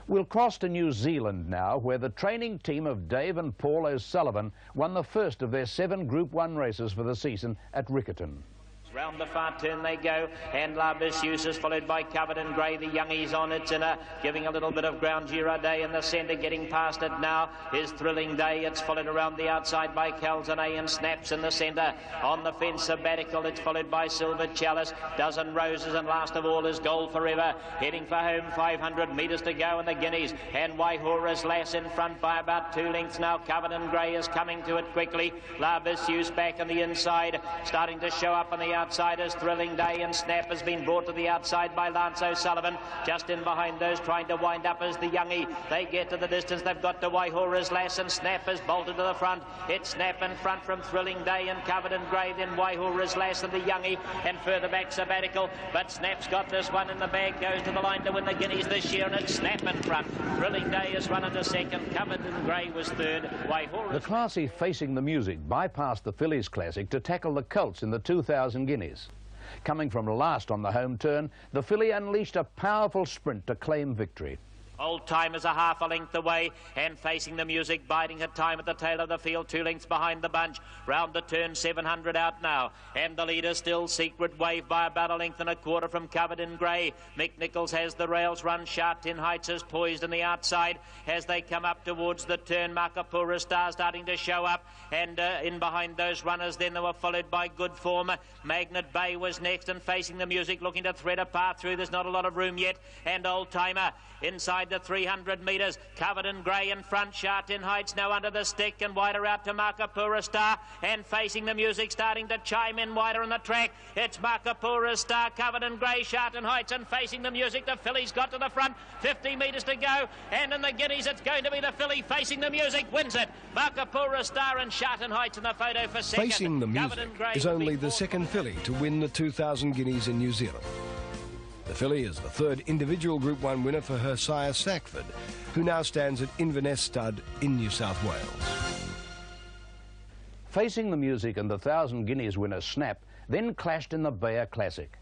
We'll cross to New Zealand now, where the training team of Dave and Paul O'Sullivan won the first of their 7 Group 1 races for the season at Riccarton. Round the far turn they go, and La Bissus is followed by Covered in Grey. The youngies on its inner, giving a little bit of ground. Girardet in the centre, getting past it now is Thrilling Day. It's followed around the outside by Calzone and Snaps in the centre. On the fence, Sabbatical. It's followed by Silver Chalice, Dozen Roses, and last of all is Gold Forever. Heading for home, 500 metres to go in the Guineas, and Waihora's Lass in front by about 2 lengths now. Covered in Grey is coming to it quickly. La Bissus back on the inside, starting to show up on the outside is Thrilling Day, and Snap has been brought to the outside by Lance O'Sullivan. Just in behind those, trying to wind up is the youngie. They get to the distance. They've got to Waihora's Lass, and Snap has bolted to the front. It's Snap in front from Thrilling Day and Covered in Grey, then Waihora's Lass and the youngie, and further back Sabbatical. But Snap's got this one in the bag, goes to the line to win the Guineas this year, and it's Snap in front. Thrilling Day is run into second. Covered in Grey was third. Waihora's... The classy Facing the Music bypassed the Fillies Classic to tackle the Colts in the 2000 Guineas. Coming from last on the home turn, the filly unleashed a powerful sprint to claim victory. Old Time is a half a length away, and Facing the Music biding her time at the tail of the field, 2 lengths behind the bunch. Round the turn, 700 out now, and the leader still Secret Wave by about 1.25 lengths from Covered in Grey. Mick Nichols has the rails run. Sharp 10 Heights is poised in the outside as they come up towards the turn. Makapura Star starting to show up, and in behind those runners then they were followed by Good Form. Magnet Bay was next, and Facing the Music looking to thread a path through. There's not a lot of room yet, and Old Timer inside the 300 metres, Covered in Grey in front. Sharp 10 Heights now under the stick, and wider out to Makapura Star, and Facing the Music starting to chime in wider on the track. It's Makapura Star, Covered in Grey, Sharp 10 Heights, and Facing the Music. The filly's got to the front, 50 metres to go, and in the Guineas it's going to be the filly. Facing the Music wins it. Makapura Star and Sharp 10 Heights in the photo for second. Facing the Music is only the second filly to win the 2000 Guineas in New Zealand. The filly is the 3rd individual Group 1 winner for her sire Sackford, who now stands at Inverness Stud in New South Wales. Facing the Music and the 1000 Guineas winner Snap then clashed in the Bayer Classic.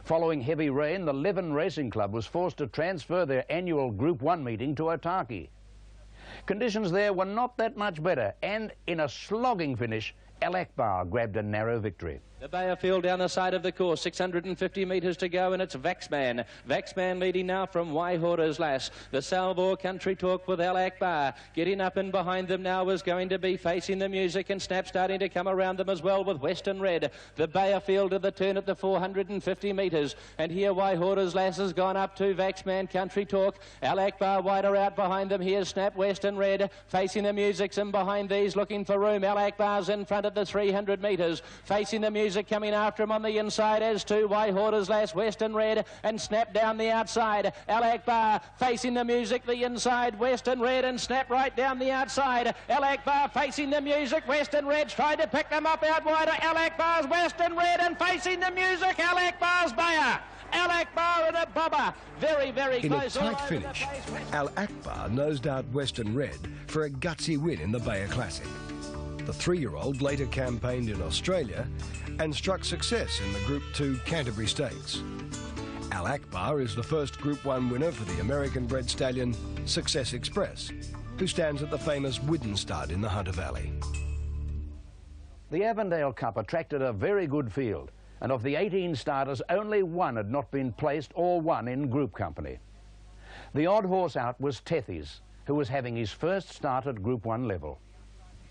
Following heavy rain, the Leven Racing Club was forced to transfer their annual Group 1 meeting to Otaki. Conditions there were not that much better, and in a slogging finish, Al Akbar grabbed a narrow victory. The Bayer field down the side of the course, 650 metres to go, and it's Vaxman. Vaxman leading now from Waihora's Lass. The Salvor Country Talk with Al Akbar. Getting up in behind them now is going to be Facing the Music, and Snap starting to come around them as well with Western Red. The Bayer field to the turn at the 450 metres, and here Waihora's Lass has gone up to Vaxman Country Talk. Al Akbar wider out behind them. Here's Snap, Western Red. Facing the Music's in behind these, looking for room. Al Akbar's in front at the 300 metres. Facing the Music coming after him on the inside, as to Waihora's Lass, Western Red, and Snap down the outside. Al Akbar Facing the Music, the inside, Western Red, and Snap right down the outside. Al Akbar Facing the Music, Western Red's tried to pick them up out wider. Al Akbar's Western Red, and Facing the Music, Al Akbar's Bayer. Al Akbar and a bobber. Very, very close. In a tight finish, Al Akbar nosed out Western Red for a gutsy win in the Bayer Classic. The 3-year-old later campaigned in Australia and struck success in the Group 2 Canterbury Stakes. Al Akbar is the first Group 1 winner for the American-bred stallion Success Express, who stands at the famous Widden Stud in the Hunter Valley. The Avondale Cup attracted a very good field, and of the 18 starters, only 1 had not been placed or won in group company. The odd horse out was Tethies, who was having his first start at Group 1 level.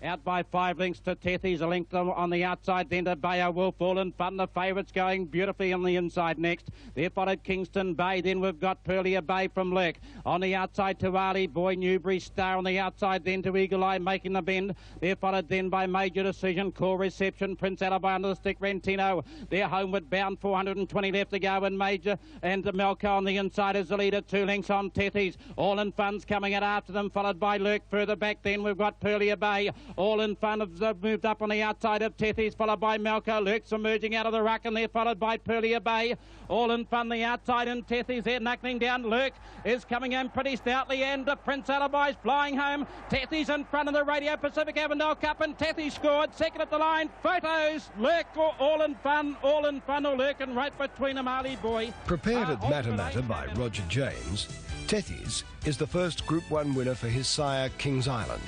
Out by 5 lengths to Tethies, a length on the outside, then to Bayer Wolf, all in fun. The favourites going beautifully on the inside next. There followed Kingston Bay, then we've got Pearlier Bay from Lurk. On the outside to Ali Boy, Newbury Star on the outside, then to Eagle Eye making the bend. They're followed then by Major Decision, Core Reception, Prince Alibi under the stick, Rentino. They're homeward bound, 420 left to go, and Major and Melko on the inside is the leader, 2 lengths on Tethies. All in fun's coming out after them, followed by Lurk. Further back then we've got Pearlier Bay. All in front of, moved up on the outside of Tethys, followed by Malco. Lurks emerging out of the ruck, and they're followed by Pearlia Bay. All in front the outside, and Tethys there knuckling down. Lurk is coming in pretty stoutly, and Prince Alibi's flying home. Tethys in front of the Radio Pacific Avondale Cup, and Tethys scored second at the line. Photos, Lurk all in fun, or Lurk, and right between them, Ali Boy. Prepared at Matamata by Roger James, Tethys is the first Group 1 winner for his sire Kings Island.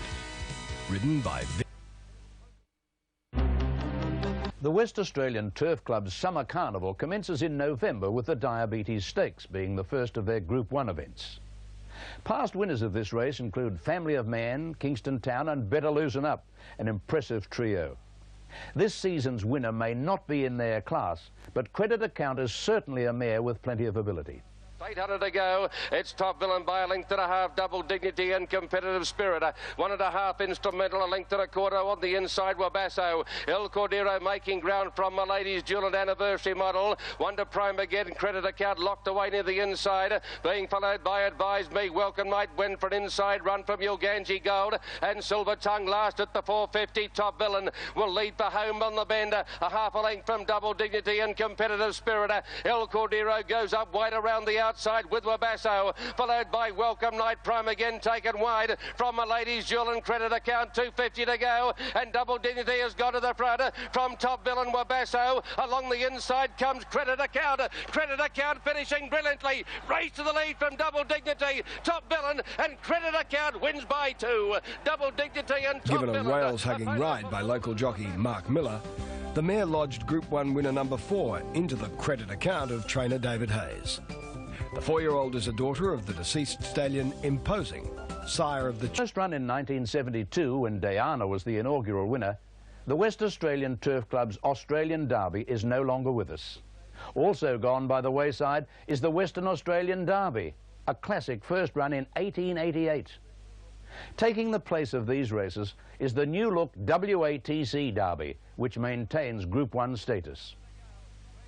Ridden by The West Australian Turf Club's Summer Carnival commences in November, with the Diabetes Stakes being the first of their Group 1 events. Past winners of this race include Family of Man, Kingston Town and Better Loosen Up, an impressive trio. This season's winner may not be in their class, but Credit Account is certainly a mare with plenty of ability. 800 to go. It's Top Villain by a length and a half. Double Dignity and Competitive Spirit. 1.5 Instrumental, a length and a quarter on the inside. Wabasso. El Cordero making ground from Milady's Jewel and Anniversary Model. Wonder Prime again. Credit Account locked away near the inside. Being followed by Advise Me. Welcome Night went for an inside run from Yulganji Gold. And Silver Tongue last at the 450. Top Villain will lead for home on the bend. A half a length from Double Dignity and Competitive Spirit. El Cordero goes up wide around the outside with Wabasso, followed by Welcome Night. Prime again taken wide from Milady's Jewel and Credit Account. 250 to go, and Double Dignity has got to the front from Top Villain. Wabasso along the inside comes Credit Account. Credit Account finishing brilliantly. Race to the lead from Double Dignity. Top Villain and Credit Account wins by 2. Double Dignity and Top Given Villain. a rails-hugging ride by local jockey Mark Miller, the mare lodged Group 1 winner number 4 into the Credit Account of trainer David Hayes. The 4-year-old is a daughter of the deceased stallion Imposing, sire of the... First run in 1972, when Diana was the inaugural winner, the West Australian Turf Club's Australian Derby is no longer with us. Also gone by the wayside is the Western Australian Derby, a classic first run in 1888. Taking the place of these races is the new-look WATC Derby, which maintains Group 1 status.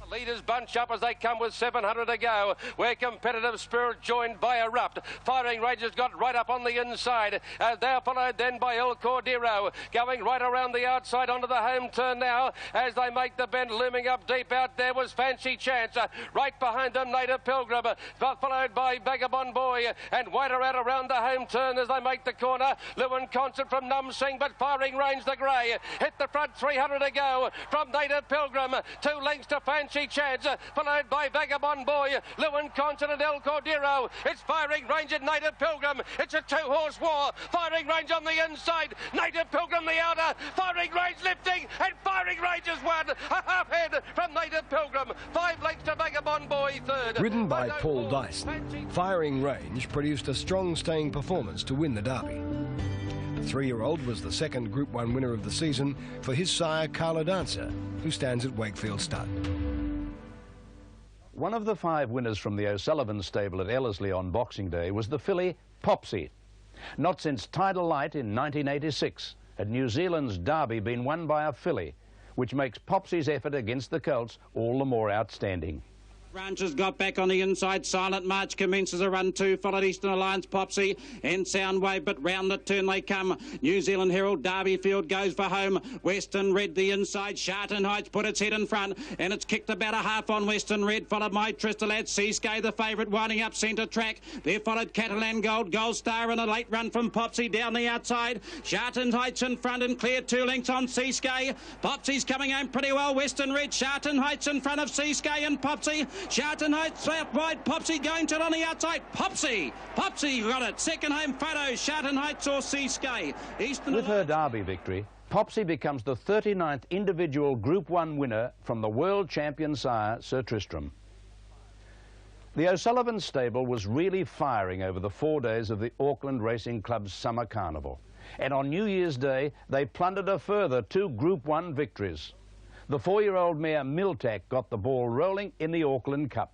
Leaders bunch up as they come with 700 to go, where Competitive Spirit joined by Erupt. Firing Rangers got right up on the inside. They're followed then by El Cordero, going right around the outside onto the home turn now as they make the bend. Looming up deep out there was Fancy Chance. Right behind them, Native Pilgrim, followed by Vagabond Boy, and wider out around the home turn as they make the corner. Lewin Concert from Num Sing, but Firing Range the Grey hit the front. 300 to go from Native Pilgrim. 2 lengths to Fancy Chance, followed by Vagabond Boy, Lewin Concert and El Cordero. It's Firing Range and Native Pilgrim. It's a 2-horse war. Firing Range on the inside, Native Pilgrim the outer. Firing Range lifting, and Firing Range has won. A half head from Native Pilgrim. 5 lengths to Vagabond Boy third. Ridden by Paul Dyson, Firing Range produced a strong staying performance to win the Derby. The 3-year-old was the second Group 1 winner of the season for his sire Carla Dancer, who stands at Wakefield Stud. One of the 5 winners from the O'Sullivan stable at Ellerslie on Boxing Day was the filly Popsy. Not since Tidal Light in 1986 had New Zealand's Derby been won by a filly, which makes Popsy's effort against the Colts all the more outstanding. Ranch has got back on the inside. Silent March commences a run 2, followed Eastern Alliance, Popsy and Soundwave, but round the turn they come. New Zealand Herald, Derbyfield goes for home. Western Red the inside. Sharton Heights put its head in front, and it's kicked about a half on Western Red, followed by Tristalad. Seascape the favourite, winding up centre track. There followed Catalan Gold, Gold Star, and a late run from Popsy down the outside. Sharton Heights in front and clear. 2 lengths on Seascape. Popsy's coming home pretty well. Western Red, Sharton Heights in front of Seascape and Popsy. Sharton Heights out wide, Popsy going to on the outside. Popsy got it. Second home photo, Sharton Heights or Seascape. With her Derby victory, Popsy becomes the 39th individual Group 1 winner from the world champion sire Sir Tristram. The O'Sullivan stable was really firing over the 4 days of the Auckland Racing Club's Summer Carnival, and on New Year's Day they plundered a further 2 Group 1 victories. The 4-year-old mare Miltac got the ball rolling in the Auckland Cup.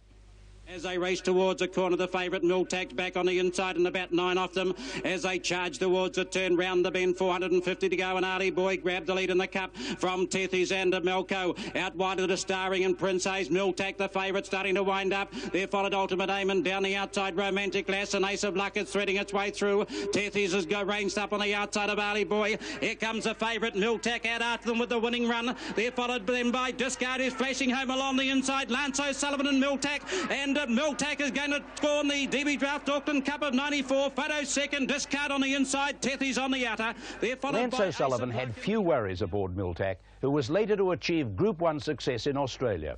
As they race towards the corner, the favourite Miltax back on the inside and about 9 off them as they charge towards the turn round the bend. 450 to go, and Artie Boy grabbed the lead in the cup from Tethys and Melco. Out wide of the Starring and Prince Hayes. Miltax, the favourite, starting to wind up. There followed Ultimate Aim, and down the outside Romantic Lass, and Ace of Luck is threading its way through. Tethys has ranged up on the outside of Artie Boy. Here comes the favourite Miltax out after them with the winning run. They're followed then by Discard, who's flashing home along the inside. Lance O'Sullivan and Miltax, and Miltax is going to score on the DB Draft Auckland Cup of 94. Photo second, Discard on the inside, Tethys on the outer. Lance O'Sullivan had few worries aboard Miltax, who was later to achieve Group 1 success in Australia.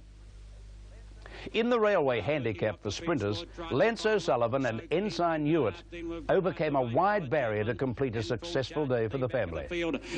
In the railway handicap for sprinters, Lance O'Sullivan and Ensign Hewitt overcame a wide barrier to complete a successful day for the family.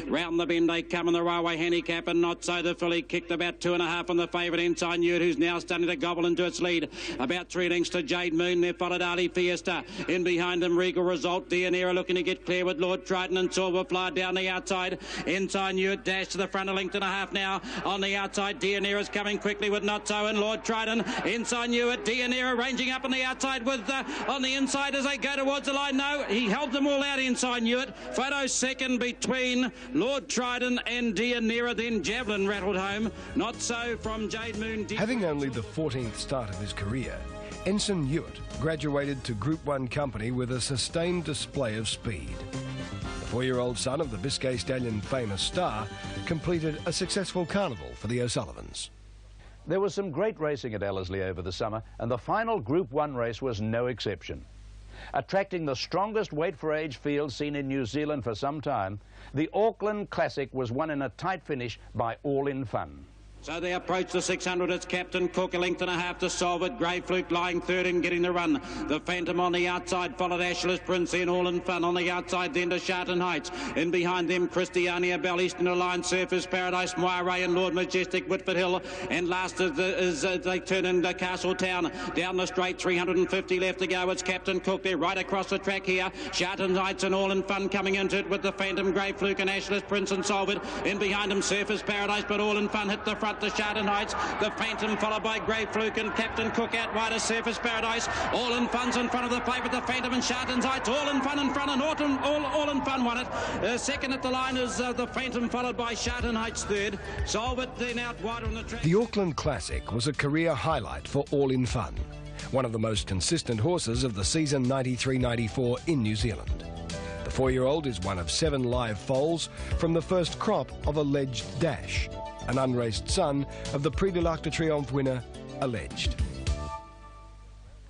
Round the bend they come in the railway handicap, and not so the filly kicked about 2.5 on the favourite Ensign Hewitt, who's now starting to gobble into its lead. About 3 lengths to Jade Moon. There followed Ali Fiesta. In behind them, Regal Result. Dionera looking to get clear with Lord Triton and Silverfly down the outside. Ensign Hewitt dashed to the front, a length and a half now. On the outside, Dionera's coming quickly with Not So and Lord Triton. Ensign Hewitt, Dionera ranging up on the outside with on the inside as they go towards the line. No, he held them all out, Ensign Hewitt. Photo second between Lord Triton and Dionera, then Javelin rattled home. Not So from Jade Moon. Having only the 14th start of his career, Ensign Hewitt graduated to Group 1 company with a sustained display of speed. The 4-year-old son of the Biscay Stallion Famous Star completed a successful carnival for the O'Sullivans. There was some great racing at Ellerslie over the summer, and the final Group 1 race was no exception. Attracting the strongest weight-for-age field seen in New Zealand for some time, the Auckland Classic was won in a tight finish by All In Fun. So they approach the 600. It's Captain Cook, a length and a half to solve it. Grey Fluke lying third and getting the run. The Phantom on the outside, followed Ashless Prince, then All In Fun on the outside, then to Sharton Heights. In behind them, Christiania, Bell Eastern Alliance, Surfers Paradise, Moiray and Lord Majestic, Whitford Hill. And last is they turn into Castletown. Down the straight, 350 left to go. It's Captain Cook. They're right across the track here. Sharton Heights and All In Fun coming into it with the Phantom, Grey Fluke and Ashless Prince and Solve It. In behind them, Surfers Paradise, but All In Fun hit the front. The Sharton Heights, the Phantom followed by Grey Fluke and Captain Cook out wide of Surface Paradise. All In Fun's in front of the favourite, the Phantom and Sharton Heights. All In Fun in front, and All In Fun won it. Second at the line is the Phantom, followed by Sharton Heights third. Solve It then out wide on the track. The Auckland Classic was a career highlight for All In Fun, one of the most consistent horses of the season 93-94 in New Zealand. The 4-year-old is one of 7 live foals from the first crop of Alleged Dash, an unraced son of the Prix de l'Arc de Triomphe winner, Alleged.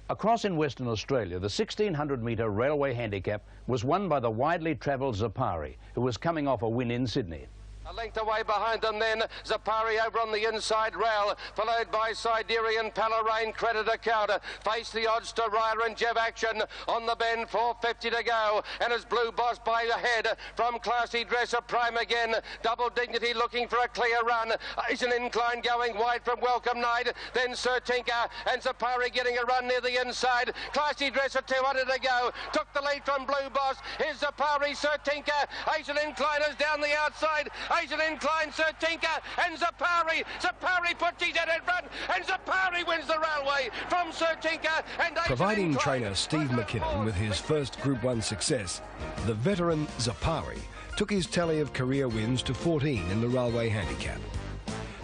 Across in Western Australia, the 1600-metre railway handicap was won by the widely travelled Zapari, who was coming off a win in Sydney. A length away behind them then, Zapari over on the inside rail, followed by Siderian Palarain, Creditor Counter. Face the odds to Ryder and Jev Action on the bend, 450 to go. And as Blue Boss by the head from Classy Dresser Prime again. Double Dignity looking for a clear run. Asian Incline going wide from Welcome Night. Then Sir Tinker and Zapari getting a run near the inside. Classy Dresser 200 to go. Took the lead from Blue Boss. Here's Zapari, Sir Tinker. Asian Incline is down the outside. Asian Incline, Sir Tinker, and Zapari. Zapari puts his head in front, and Zapari wins the railway from Sir Tinker and Asian Providing Incline. trainer Steve McKinnon with his first Group 1 success, the veteran Zapari took his tally of career wins to 14 in the railway handicap.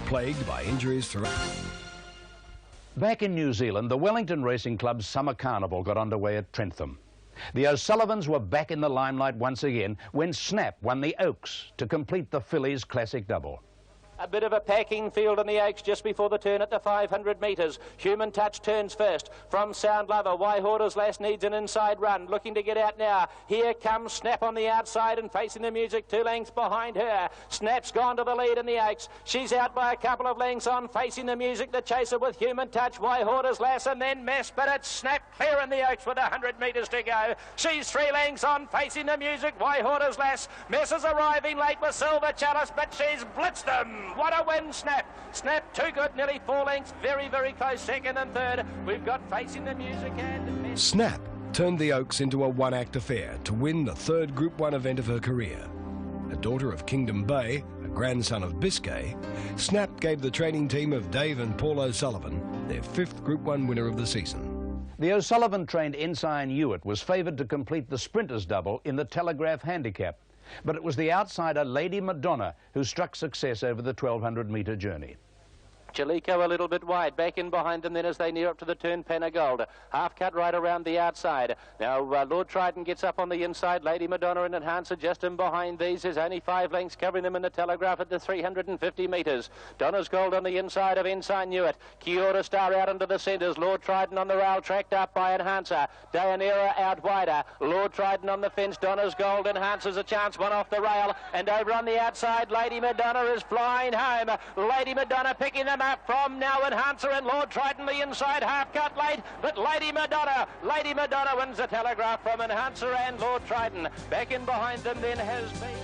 Plagued by injuries throughout. Back in New Zealand, the Wellington Racing Club's summer carnival got underway at Trentham. The O'Sullivans were back in the limelight once again when Snap won the Oaks to complete the fillies' classic double. A bit of a packing field in the Oaks just before the turn at the 500 metres. Human Touch turns first. From Sound Lover, Waihorder's Lass needs an inside run. Looking to get out now. Here comes Snap on the outside and facing the music 2 lengths behind her. Snap's gone to the lead in the Oaks. She's out by a couple of lengths on facing the music. The chaser with Human Touch, Waihorder's Lass and then Mess. But it's Snap clear in the Oaks with 100 metres to go. She's 3 lengths on facing the music. Waihorder's Lass. Mess is arriving late with Silver Chalice, but she's blitzed them. What a win, Snap. Snap too good, nearly 4 lengths. Very, very close second and third. We've got facing the music and... Snap turned the Oaks into a one-act affair to win the 3rd Group 1 event of her career. A daughter of Kingdom Bay, a grandson of Biscay, Snap gave the training team of Dave and Paul O'Sullivan their 5th Group 1 winner of the season. The O'Sullivan-trained Ensign Hewitt was favoured to complete the sprinters double in the Telegraph Handicap, but it was the outsider Lady Madonna who struck success over the 1,200-metre journey. Chalico a little bit wide, back in behind them then as they near up to the turn, Panagold. Half cut right around the outside. Now Lord Triton gets up on the inside, Lady Madonna and Enhancer just in behind these. There's only 5 lengths covering them in the Telegraph at the 350 metres. Donna's Gold on the inside of Ensign Hewitt. Kiora Star out into the centres. Lord Triton on the rail, tracked up by Enhancer. Dianera out wider. Lord Triton on the fence, Donna's Gold. Enhancer's a chance, one off the rail. And over on the outside, Lady Madonna is flying home. Lady Madonna picking them up from now Enhancer and Lord Triton the inside, half cut late, but Lady Madonna wins the Telegraph from Enhancer and Lord Triton. Back in behind them then has been...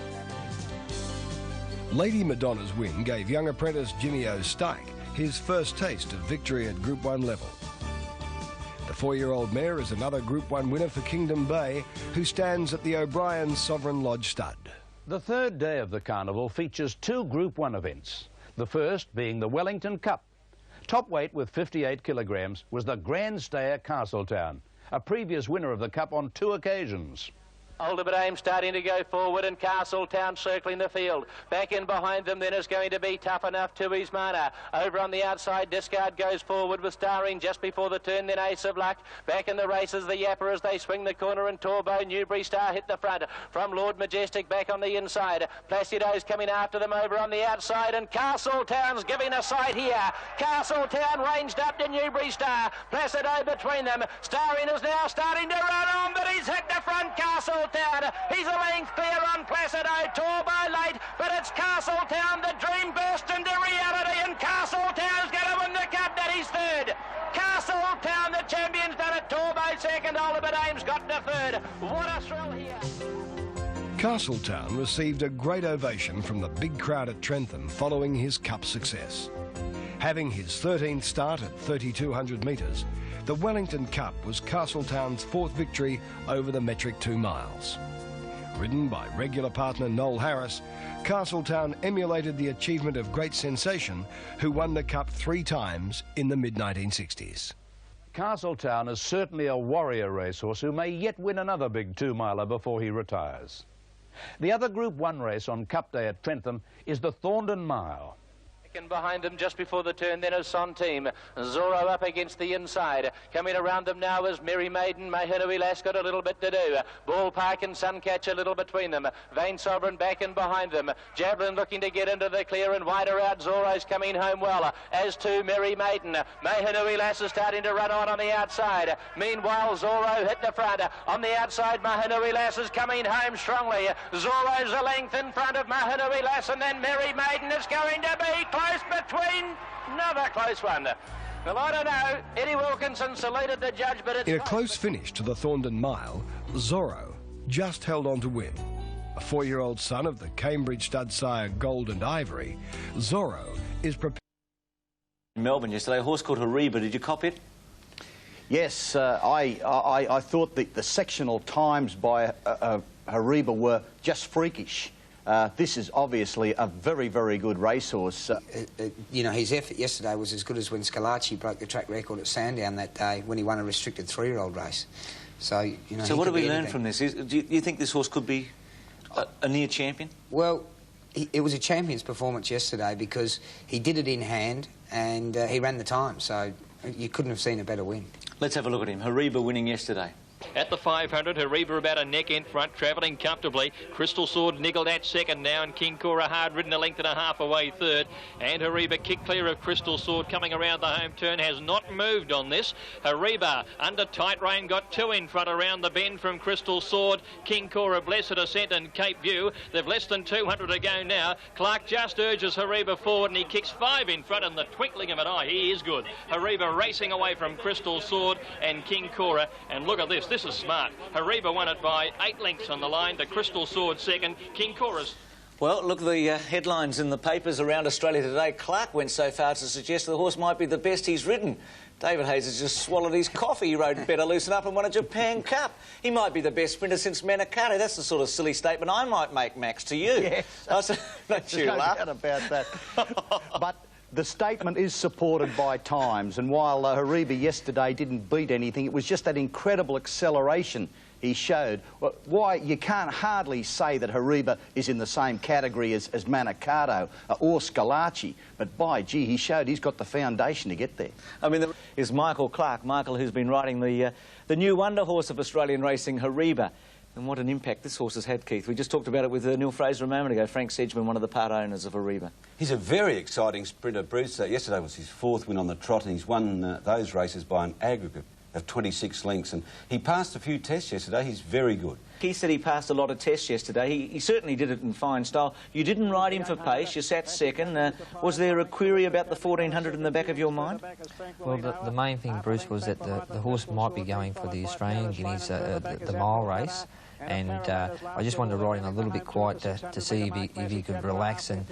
Lady Madonna's win gave young apprentice Jimmy O'Styke his first taste of victory at Group 1 level. The 4-year-old mare is another Group 1 winner for Kingdom Bay, who stands at the O'Brien Sovereign Lodge stud. The third day of the carnival features 2 Group 1 events. The first being the Wellington Cup. Top weight with 58 kilograms was the Grand Stayer Castletown, a previous winner of the Cup on 2 occasions. Ultimate Aim starting to go forward and Castletown circling the field. Back in behind them then is going to be Tough Enough to his mana. Over on the outside, Discard goes forward with Starring just before the turn, then Ace of Luck. Back in the races, the Yapper as they swing the corner and Torbo. Newbury Star hit the front from Lord Majestic back on the inside. Placido's coming after them over on the outside and Castletown's giving a sight here. Castletown ranged up to Newbury Star. Placido between them. Starring is now starting to run on, but he's hit the front. Castletown. He's a length clear on Placido. Torbo late, but it's Castletown. The dream burst into reality, and Castletown's going to win the Cup. That is third. Castletown, the champion's done it. Torbo second. Ultimate Aim's got to third. What a thrill here. Castletown received a great ovation from the big crowd at Trentham following his Cup success. Having his 13th start at 3,200 metres, the Wellington Cup was Castletown's 4th victory over the metric 2 miles. Ridden by regular partner Noel Harris, Castletown emulated the achievement of Great Sensation, who won the Cup 3 times in the mid-1960s. Castletown is certainly a warrior racehorse who may yet win another big 2-miler before he retires. The other Group 1 race on Cup Day at Trentham is the Thorndon Mile. And behind them just before the turn then is Sonteam. Zorro up against the inside. Coming around them now is Merry Maiden. Mahinui Lass got a little bit to do. Ballpark and Suncatch a little between them. Vain Sovereign back and behind them. Javelin looking to get into the clear and wider out. Zorro's coming home well, as to Merry Maiden. Mahinui Lass is starting to run on the outside. Meanwhile, Zorro hit the front. On the outside, Mahinui Lass is coming home strongly. Zorro's a length in front of Mahinui Lass, and then Merry Maiden is going to be close between. Another close one. Well, I don't know. Eddie Wilkinson saluted the judge, but it's... In a close finish to the Thorndon Mile, Zorro just held on to win. A 4-year-old son of the Cambridge stud sire Gold and Ivory, Zorro is prepared... In Melbourne yesterday, a horse called Hariba. Did you cop it? Yes, I thought that the sectional times by Hariba were just freakish. This is obviously a very, very good racehorse. You know, his effort yesterday was as good as when Scalacci broke the track record at Sandown that day when he won a restricted 3-year-old race. So, you know... So what do we learn from this? Do you think this horse could be a near champion? Well, it was a champion's performance yesterday because he did it in hand and he ran the time, so you couldn't have seen a better win. Let's have a look at him. Hariba winning yesterday. At the 500, Hariba about a neck in front, travelling comfortably. Crystal Sword niggled at second now, and King Cora hard ridden a length and a half away third. And Hariba kicked clear of Crystal Sword coming around the home turn, has not moved on this. Hariba under tight rein got 2 in front around the bend from Crystal Sword. King Cora, Blessed Ascent and Cape View. They've less than 200 to go now. Clark just urges Hariba forward and he kicks 5 in front in the twinkling of an eye. He is good. Hariba racing away from Crystal Sword and King Cora. And look at this. This is smart. Hariba won it by 8 lengths on the line. The Crystal Sword second. King Cora's... Well, look at the headlines in the papers around Australia today. Clark went so far to suggest the horse might be the best he's ridden. David Hayes has just swallowed his coffee. He rode Better Loosen Up and won a Japan Cup. He might be the best sprinter since Manikato. That's the sort of silly statement I might make, Max, to you. Yes. Don't you laugh? No doubt about that. But The statement is supported by times, and while Hariba yesterday didn't beat anything, it was just that incredible acceleration he showed. Well, why you can't hardly say that Hariba is in the same category as Manicato or Scalacci, but by gee, he showed he's got the foundation to get there. I mean, is Michael Clark, Michael who's been riding the new wonder horse of Australian racing, Hariba. And what an impact this horse has had, Keith. We just talked about it with Neil Fraser a moment ago. Frank Sedgman, one of the part owners of Hariba. He's a very exciting sprinter, Bruce. Yesterday was his 4th win on the trot, and he's won those races by an aggregate of 26 lengths. And he passed a few tests yesterday. He's very good. Keith said he passed a lot of tests yesterday. He certainly did it in fine style. You didn't ride him for pace. You sat second. Was there a query about the 1400 in the back of your mind? Well, the main thing, Bruce, was that the horse might be going for the Australian Guineas, the mile race. And I just wanted to ride him a little bit quiet to see if he could relax, and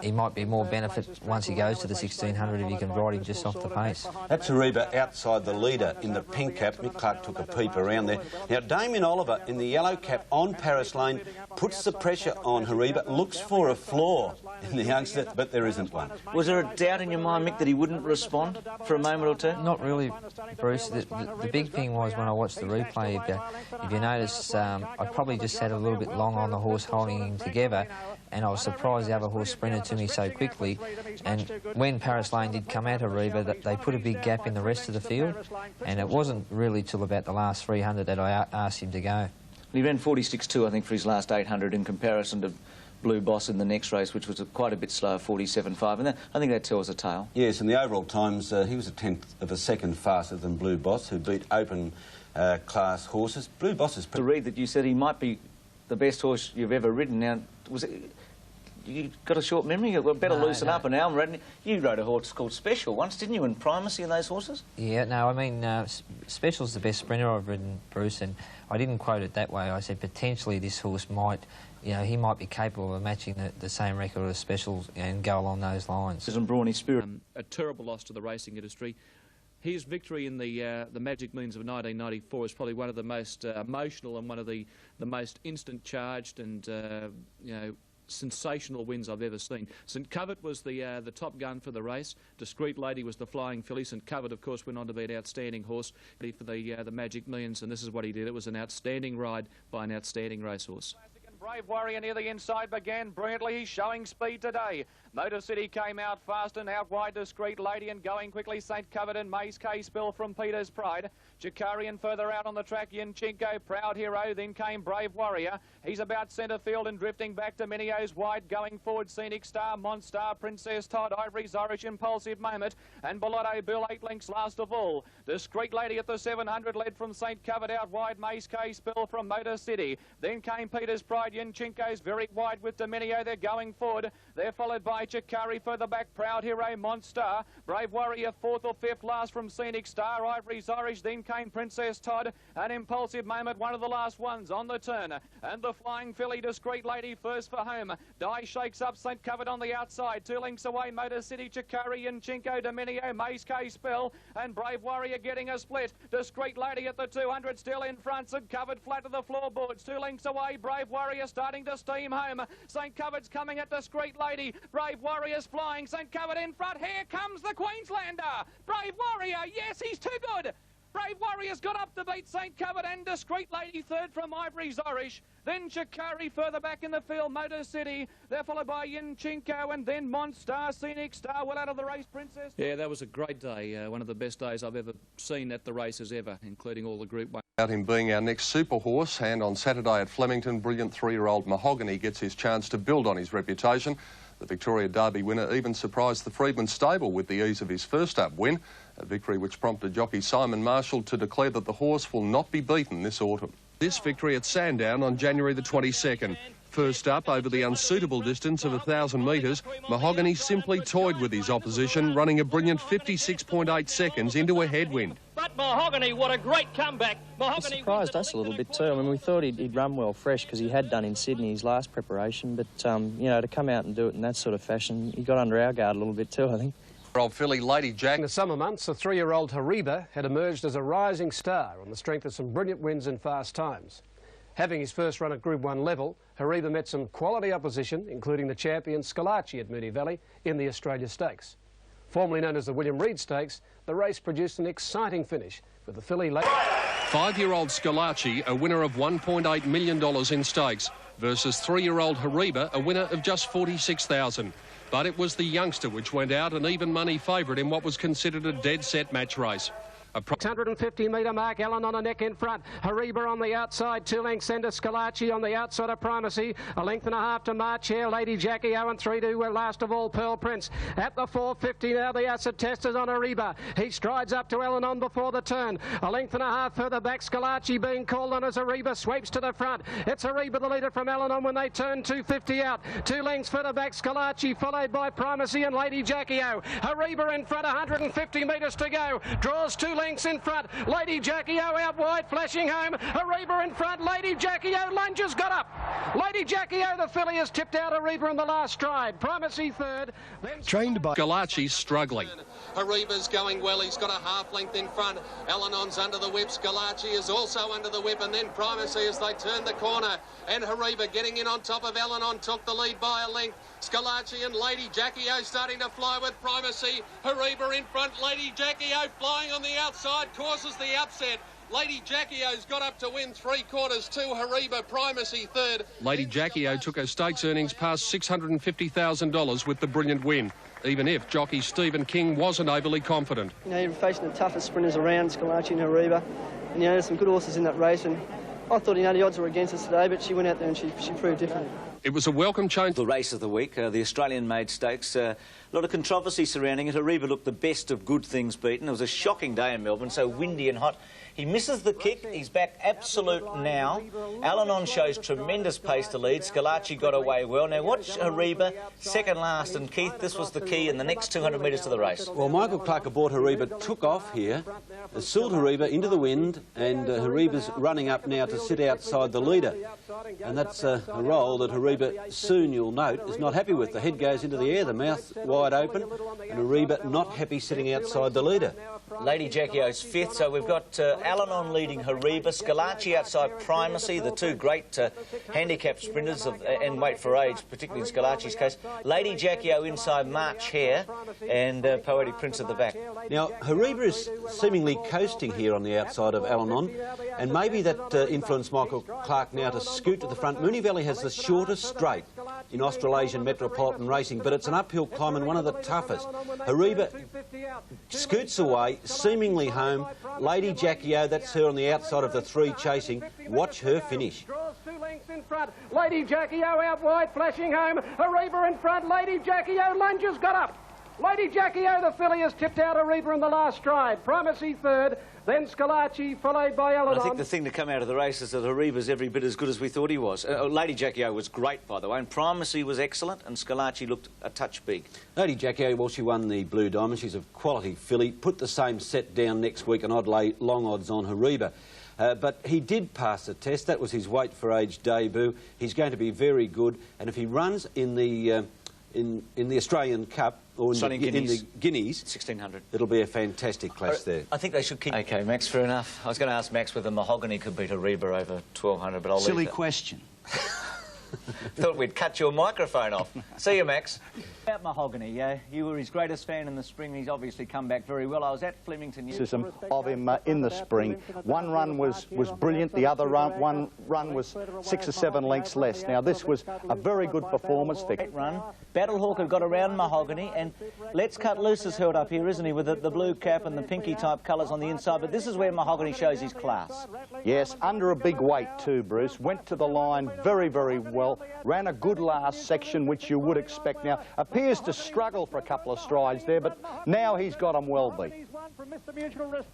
he might be more benefit once he goes to the 1600 if you can ride him just off the pace. That's Hariba outside the leader in the pink cap. Mick Clark took a peep around there. Now, Damien Oliver in the yellow cap on Paris Lane puts the pressure on Hariba, looks for a flaw in the youngster, but there isn't one. Was there a doubt in your mind, Mick, that he wouldn't respond for a moment or two? Not really, Bruce. The big thing was when I watched the replay, if you notice, I probably just sat a little bit long on the horse holding him together, and I was surprised the other horse sprinted to me so quickly. And when Paris Lane did come out of Hariba, they put a big gap in the rest of the field, and it wasn't really till about the last 300 that I asked him to go. He ran 46.2, I think, for his last 800 in comparison to Blue Boss in the next race, which was quite a bit slower, 47.5, and I think that tells a tale. Yes, in the overall times, he was a tenth of a second faster than Blue Boss, who beat open class horses. Blue Boss is... To read that you said he might be the best horse you've ever ridden. Now, was it... You got a short memory? You better loosen up an album. You rode a horse called Special once, didn't you, in primacy in those horses? Yeah, no, I mean, Special's the best sprinter I've ridden, Bruce, and I didn't quote it that way. I said potentially this horse might, you know, he might be capable of matching the same record as Special and go along those lines. Isn't Brawny Spirit a terrible loss to the racing industry? His victory in the Magic Millions of 1994 is probably one of the most emotional and one of the most instant charged and, you know, sensational wins I've ever seen. St Covert was the top gun for the race. Discreet Lady was the flying filly. St Covert, of course, went on to be an outstanding horse for the Magic Millions, and this is what he did. It was an outstanding ride by an outstanding racehorse. Brave Warrior near the inside began brilliantly. He's showing speed today. Motor City came out fast and out wide. Discreet Lady and going quickly St Covert and Mace K Spill from Peter's Pride. Jakarian further out on the track. Yinchenko, Proud Hero. Then came Brave Warrior. He's about centre field and drifting back to Minio's wide. Going forward Scenic Star, Monstar, Princess Todd, Ivory Zorish, Impulsive Moment, and Bellotto Bill 8 lengths last of all. Discreet Lady at the 700 led from St Covert out wide. Mace K Spill from Motor City. Then came Peter's Pride. Yinchenko's very wide with Dominio. They're going forward. They're followed by Chikari further back. Proud Hero, Monstar. Brave Warrior 4th or 5th last from Scenic Star. Ivory Zorish. Then came Princess Todd. An Impulsive Moment, one of the last ones on the turn. And the flying filly, Discreet Lady, first for home. Die shakes up St Covert on the outside. 2 lengths away, Motor City, Chikari, Yinchenko, Dominio, Mace K Spell, and Brave Warrior getting a split. Discreet Lady at the 200 still in front. St Covert flat to the floorboards. 2 lengths away, Brave Warrior starting to steam home. St Covert's coming at Discreet Lady. Brave Warrior's flying. St Covert in front. Here comes the Queenslander. Brave Warrior. Yes, he's too good. Brave Warrior's got up to beat St Covert and Discreet Lady third from Ivory Zorish. Then Chikari further back in the field, Motor City. They're followed by Yinchenko and then Monstar, Scenic Star, well out of the race, Princess. Yeah, that was a great day. One of the best days I've ever seen at the races ever, including all the Group 1. About him being our next super horse, and on Saturday at Flemington, brilliant 3-year-old Mahogany gets his chance to build on his reputation. The Victoria Derby winner even surprised the Freedman stable with the ease of his first-up win, a victory which prompted jockey Simon Marshall to declare that the horse will not be beaten this autumn. This victory at Sandown on January the 22nd. First up, over the unsuitable distance of 1,000 metres, Mahogany simply toyed with his opposition, running a brilliant 56.8 seconds into a headwind. But Mahogany, what a great comeback. Mahogany it surprised us a little bit too. I mean, we thought he'd run well fresh because he had done in Sydney his last preparation, but, you know, to come out and do it in that sort of fashion, he got under our guard a little bit too, I think. Old filly Lady Jack. In the summer months, the 3-year-old Hariba had emerged as a rising star on the strength of some brilliant wins in fast times. Having his first run at Group 1 level, Hariba met some quality opposition, including the champion Scalacci at Moonee Valley in the Australia Stakes. Formerly known as the William Reid Stakes, the race produced an exciting finish with the filly... 5-year-old Scalacci, a winner of $1.8 million in stakes, versus 3-year-old Hariba, a winner of just $46,000. But it was the youngster which went out an even money favourite in what was considered a dead-set match race. 650-metre mark, Ellen on a neck in front. Hariba on the outside, 2 lengths into Scalacci on the outside of Primacy. A length and a half to March here. Lady Jackie O and 3 to last of all Pearl Prince. At the 450 now, the acid test is on Hariba. He strides up to Ellen on before the turn. A length and a half further back, Scalacci being called on as Hariba sweeps to the front. It's Hariba the leader from Ellen on when they turn 250 out. 2 lengths further back, Scalacci followed by Primacy and Lady Jackie O. Hariba in front, 150 metres to go. Draws 2 lengths in front. Lady Jackie O out wide, flashing home. Hariba in front. Lady Jackie O lunges, got up. Lady Jackie O, the filly, has tipped out Hariba in the last stride. Primacy third. Then... Trained by... Scalacci's struggling. Hariba's going well. He's got a half length in front. Alanon's under the whip. Scalacci is also under the whip. And then Primacy as they turn the corner. And Hariba getting in on top of Alanon took the lead by a length. Scalacci and Lady Jackie O starting to fly with Primacy. Hariba in front. Lady Jackie O flying on the outside causes the upset. Lady Jackie O's got up to win 3/4 to Hariba. Primacy third. Lady Jackie O took her stakes earnings past $650,000 with the brilliant win, even if jockey Stephen King wasn't overly confident. You know, you're facing the toughest sprinters around, Scalacci and Hariba, and you know, there's some good horses in that race, and I thought, you know, the odds were against us today, but she went out there and she proved different. It was a welcome change. The race of the week, the Australian-made stakes. A lot of controversy surrounding it. Hariba looked the best of good things beaten. It was a shocking day in Melbourne, so windy and hot. He misses the kick. He's back absolute now. Alanon shows tremendous pace to lead. Scalacci got away well. Now watch Hariba, second last, and Keith, this was the key in the next 200 metres to the race. Well, Michael Clark aboard Hariba took off here, sooled Hariba into the wind, and Hariba's running up now to sit outside the leader. And that's a role that Hariba, soon you'll note, is not happy with. The head goes into the air, the mouth wide open, and Hariba not happy sitting outside the leader. Lady Jackie O's fifth, so we've got Alanon leading Hariba, Scalacci outside Primacy, the two great handicap sprinters and weight for age, particularly in Scalacci's case. Lady Jackie O inside March Hare and Poetic Prince at the back. Now, Hariba is seemingly coasting here on the outside of Alanon, and maybe that influenced Michael Clark now to scoot to the front. Moonee Valley has the shortest straight in Australasian metropolitan racing, but it's an uphill climb and one of the toughest. Hariba scoots away, seemingly home. Lady Jackie O, that's her on the outside of the three chasing. Watch her finish. Draws 2 lengths in front. Lady Jackie O out wide, flashing home. Hariba in front. Lady Jackie O lunges, got up. Lady Jackie O, the filly, has tipped out Hariba in the last stride. Primacy third, then Scalacci, followed by Alanon. I think the thing to come out of the race is that Hariba's every bit as good as we thought he was. Lady Jackie O was great, by the way, and Primacy was excellent, and Scalacci looked a touch big. Lady Jackie O, well, she won the Blue Diamond. She's a quality filly. Put the same set down next week, and I'd lay long odds on Hariba. But he did pass the test. That was his weight for age debut. He's going to be very good, and if he runs in the Australian Cup, or in the Guineas, 1600. It'll be a fantastic clash there. I think they should keep... OK, Max, fair enough. I was going to ask Max whether Mahogany could beat Hariba over 1200, but I'll leave that. Silly question. Thought we'd cut your microphone off. See you, Max. About Mahogany, you were his greatest fan in the spring. He's obviously come back very well. I was at Flemington... ...of him in the spring. One run was brilliant. The other one was 6 or 7 lengths less. Now, this was a very good performance. Great run. Battlehawk had got around Mahogany, and Let's Cut Loose is held up here, isn't he, with the blue cap and the pinky type colours on the inside. But this is where Mahogany shows his class. Yes, under a big weight too, Bruce. Went to the line very, very well. Ran a good last section, which you would expect. Now, appears to struggle for a couple of strides there, but now he's got them well beat.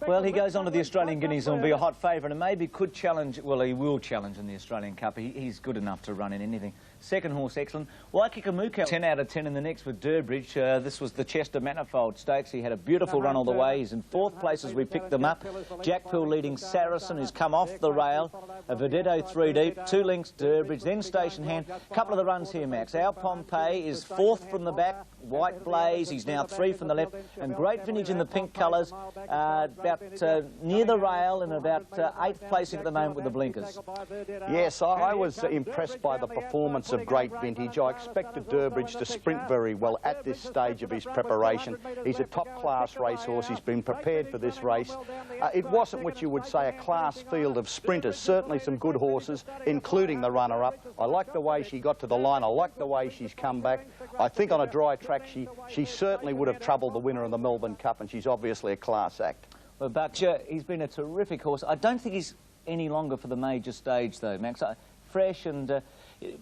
Well, he goes on to the Australian Guineas and will be a hot favourite, and maybe could challenge, well, he will challenge in the Australian Cup. He's good enough to run in anything. Second horse, excellent. Waikikamuka, 10 out of 10 in the next with Durbridge. This was the Chester Manifold Stakes. He had a beautiful run all the way. He's in 4th place as we picked them up. Jack Poole leading Saracen, who's come off the rail. A Vedetto 3 deep, 2 lengths Durbridge, then Station Hand. A couple of the runs here, Max. Our Pompeii is 4th from the back. White Blaze, he's now 3 from the left. And great vintage in the pink colours. About near the rail and about 8th placing at the moment with the blinkers. Yes, I was impressed by the performance of great vintage. I expected Durbridge to sprint very well at this stage of his preparation. He's a top-class racehorse. He's been prepared for this race. It wasn't what you would say a class field of sprinters. Certainly some good horses, including the runner-up. I like the way she got to the line. I like the way she's come back. I think on a dry track she certainly would have troubled the winner of the Melbourne Cup, and she's obviously a class act. Well, but he's been a terrific horse. I don't think he's any longer for the major stage, though, Max. Fresh and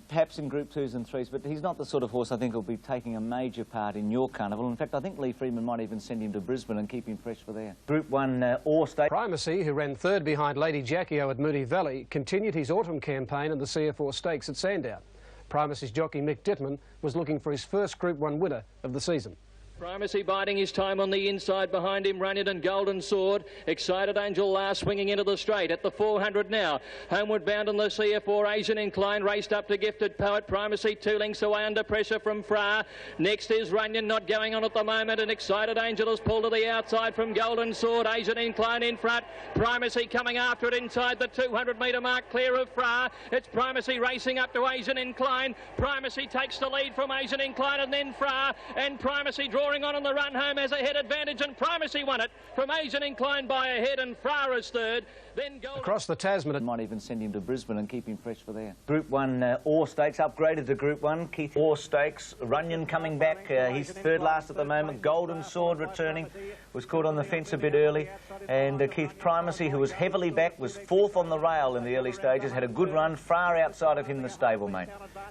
perhaps in Group 2s and 3s, but he's not the sort of horse I think will be taking a major part in your carnival. In fact, I think Lee Freeman might even send him to Brisbane and keep him fresh for there. Group 1 Ore State. Primacy, who ran third behind Lady Jackie-O at Moonee Valley, continued his autumn campaign in the CF4 Stakes at Sandown. Primacy's jockey Mick Dittman was looking for his first Group 1 winner of the season. Primacy biding his time on the inside. Behind him, Runyon and Golden Sword. Excited Angel last, swinging into the straight at the 400 now. Homeward bound on the CF4 Asian Incline, raced up to Gifted Poet. Primacy 2 lengths away under pressure from Fra. Next is Runyon, not going on at the moment, and Excited Angel has pulled to the outside from Golden Sword. Asian Incline in front. Primacy coming after it inside the 200-metre mark, clear of Fra. It's Primacy racing up to Asian Incline. Primacy takes the lead from Asian Incline and then Fra, and Primacy drawing on the run home has a head advantage, and Primacy won it from Asian Incline by a head, and Fra is third. Then across the Tasman. Might even send him to Brisbane and keep him fresh for there. Group 1 Ore Stakes, upgraded to Group 1. Keith Ore Stakes, Runyon coming back. He's third last at the moment. Golden Sword returning. Was caught on the fence a bit early. And Keith Primacy, who was heavily back, was fourth on the rail in the early stages. Had a good run. Far outside of him, the stablemate.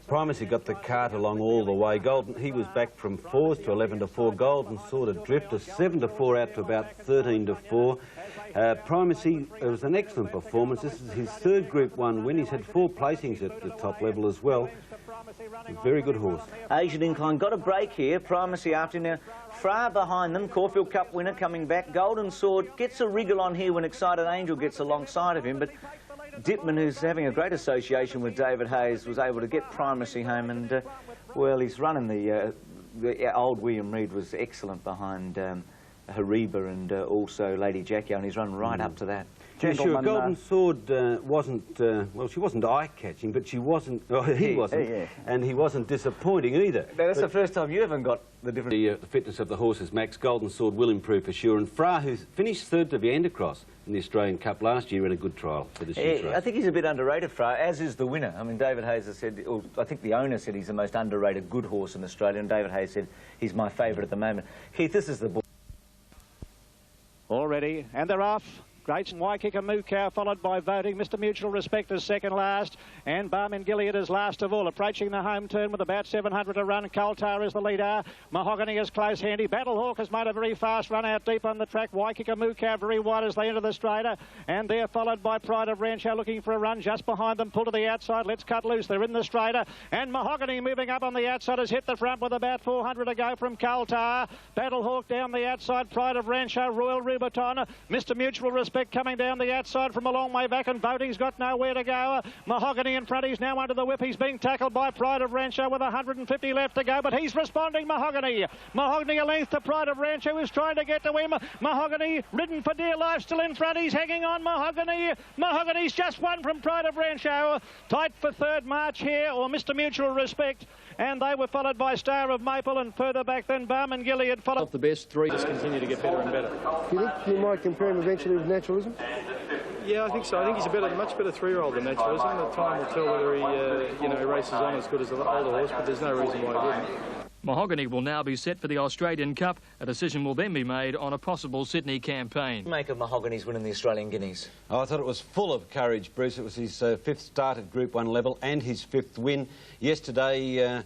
Primacy got the cart along all the way. He was back from 4s to 11 to 4. Golden Sword adrift to 7 to 4 out to about 13 to 4. Primacy, it was an excellent performance. This is his third Group 1 win. He's had 4 placings at the top level as well. A very good horse. Asian Incline got a break here. Primacy after him now. Fra behind them. Caulfield Cup winner coming back. Golden Sword gets a wriggle on here when Excited Angel gets alongside of him, but Dittman, who's having a great association with David Hayes, was able to get Primacy home, and well, he's running the old William Reid was excellent behind Hariba and also Lady Jackie, and he's run right up to that. Yeah, sure. Golden Sword wasn't, well, she wasn't eye-catching, but she wasn't, he wasn't, and he wasn't disappointing either. Now, that's the first time you haven't got the difference. The fitness of the horses, Max. Golden Sword will improve for sure, and Fra, who finished third to Vandercross in the Australian Cup last year, had a good trial for this year's race. I think he's a bit underrated, Fra, as is the winner. I mean, David Hayes has said, or I think the owner said he's the most underrated good horse in Australia, and David Hayes said he's my favourite at the moment. Keith, this is the ball. Already, and they're off. Great and Waikika Moocow, followed by Voting. Mr Mutual Respect is second last, and Barmin Gilead is last of all. Approaching the home turn with about 700 to run. Coltar is the leader. Mahogany is close handy. Battlehawk has made a very fast run out deep on the track. Waikika Moocow very wide as they enter the straighter, and they're followed by Pride of Rancho looking for a run just behind them. Pull to the outside. Let's Cut Loose. They're in the straighter, and Mahogany moving up on the outside has hit the front with about 400 to go from Coltar. Battlehawk down the outside. Pride of Rancho, Royal Rubiton, Mr Mutual Respect coming down the outside from a long way back, and Voting's got nowhere to go. Mahogany in front. He's now under the whip. He's being tackled by Pride of Rancho with 150 left to go, but he's responding. Mahogany a length to Pride of Rancho, who's trying to get to him. Mahogany ridden for dear life, still in front. He's hanging on. Mahogany's just won from Pride of Rancho. Tight for third March here, or Mr Mutual Respect, and they were followed by Star of Maple, and further back then Barmin Gilead followed. The best three just continue to get better and better. Do you think you might compare him eventually with Naturalism? Yeah, I think so. I think he's a much better 3-year-old than Naturalism. The time will tell whether he, races on as good as the older horse, but there's no reason why he wouldn't. Mahogany will now be set for the Australian Cup. A decision will then be made on a possible Sydney campaign. Make of Mahogany's win in the Australian Guineas. Oh, I thought it was full of courage, Bruce. It was his 5th start at Group 1 level and his 5th win. Yesterday,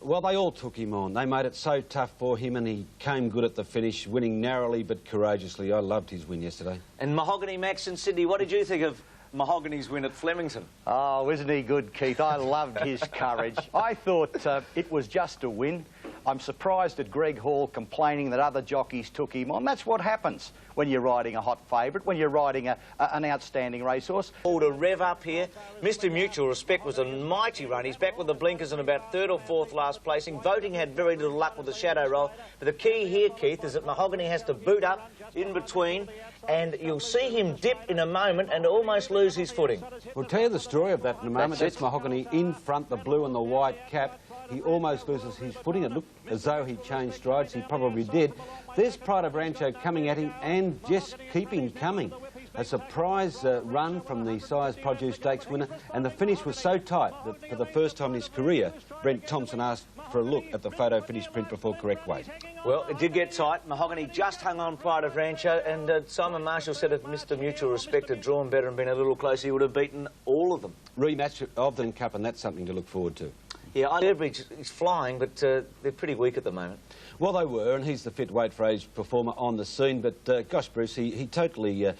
well, they all took him on. They made it so tough for him, and he came good at the finish, winning narrowly but courageously. I loved his win yesterday. And Mahogany, Max and Sydney, what did you think of Mahogany's win at Flemington? Oh, isn't he good, Keith? I loved his courage. I thought it was just a win. I'm surprised at Greg Hall complaining that other jockeys took him on. That's what happens when you're riding a hot favourite, when you're riding an outstanding racehorse. All to rev up here. Mr Mutual Respect was a mighty run. He's back with the blinkers in about 3rd or 4th last placing. Voting had very little luck with the shadow roll. But the key here, Keith, is that Mahogany has to boot up in between and you'll see him dip in a moment and almost lose his footing. We'll tell you the story of that in a moment. That's Mahogany in front, the blue and the white cap. He almost loses his footing. It looked as though he changed strides. He probably did. There's Pride of Rancho coming at him and just keeping coming. A surprise run from the Sires Produce Stakes winner, and the finish was so tight that for the first time in his career, Brent Thompson asked for a look at the photo finish print before correct weight. Well, it did get tight. Mahogany just hung on Pride of Rancho, and Simon Marshall said if Mr Mutual Respect had drawn better and been a little closer, he would have beaten all of them. Rematch of the Cup, and that's something to look forward to. Yeah, Durbridge is flying, but they're pretty weak at the moment. Well, they were, and he's the fit weight for age performer on the scene, but gosh, Bruce, he totally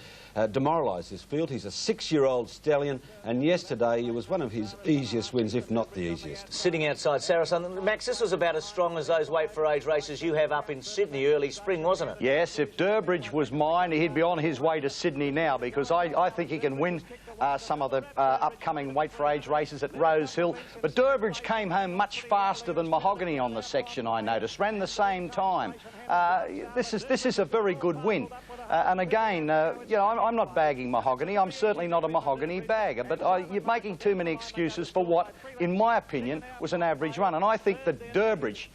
demoralised this field. He's a 6-year-old stallion, and yesterday it was one of his easiest wins, if not the easiest. Sitting outside Saracen. Max, this was about as strong as those weight for age races you have up in Sydney early spring, wasn't it? Yes, if Durbridge was mine, he'd be on his way to Sydney now, because I think he can win some of the upcoming weight for age races at Rose Hill. But Durbridge came home much faster than Mahogany on the section, I noticed. Ran the same time. This is a very good win. And again, you know, I'm not bagging Mahogany. I'm certainly not a Mahogany bagger, but you're making too many excuses for what, in my opinion, was an average run. And I think that Durbridge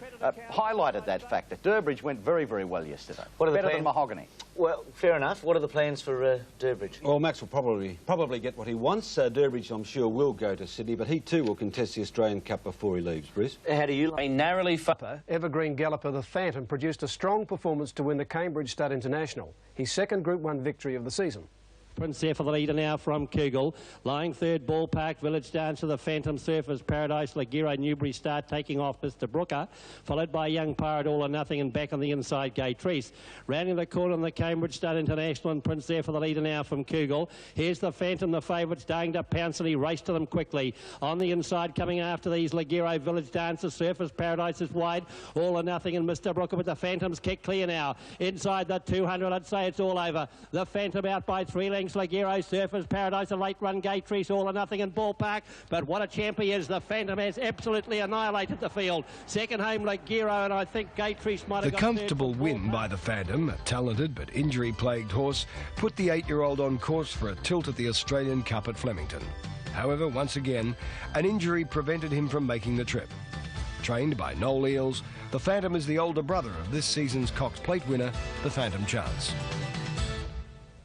highlighted that fact, that Durbridge went very, very well yesterday. Better than Mahogany. Well, fair enough. What are the plans for Durbridge? Well, Max will probably get what he wants. Durbridge, I'm sure, will go to Sydney, but he too will contest the Australian Cup before he leaves, Bruce. How do you... A narrowly evergreen galloper, the Phantom, produced a strong performance to win the Cambridge Stud International, his second Group 1 victory of the season. Prince there for the leader now from Kugel. Lying third, Ballpark, Village Dance to the Phantom, Surfers, Paradise, Lagiro, Newbury Star taking off Mr Brooker, followed by Young Pirate, All or Nothing, and back on the inside, Gay Treese. Rounding the corner on the Cambridge Stud International, and Prince there for the leader now from Kugel. Here's the Phantom, the favourites, dying to pounce, and he raced to them quickly. On the inside, coming after these, Lagiro, Village Dancer, Surfers, Paradise is wide, All or Nothing, and Mr Brooker, but the Phantom's kick clear now. Inside the 200, I'd say it's all over. The Phantom out by 3 lengths. Lagiro, Surfers, Paradise, a late run, Gay Treese, All or Nothing, and Ballpark. But what a champ he is. The Phantom has absolutely annihilated the field. Second home, Lagiro, and I think Gay Treese might have got the comfortable win by the Phantom, a talented but injury-plagued horse, put the 8-year-old on course for a tilt at the Australian Cup at Flemington. However, once again, an injury prevented him from making the trip. Trained by Noel Eales, the Phantom is the older brother of this season's Cox Plate winner, the Phantom Chance.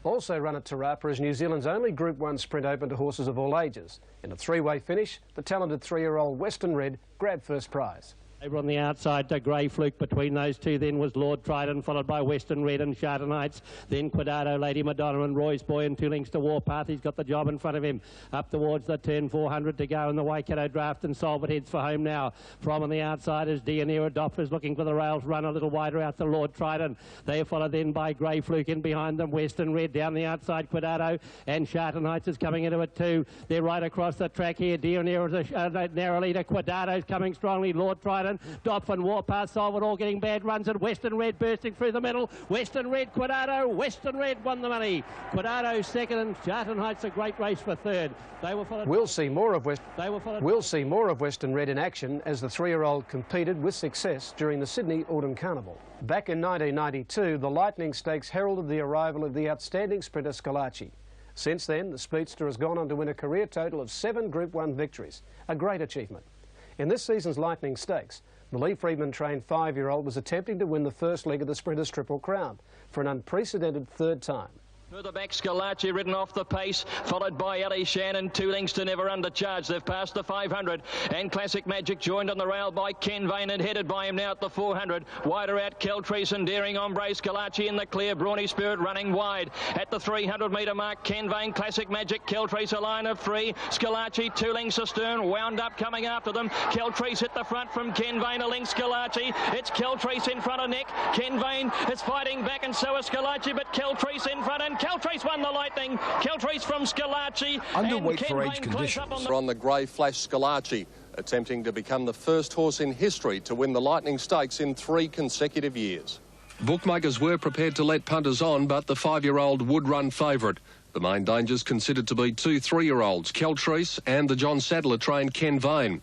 Also run at Tarapa is New Zealand's only Group 1 sprint open to horses of all ages. In a 3-way finish, the talented 3-year-old Western Red grabbed first prize. Over on the outside, the Grey Fluke. Between those two then was Lord Trident, followed by Western Red and Charter Knights. Then Quidado, Lady Madonna and Roy's Boy, and 2 lengths to Warpath. He's got the job in front of him. Up towards the turn, 400 to go in the Waikato Draft, and Solvent heads for home now. From on the outside is Dionera Doppler's looking for the rails, run a little wider out to Lord Trident. They are followed then by Grey Fluke. In behind them, Western Red. Down the outside, Quidado, and Charter Knights is coming into it too. They're right across the track here. Dionera's a narrow leader. Quidado's coming strongly. Lord Trident, Dopp and Warpath, Solvent all getting bad runs, and Western Red bursting through the middle. Western Red, Quidado. Western Red won the money. Quidado second, and Charter Knights a great race for third. They were followed. We'll see more of Western Red in action as the 3-year-old competed with success during the Sydney Autumn Carnival. Back in 1992, the Lightning Stakes heralded the arrival of the outstanding sprinter Scalacci. Since then, the speedster has gone on to win a career total of 7 Group 1 victories, a great achievement. In this season's Lightning Stakes, the Lee Freedman-trained 5-year-old was attempting to win the first leg of the Sprinters' Triple Crown for an unprecedented 3rd time. Further back, Scalacci ridden off the pace, followed by Ellie Shannon, 2 lengths to Never Under Charge. They've passed the 500, and Classic Magic joined on the rail by Ken Vane and headed by him now at the 400. Wider out, Keltreese and Daring Ombre. Scalacci in the clear, Brawny Spirit running wide. At the 300-metre mark, Ken Vane, Classic Magic, Keltreese a line of 3. Scalacci 2 lengths astern, wound up coming after them. Keltreese at the front from Ken Vane, a length Scalacci. It's Keltreese in front of Nick. Ken Vane is fighting back, and so is Scalacci, but Keltreese in front, and Keltreese won the Lightning. Keltreese from Scalacci. Underweight for age conditions. On the Grey Flash Scalacci, attempting to become the first horse in history to win the Lightning Stakes in 3 consecutive years. Bookmakers were prepared to let punters on, but the 5-year-old would run favourite. The main dangers considered to be 2 3-year-olds, Keltreese and the John Sadler-trained Ken Vane.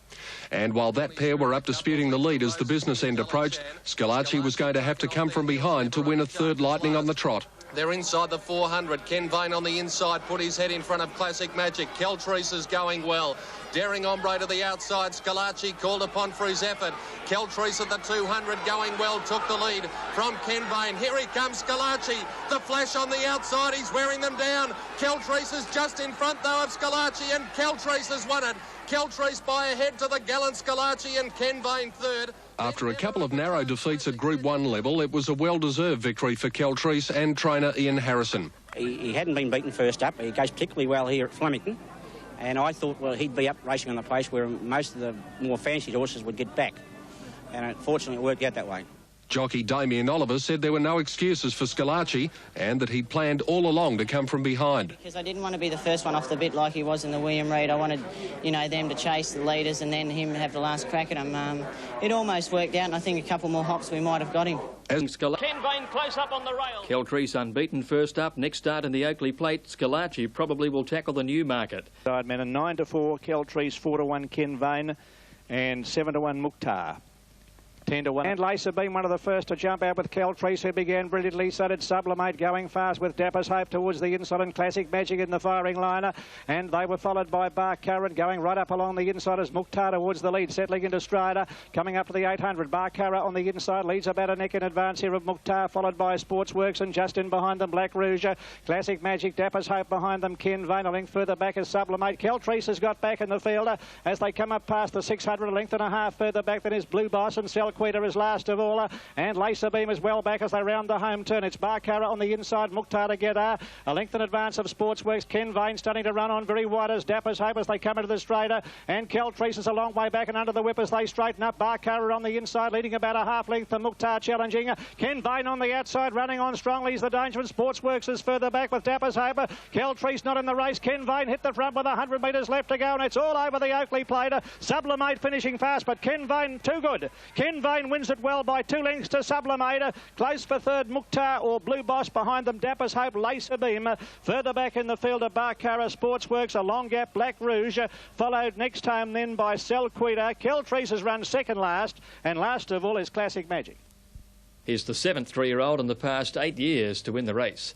And while that pair were up disputing the lead as the business end approached, Scalacci was going to have to come from behind to win a 3rd Lightning on the trot. They're inside the 400. Ken Vane on the inside put his head in front of Classic Magic. Keltrice is going well. Daring Ombre to the outside. Scalacci called upon for his effort. Keltrice at the 200 going well, took the lead from Ken Vane. Here he comes, Scalacci. The flash on the outside, he's wearing them down. Keltrice is just in front though of Scalacci, and Keltrice has won it. Keltrice by a head to the gallant Scalacci, and Ken Vane third. After a couple of narrow defeats at Group 1 level, it was a well-deserved victory for Keltrice and trainer Ian Harrison. He hadn't been beaten first up. He goes particularly well here at Flemington. And I thought, well, he'd be up racing on the place where most of the more fancied horses would get back. And unfortunately, it worked out that way. Jockey Damien Oliver said there were no excuses for Scalacci and that he'd planned all along to come from behind. Because I didn't want to be the first one off the bit like he was in the William Reid. I wanted, you know, them to chase the leaders and then him have the last crack at him. It almost worked out, and I think a couple more hops we might have got him. Ken Vane close up on the rail. Keltrice unbeaten first up. Next start in the Oakley Plate. Scalacci probably will tackle the Newmarket. Sidemen, a 9-4 Keltrice, 4-1 Ken Vane, and 7-1 Mukhtar. 10-1. And Lacer being one of the first to jump out with Keltrice, who began brilliantly. So did Sublimate, going fast with Dapper's Hope towards the inside, and Classic Magic in the firing liner. And they were followed by Bar Current going right up along the inside as Mukhtar towards the lead, settling into Strider. Coming up to the 800, Bar Current on the inside, leads about a neck in advance here of Mukhtar, followed by Sportsworks, and just in behind them Black Rouge. Classic Magic, Dapper's Hope behind them, Ken Vane a length further back as Sublimate. Keltrice has got back in the field as they come up past the 600, a length and a half further back than is Blue Boss, and Selquita is last of all, and Lacer Beam is well back as they round the home turn. It's Barcara on the inside, Mukhtar together, a length in advance of Sportsworks. Ken Vane starting to run on very wide as Dapper's Hope as they come into the straighter, and Keltrice is a long way back and under the whip as they straighten up. Barcara on the inside, leading about a half length, and Mukhtar challenging. Ken Vane on the outside, running on strongly is the danger, and Sportsworks is further back with Dapper's Hope. Keltrice not in the race. Ken Vane hit the front with 100 metres left to go, and it's all over the Oakley Plate. Sublimate finishing fast, but Ken Vane too good. Ken Vane wins it well by 2 lengths to Sublimate. Close for third, Mukhtar or Blue Boss. Behind them, Dapper's Hope, Lacer Beam. Further back in the field of Barcara, Sportsworks, a long gap, Black Rouge. Followed next home then by Selquita. Keltrice has run second last, and last of all is Classic Magic. He's the 7th 3-year-old in the past 8 years to win the race.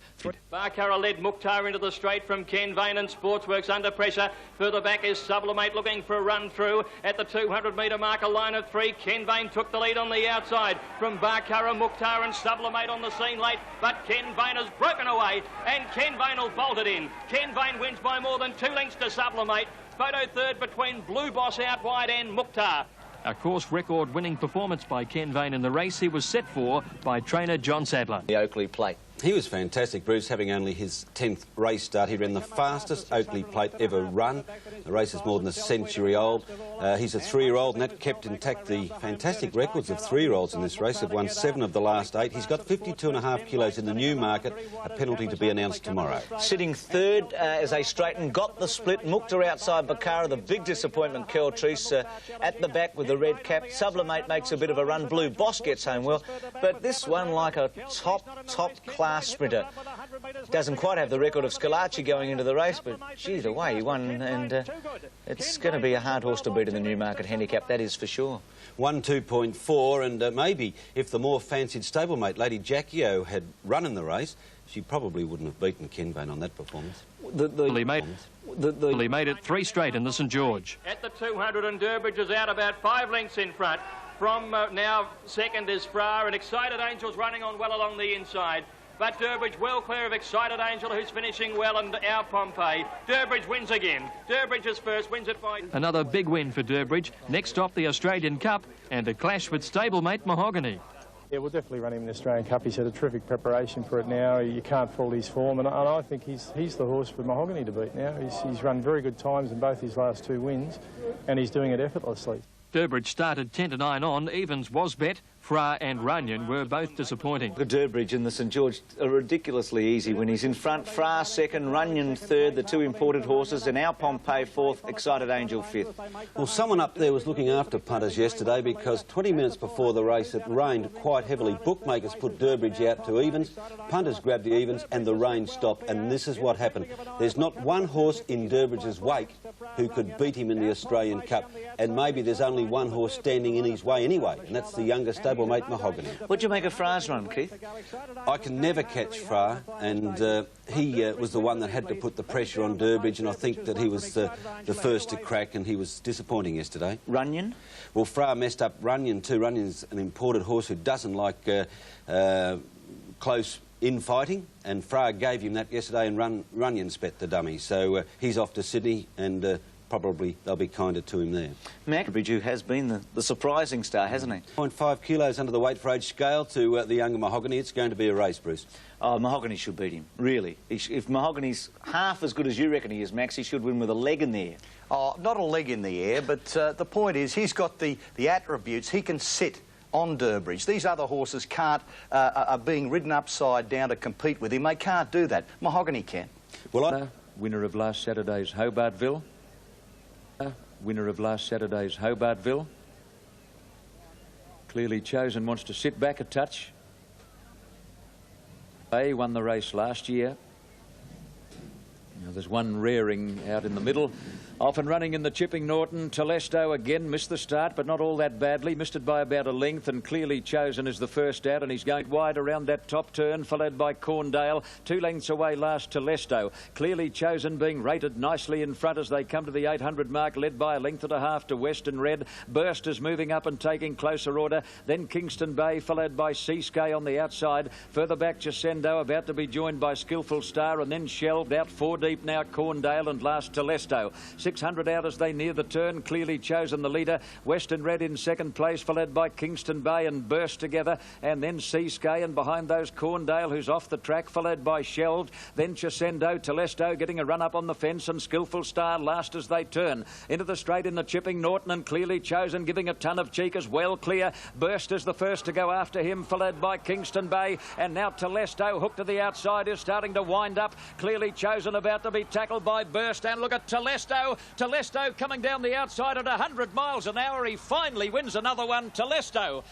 Barcara led Mukhtar into the straight from Ken Vane, and Sportsworks under pressure. Further back is Sublimate looking for a run through at the 200-metre mark, a line of 3. Ken Vane took the lead on the outside from Barcara, Mukhtar and Sublimate on the scene late, but Ken Vane has broken away, and Ken Vane will bolt it in. Ken Vane wins by more than 2 lengths to Sublimate. Photo third between Blue Boss out wide and Mukhtar. A course record winning performance by Ken Vane in the race he was set for by trainer John Sadler. The Oakley Plate. He was fantastic, Bruce, having only his 10th race start. He ran the fastest Oakley Plate ever run. The race is more than a century old. He's a 3-year-old, and that kept intact the fantastic records of 3-year-olds in this race. Have won 7 of the last 8. He's got 52.5 kilos in the Newmarket, a penalty to be announced tomorrow. Sitting third as they straighten, got the split. Mukhtar outside Barcara, the big disappointment, Keltrice at the back with the red cap. Sublimate makes a bit of a run. Blue Boss gets home well, but this one like a top class sprinter. Doesn't quite have the record of Scalacci going into the race, but gee, the way he won, and it's going to be a hard horse to beat in the Newmarket handicap, that is for sure. 1-2.4, and maybe if the more fancied stablemate, Lady Jackie-O, had run in the race, she probably wouldn't have beaten Ken Vane on that performance. He made it 3 straight in the St George. At the 200, and Durbridge is out about 5 lengths in front. From now second is Fra, and Excited Angel's running on well along the inside. But Durbridge well clear of Excited Angel, who's finishing well, and our Pompey. Durbridge wins again. Durbridge is first, wins it by... Another big win for Durbridge. Next stop, the Australian Cup, and a clash with stablemate Mahogany. Yeah, we'll definitely run him in the Australian Cup. He's had a terrific preparation for it now. You can't fault his form, and I think he's the horse for Mahogany to beat now. He's run very good times in both his last 2 wins, and he's doing it effortlessly. Durbridge started 10-9 on. Evans was bet. Fra and Runyon were both disappointing. Durbridge and the St George are ridiculously easy when he's in front. Fra second, Runyon third, the 2 imported horses, and our Pompey fourth, Excited Angel fifth. Well, someone up there was looking after punters yesterday because 20 minutes before the race it rained quite heavily. Bookmakers put Durbridge out to evens, punters grabbed the evens, and the rain stopped, and this is what happened. There's not one horse in Durbridge's wake who could beat him in the Australian Cup, and maybe there's only one horse standing in his way anyway, and that's the younger stablemate stablemate Mahogany. What'd you make of Fra's run, Keith? I can never catch Fra, and he was the one that had to put the pressure on Durbridge, and I think that he was the first to crack, and he was disappointing yesterday. Runyon? Well, Fra messed up Runyon too. Runyon's an imported horse who doesn't like close infighting, and Fra gave him that yesterday, and Runyon spat the dummy. So he's off to Sydney, and probably they'll be kinder to him there. Durbridge, who has been the surprising star, hasn't he? 0.5 kilos under the weight for age scale to the younger Mahogany. It's going to be a race, Bruce. Oh, Mahogany should beat him, really. If Mahogany's half as good as you reckon he is, Max, he should win with a leg in the air. Oh, not a leg in the air, but the point is he's got the attributes. He can sit on Durbridge. These other horses can't, are being ridden upside down to compete with him. They can't do that. Mahogany can. Well, winner of last Saturday's Hobartville. Winner of last Saturday's Hobartville. Clearly Chosen wants to sit back a touch. A won the race last year. Now there's one rearing out in the middle. Off and running in the Chipping Norton. Telesto again missed the start, but not all that badly. Missed it by about a length, and Clearly Chosen is the first out, and he's going wide around that top turn, followed by Corndale. 2 lengths away last Telesto. Clearly Chosen being rated nicely in front as they come to the 800 mark, led by a length and a half to Western Red. Burst is moving up and taking closer order. Then Kingston Bay, followed by Seasky on the outside. Further back, Chasendo about to be joined by Skillful Star, and then shelved out 4 deep now Corndale, and last Telesto. 600 out as they near the turn. Clearly Chosen the leader. Western Red in second place, followed by Kingston Bay and Burst together, and then Seasky, and behind those Corndale, who's off the track, followed by Shelved. Then Chasendo, Telesto getting a run up on the fence, and Skillful Star last as they turn into the straight in the Chipping Norton, and Clearly Chosen giving a ton of cheek as well clear. Burst is the first to go after him, followed by Kingston Bay, and now Telesto hooked to the outside is starting to wind up. Clearly Chosen about to be tackled by Burst, and look at Telesto. Telesto coming down the outside at 100 miles an hour. He finally wins another one. Telesto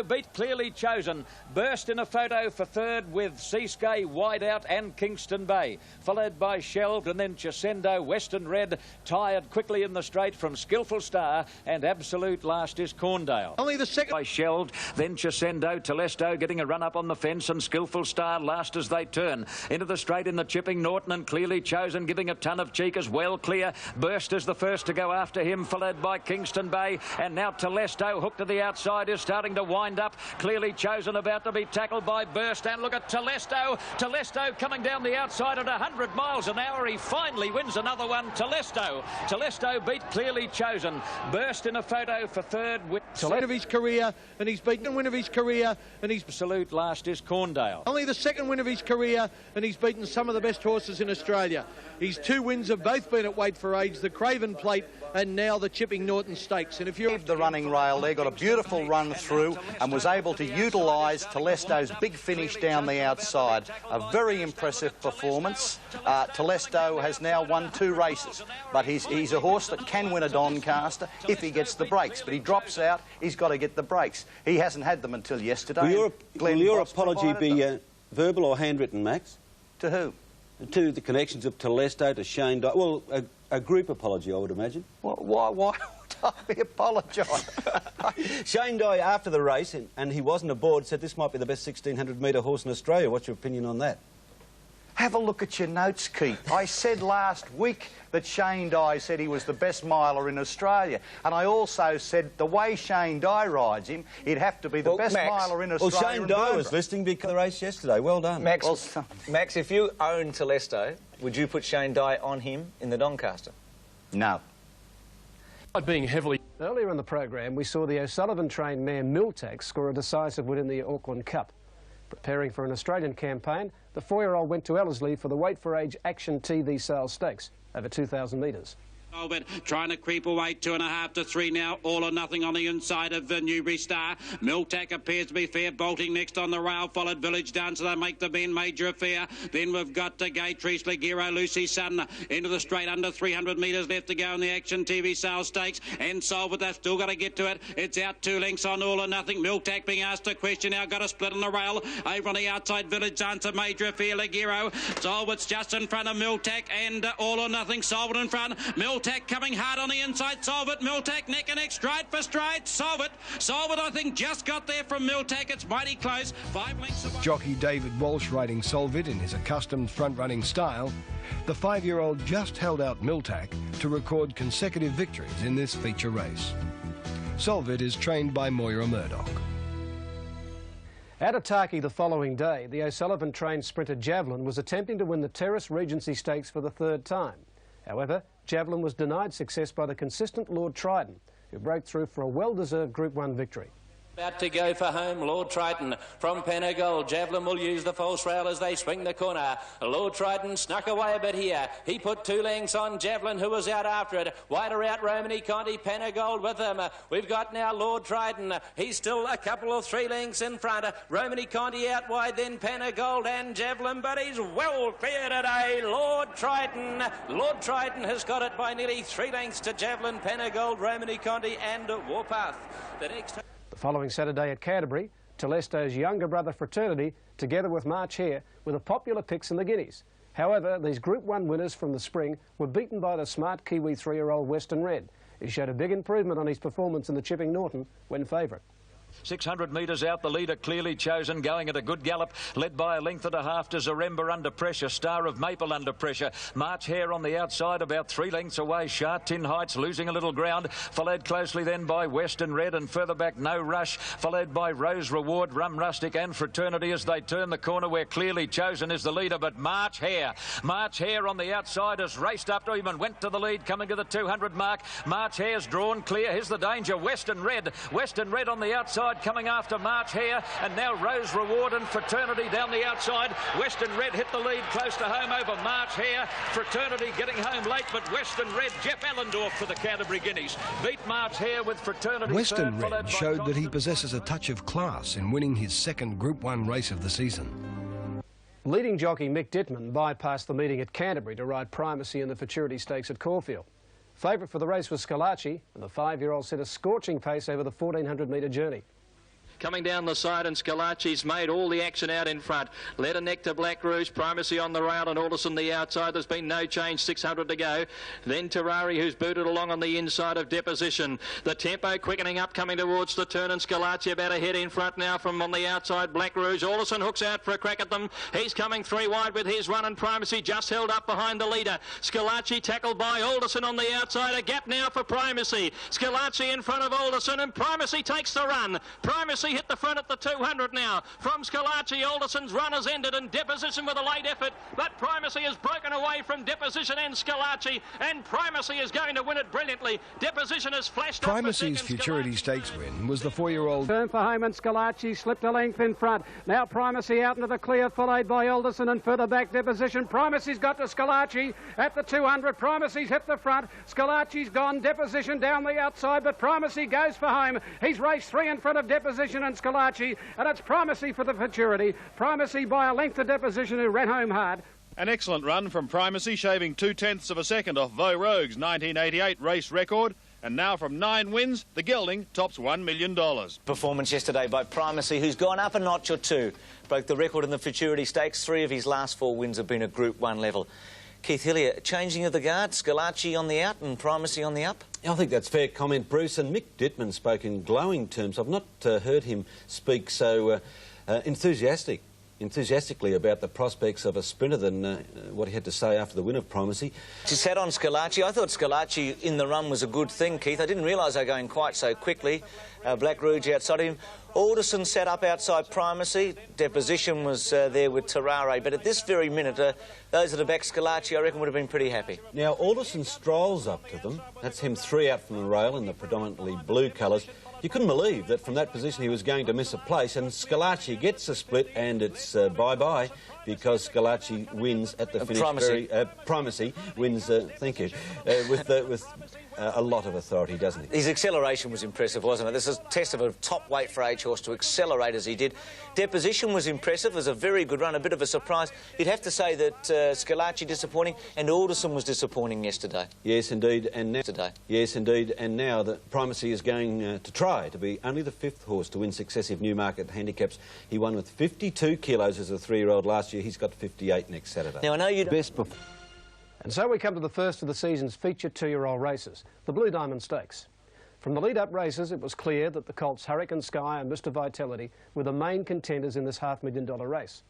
beat Clearly Chosen. Burst in a photo for third with Seasky wide out and Kingston Bay, followed by Shelved, and then Chasendo. Western Red tired quickly in the straight from Skillful Star, and absolute last is Corndale. Only the second by Shelved, then Chasendo. Telesto getting a run up on the fence, and Skillful Star last as they turn into the straight in the Chipping Norton, and Clearly Chosen giving a ton of cheek as well clear. Burst is the first to go after him, followed by Kingston Bay, and now Telesto hooked to the outside is starting to wind up. Clearly Chosen about to be tackled by Burst, and look at Telesto. Telesto coming down the outside at 100 miles an hour. He finally wins another one. Telesto beat Clearly Chosen. Burst in a photo for third with win of his career, and he's beaten the win of his career, and he's absolute last is Corndale. Only the second win of his career, and he's beaten some of the best horses in Australia. His 2 wins have both been at weight for age, the Craven Plate and now the Chipping Norton Stakes. And if you're the running rail there, got a beautiful run through and was able to utilise Telesto's big finish down the outside. A very impressive performance. Telesto has now won 2 races, but he's a horse that can win a Doncaster if he gets the breaks, but he drops out, he's got to get the breaks. He hasn't had them until yesterday. Will your apology be verbal or handwritten, Max? To who? To the connections of Telesto, to Shane Dye. Well, a group apology, I would imagine. Why would I apologise? Shane Dye, after the race, and he wasn't aboard, said this might be the best 1,600-metre horse in Australia. What's your opinion on that? Have a look at your notes, Keith. I said last week that Shane Dye said he was the best miler in Australia. And I also said the way Shane Dye rides him, he'd have to be the best miler in Australia. Well, Shane Dye was listening because of the race yesterday. Well done. Max, if you own Telesto, would you put Shane Dye on him in the Doncaster? No. Being heavily... Earlier in the program, we saw the O'Sullivan-trained mare Miltax score a decisive win in the Auckland Cup. Preparing for an Australian campaign, the 4-year-old went to Ellerslie for the Weight for Age Action TV Sales Stakes, over 2,000 metres. Albert trying to creep away 2.5 to 3 now. All or Nothing on the inside of the Newbury Star. Miltac appears to be fair. Bolting next on the rail. Followed Village Dancer. They make the bend. Major Affair. Then we've got Gate Trees, Ligero, Lucy Sun into the straight. Under 300 metres left to go in the Action TV Sales Stakes. And Solve, but they've still got to get to it. It's out 2 lengths on All or Nothing. Miltac being asked a question now. Got a split on the rail. Over on the outside, Village Dancer, Major Affair, Ligero. Solve's just in front of Miltac and All or Nothing. Solve in front. Miltac Miltac coming hard on the inside. Solve it. Miltac neck and neck, stride for stride. Solve it. Solve it, I think, just got there from Miltac. It's mighty close. 5 lengths away. Jockey David Walsh riding Solvit in his accustomed front-running style, the 5-year-old just held out Miltac to record consecutive victories in this feature race. Solvit is trained by Moira Murdoch. At Otaki the following day, the O'Sullivan-trained sprinter Javelin was attempting to win the Terrace Regency Stakes for the 3rd time. However, Javelin was denied success by the consistent Lord Triton, who broke through for a well-deserved Group 1 victory. About to go for home, Lord Triton from Panagold. Javelin will use the false rail as they swing the corner. Lord Triton snuck away a bit here. He put 2 lengths on Javelin, who was out after it. Wider out Romany Conti, Panagold with him. We've got now Lord Triton. He's still a couple of 3 lengths in front. Romany Conti out wide, then Panagold and Javelin, but he's well clear today. Lord Triton. Lord Triton has got it by nearly 3 lengths to Javelin, Panagold, Romany Conti and Warpath. The next... The following Saturday at Canterbury, Telesto's younger brother Fraternity, together with March Hare, were the popular picks in the Guineas. However, these Group 1 winners from the spring were beaten by the smart Kiwi 3-year-old Western Red. He showed a big improvement on his performance in the Chipping Norton when favourite. 600 metres out, the leader clearly chosen, going at a good gallop, led by a length and a half to Zaremba under pressure, Star of Maple under pressure, March Hare on the outside about 3 lengths away, Sha Tin Heights losing a little ground, followed closely then by Western Red, and further back No Rush, followed by Rose Reward, Rum Rustic and Fraternity as they turn the corner where clearly chosen is the leader, but March Hare on the outside has raced up to him and went to the lead, coming to the 200 mark. March Hare's drawn clear, here's the danger, Western Red on the outside, coming after March Hare, and now Rose Reward and Fraternity down the outside. Western Red hit the lead close to home over March Hare. Fraternity getting home late, but Western Red, Jeff Allendorf for the Canterbury Guineas, beat March Hare with Fraternity. Western Red showed that he possesses a touch of class in winning his 2nd Group 1 race of the season. Leading jockey Mick Dittman bypassed the meeting at Canterbury to ride Primacy in the Futurity Stakes at Caulfield. Favourite for the race was Scalacci, and the 5-year-old set a scorching pace over the 1,400-metre journey. Coming down the side, and Scalacci's made all the action out in front. Led a neck to Black Rouge, Primacy on the rail, and Alderson the outside. There's been no change, 600 to go. Then Terrari, who's booted along on the inside of Deposition. The tempo quickening up, coming towards the turn, and Scalacci about a head in front now from on the outside, Black Rouge. Alderson hooks out for a crack at them. He's coming 3 wide with his run, and Primacy just held up behind the leader. Scalacci tackled by Alderson on the outside. A gap now for Primacy. Scalacci in front of Alderson, and Primacy takes the run. Primacy hit the front at the 200 now. From Scalacci, Alderson's run has ended, and Deposition with a late effort, but Primacy has broken away from Deposition and Scalacci, and Primacy is going to win it brilliantly. Deposition has flashed off. Primacy's Futurity Stakes win was the 4-year-old. Turn for home, and Scalacci slipped a length in front. Now Primacy out into the clear, followed by Alderson, and further back Deposition. Primacy's got to Scalacci at the 200. Primacy's hit the front. Scalacci's gone. Deposition down the outside, but Primacy goes for home. He's raced 3 in front of Deposition and Scalacci, and it's Primacy for the Futurity. Primacy by a length of Deposition, who ran home hard. An excellent run from Primacy, shaving 0.2 of a second off Vo Rogue's 1988 race record. And now from 9 wins, the gelding tops $1 million. Performance yesterday by Primacy, who's gone up a notch or 2. Broke the record in the Futurity Stakes. 3 of his last 4 wins have been at Group 1 level. Keith Hillier, changing of the guard, Scalacci on the out and Primacy on the up? I think that's fair comment, Bruce, and Mick Dittman spoke in glowing terms. I've not heard him speak so enthusiastically about the prospects of a sprinter than what he had to say after the win of Primacy. She sat on Scalacci. I thought Scalacci in the run was a good thing, Keith. I didn't realise they were going quite so quickly. Black Rouge outside of him. Alderson sat up outside Primacy. Deposition was there with Terrare. But at this very minute, those that are back Scalacci, I reckon, would have been pretty happy. Now, Alderson strolls up to them. That's him 3 out from the rail in the predominantly blue colours. You couldn't believe that from that position he was going to miss a place, and Scalacci gets a split, and it's bye-bye, because Scalacci wins at the finish. Primacy wins, thank you, with a lot of authority, doesn't he? His acceleration was impressive, wasn't it? This is a test of a top weight for age horse to accelerate as he did. Deposition was impressive. It was a very good run, a bit of a surprise. You'd have to say that Scalacci disappointing and Alderson was disappointing yesterday. Yes, indeed, and now the Primacy is going to try to be only the 5th horse to win successive Newmarket handicaps. He won with 52 kilos as a 3-year-old last year. He's got 58 next Saturday. Now, I know you... Best before. And so we come to the first of the season's feature 2-year-old races, the Blue Diamond Stakes. From the lead-up races, it was clear that the colts Hurricane Sky and Mr Vitality were the main contenders in this $500,000 race.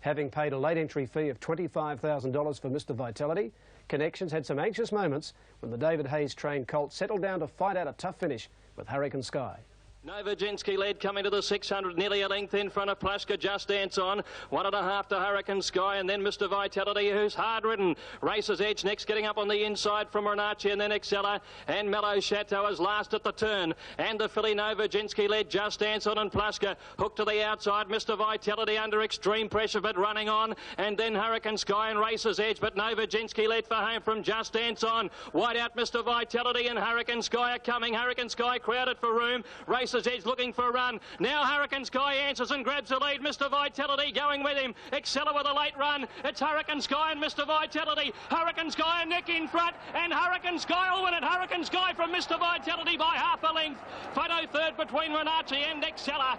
Having paid a late entry fee of $25,000 for Mr Vitality, Connections had some anxious moments when the David Hayes trained colt settled down to fight out a tough finish with Hurricane Sky. Novojenski led coming to the 600, nearly a length in front of Plaska, Just Dance On. 1.5 to Hurricane Sky, and then Mr Vitality, who's hard-ridden. Races Edge next, getting up on the inside from Renacci, and then Excella, and Mellow Chateau is last at the turn. And the filly Novojenski led Just Dance On and Plaska. Hooked to the outside, Mr Vitality under extreme pressure, but running on. And then Hurricane Sky and Races Edge, but Novojenski led for home from Just Dance On. Wide out Mr Vitality and Hurricane Sky are coming. Hurricane Sky crowded for room. Races Edge looking for a run. Now Hurricane Sky answers and grabs the lead. Mr Vitality going with him. Excella with a late run. It's Hurricane Sky and Mr Vitality. Hurricane Sky and Nick in front, and Hurricane Sky will win it. Hurricane Sky from Mr Vitality by half a length. Photo third between Renacci and Excella.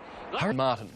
Martin.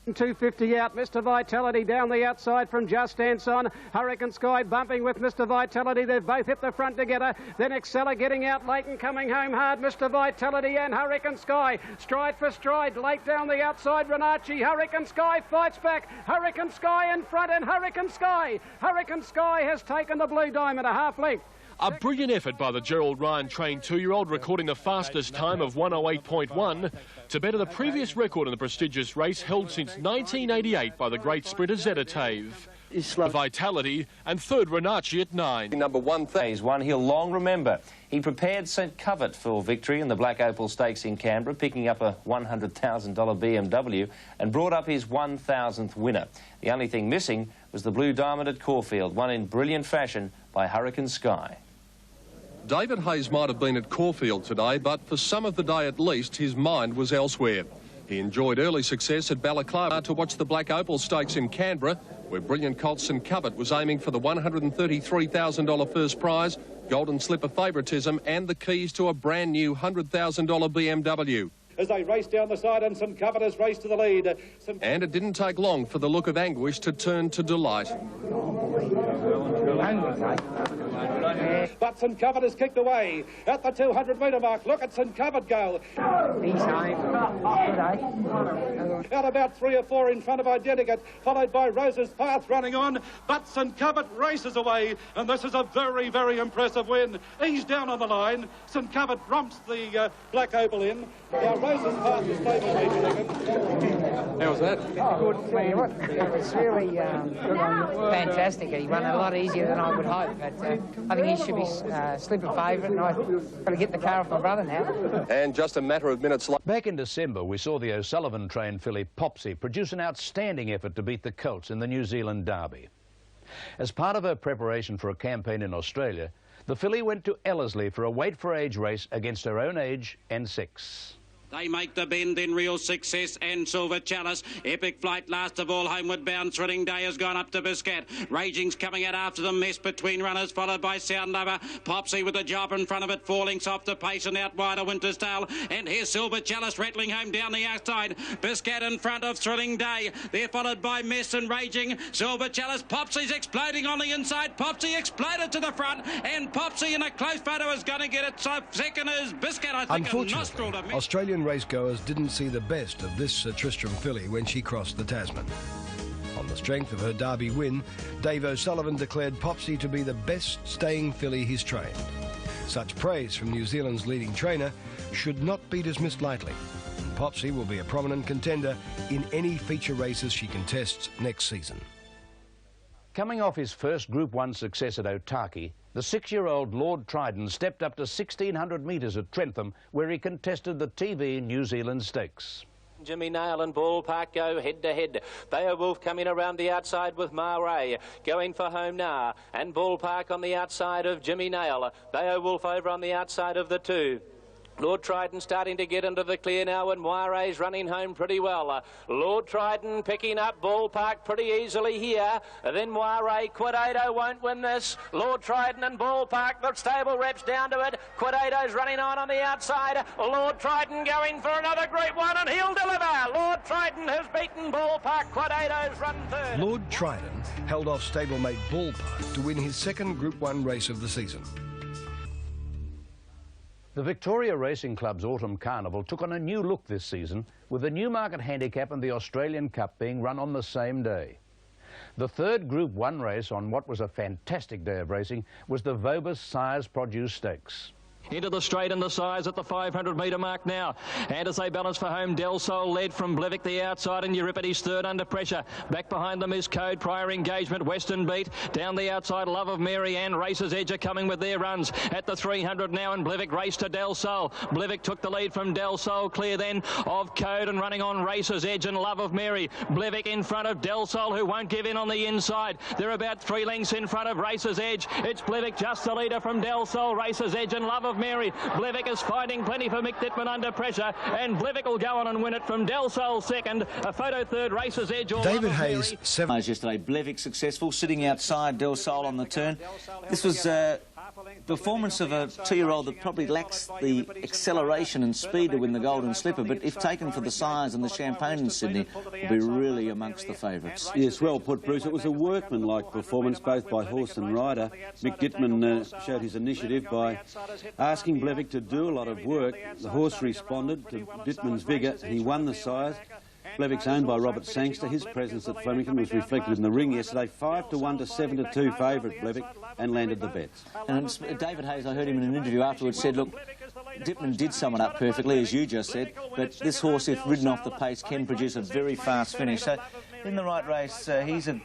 250 out, Mr Vitality down the outside from Just Dance On. Hurricane Sky bumping with Mr Vitality. They've both hit the front together. Then Excella getting out late and coming home hard. Mr Vitality and Hurricane Sky stride for stride. Late down the outside, Renacci. Hurricane Sky fights back. Hurricane Sky in front, and Hurricane Sky. Hurricane Sky has taken the Blue Diamond a half length. A brilliant effort by the Gerald Ryan trained 2-year-old, recording the fastest time of 1:08.1 to better the previous record in the prestigious race held since 1988 by the great sprinter Zetatave. Vitality and third Renacci at 9. Number 1 phase one he'll long remember. He prepared St Covert for victory in the Black Opal Stakes in Canberra, picking up a $100,000 BMW and brought up his 1,000th winner. The only thing missing was the Blue Diamond at Caulfield, won in brilliant fashion by Hurricane Sky. David Hayes might have been at Caulfield today, but for some of the day at least, his mind was elsewhere. He enjoyed early success at Balaclava to watch the Black Opal Stakes in Canberra, where brilliant colt St Covert was aiming for the $133,000 first prize, golden slipper favouritism and the keys to a brand new $100,000 BMW. As they race down the side, and St Covert has raced to the lead. And it didn't take long for the look of anguish to turn to delight. But St Covert has kicked away at the 200-metre mark. Look at St Covert go. He's Out about 3 or 4 in front of Identikit, followed by Rose's Path running on. But St Covert races away, and this is a very, very impressive win. He's down on the line. St Covert romps the Black Opal in. Now Rose's Path is stablemate second. How was that? Good. It was really fantastic. He won a lot easier than I would hope. But I think he should be slipper favourite, and I've got to get the car off my brother now. And just a matter of minutes later. Back in December, we saw the O'Sullivan-trained filly Popsy produce an outstanding effort to beat the colts in the New Zealand Derby. As part of her preparation for a campaign in Australia, the filly went to Ellerslie for a weight-for-age race against her own age and 6. They make the bend in real success, and Silver Chalice. Epic Flight, last of all, homeward bound. Thrilling Day has gone up to Biscat. Raging's coming out after the mess between runners, followed by Sound Lover. Popsy with a job in front of it, falling soft to pace and out wide of Winter's Tale. And here's Silver Chalice rattling home down the outside. Biscat in front of Thrilling Day. They're followed by Mess and Raging. Silver Chalice, Popsy's exploding on the inside. Popsy exploded to the front, and Popsy in a close photo is going to get it. So second is Biscat, I think. Unfortunately, Australian racegoers didn't see the best of this Tristram filly when she crossed the Tasman. On the strength of her Derby win, Dave O'Sullivan declared Popsy to be the best staying filly he's trained. Such praise from New Zealand's leading trainer should not be dismissed lightly. And Popsy will be a prominent contender in any feature races she contests next season. Coming off his first Group 1 success at Otaki, the 6-year-old Lord Trident stepped up to 1,600 metres at Trentham, where he contested the TV New Zealand Stakes. Jimmy Nail and Ballpark go head-to-head. Beowulf coming around the outside with Ma Ray, going for home now. And Ballpark on the outside of Jimmy Nail. Beowulf over on the outside of the 2. Lord Trident starting to get into the clear now, and Moire's running home pretty well. Lord Trident picking up Ballpark pretty easily here. Then Moire, Quadrado won't win this. Lord Trident and Ballpark, the stable reps down to it. Quadrado's running on the outside. Lord Trident going for another Group 1, and he'll deliver. Lord Trident has beaten Ballpark. Quadrado's run third. Lord Trident held off stablemate Ballpark to win his second Group 1 race of the season. The Victoria Racing Club's Autumn Carnival took on a new look this season, with the Newmarket Handicap and the Australian Cup being run on the same day. The third Group 1 race on what was a fantastic day of racing was the Vobis Sires Produce Stakes. Into the straight and the size at the 500-metre mark now. And as they balance for home, Del Sol led from Blevick the outside, and Euripides third under pressure. Back behind them is Code, Prior Engagement, Western Beat. Down the outside, Love of Mary and Racer's Edge are coming with their runs. At the 300 now, and Blevick raced to Del Sol. Blevick took the lead from Del Sol, clear then of Code, and running on Racer's Edge and Love of Mary. Blevick in front of Del Sol, who won't give in on the inside. They're about 3 lengths in front of Racer's Edge. It's Blevick just the leader from Del Sol, Racer's Edge and Love of Mary. Blevick is fighting plenty for Mick Dittman under pressure, and Blevick will go on and win it from Del Sol second. A photo third, Racer's Edge. David Hayes, 7. Yesterday, Blevick successful, sitting outside Del Sol on the turn. This was performance of a 2-year-old that probably lacks the acceleration and speed to win the Golden Slipper, but if taken for the size and the champagne in Sydney, will be really amongst the favourites. Yes, well put, Bruce. It was a workmanlike performance, both by horse and rider. Mick Dittman showed his initiative by asking Blevick to do a lot of work. The horse responded to Dittman's vigour. He won the sires. Blevick's owned by Robert Sangster. His presence at Flemington was reflected in the ring yesterday. 5-1 to 7-2 favourite Blevick, and landed the bets. And David Hayes, I heard him in an interview afterwards, said, look, Dittman did sum it up perfectly, as you just said, but this horse, if ridden off the pace, can produce a very fast finish. So in the right race, he's a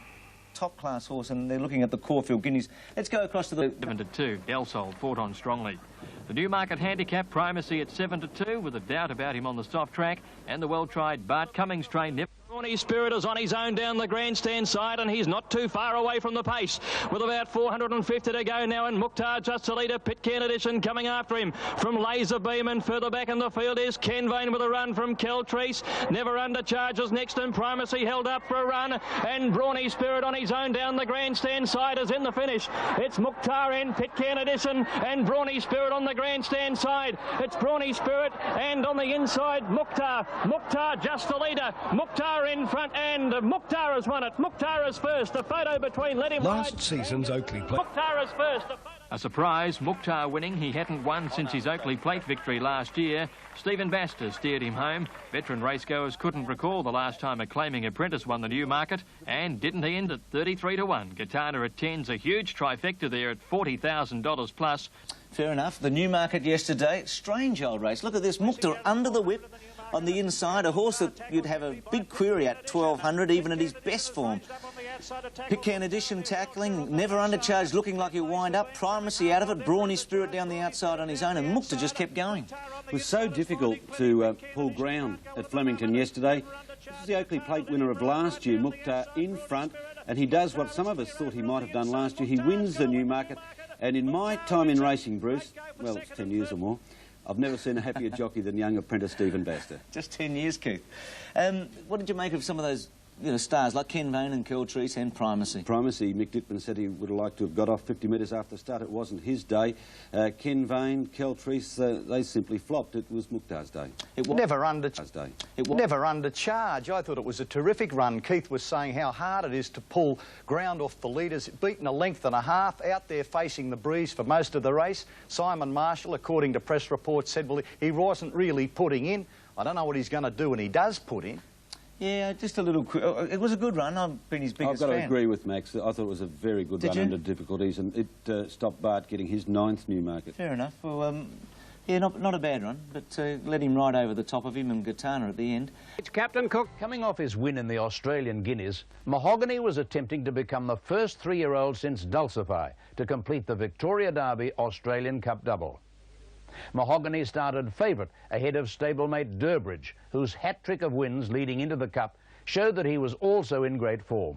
top-class horse, and they're looking at the Caulfield Guineas. Let's go across to the... 7-2, Del Sol fought on strongly. The Newmarket Handicap, Primacy at 7-2, with a doubt about him on the soft track, and the well-tried Bart Cummings train. Brawny Spirit is on his own down the grandstand side, and he's not too far away from the pace. With about 450 to go now, and Mukhtar just a leader. Pitcairn Edition coming after him from Laser Beam, and further back in the field is Ken Vane with a run from Keltrice. Never Under Charges next, and Primacy held up for a run, and Brawny Spirit on his own down the grandstand side is in the finish. It's Mukhtar and Pitcairn Edition, and Brawny Spirit on the grandstand side. It's Brawny Spirit, and on the inside Mukhtar. Mukhtar just the leader. Mukhtar in front, and Mukhtar has won it. Mukhtar is first. The photo between Let Him Last Ride. season's Oakley Plate. Mukhtar is first. A surprise, Mukhtar winning. He hadn't won since his Oakley Plate victory last year. Stephen Baxter steered him home. Veteran racegoers couldn't recall the last time a claiming apprentice won the Newmarket, and didn't he end at 33-1. Katana at 10's a huge trifecta there at $40,000 plus. Fair enough. The Newmarket yesterday, strange old race. Look at this, Mukhtar under the whip on the inside, a horse that you'd have a big query at 1,200, even at his best form. Pitcairn Edition tackling, Never Undercharged looking like he'll wind up, Primacy out of it, Brawny Spirit down the outside on his own, and Mukhtar just kept going. It was so difficult to pull ground at Flemington yesterday. This is the Oakley Plate winner of last year, Mukhtar in front, and he does what some of us thought he might have done last year. He wins the Newmarket, and in my time in racing, Bruce, well, it's 10 years or more, I've never seen a happier jockey than young apprentice Stephen Baxter. Just 10 years, Keith. What did you make of some of those stars like Ken Vane and Keltrice and Primacy? Primacy, Mick Dittman said he would have liked to have got off 50 metres after the start. It wasn't his day. Ken Vane, Keltrice, they simply flopped. It was Mukhtar's day. It was never under charge. I thought it was a terrific run. Keith was saying how hard it is to pull ground off the leaders. Beaten a length and a half, out there facing the breeze for most of the race. Simon Marshall, according to press reports, said, well, he wasn't really putting in. I don't know what he's going to do when he does put in. Yeah, just a little... It was a good run. I've been his biggest fan. I've got to agree with Max. I thought it was a very good run under difficulties, and it stopped Bart getting his 9th Newmarket. Fair enough. Well, yeah, not a bad run, but let him ride over the top of him and Katana at the end. It's Captain Cook. Coming off his win in the Australian Guineas, Mahogany was attempting to become the first 3-year-old since Dulcify to complete the Victoria Derby Australian Cup double. Mahogany started favourite ahead of stablemate Durbridge, whose hat-trick of wins leading into the Cup showed that he was also in great form.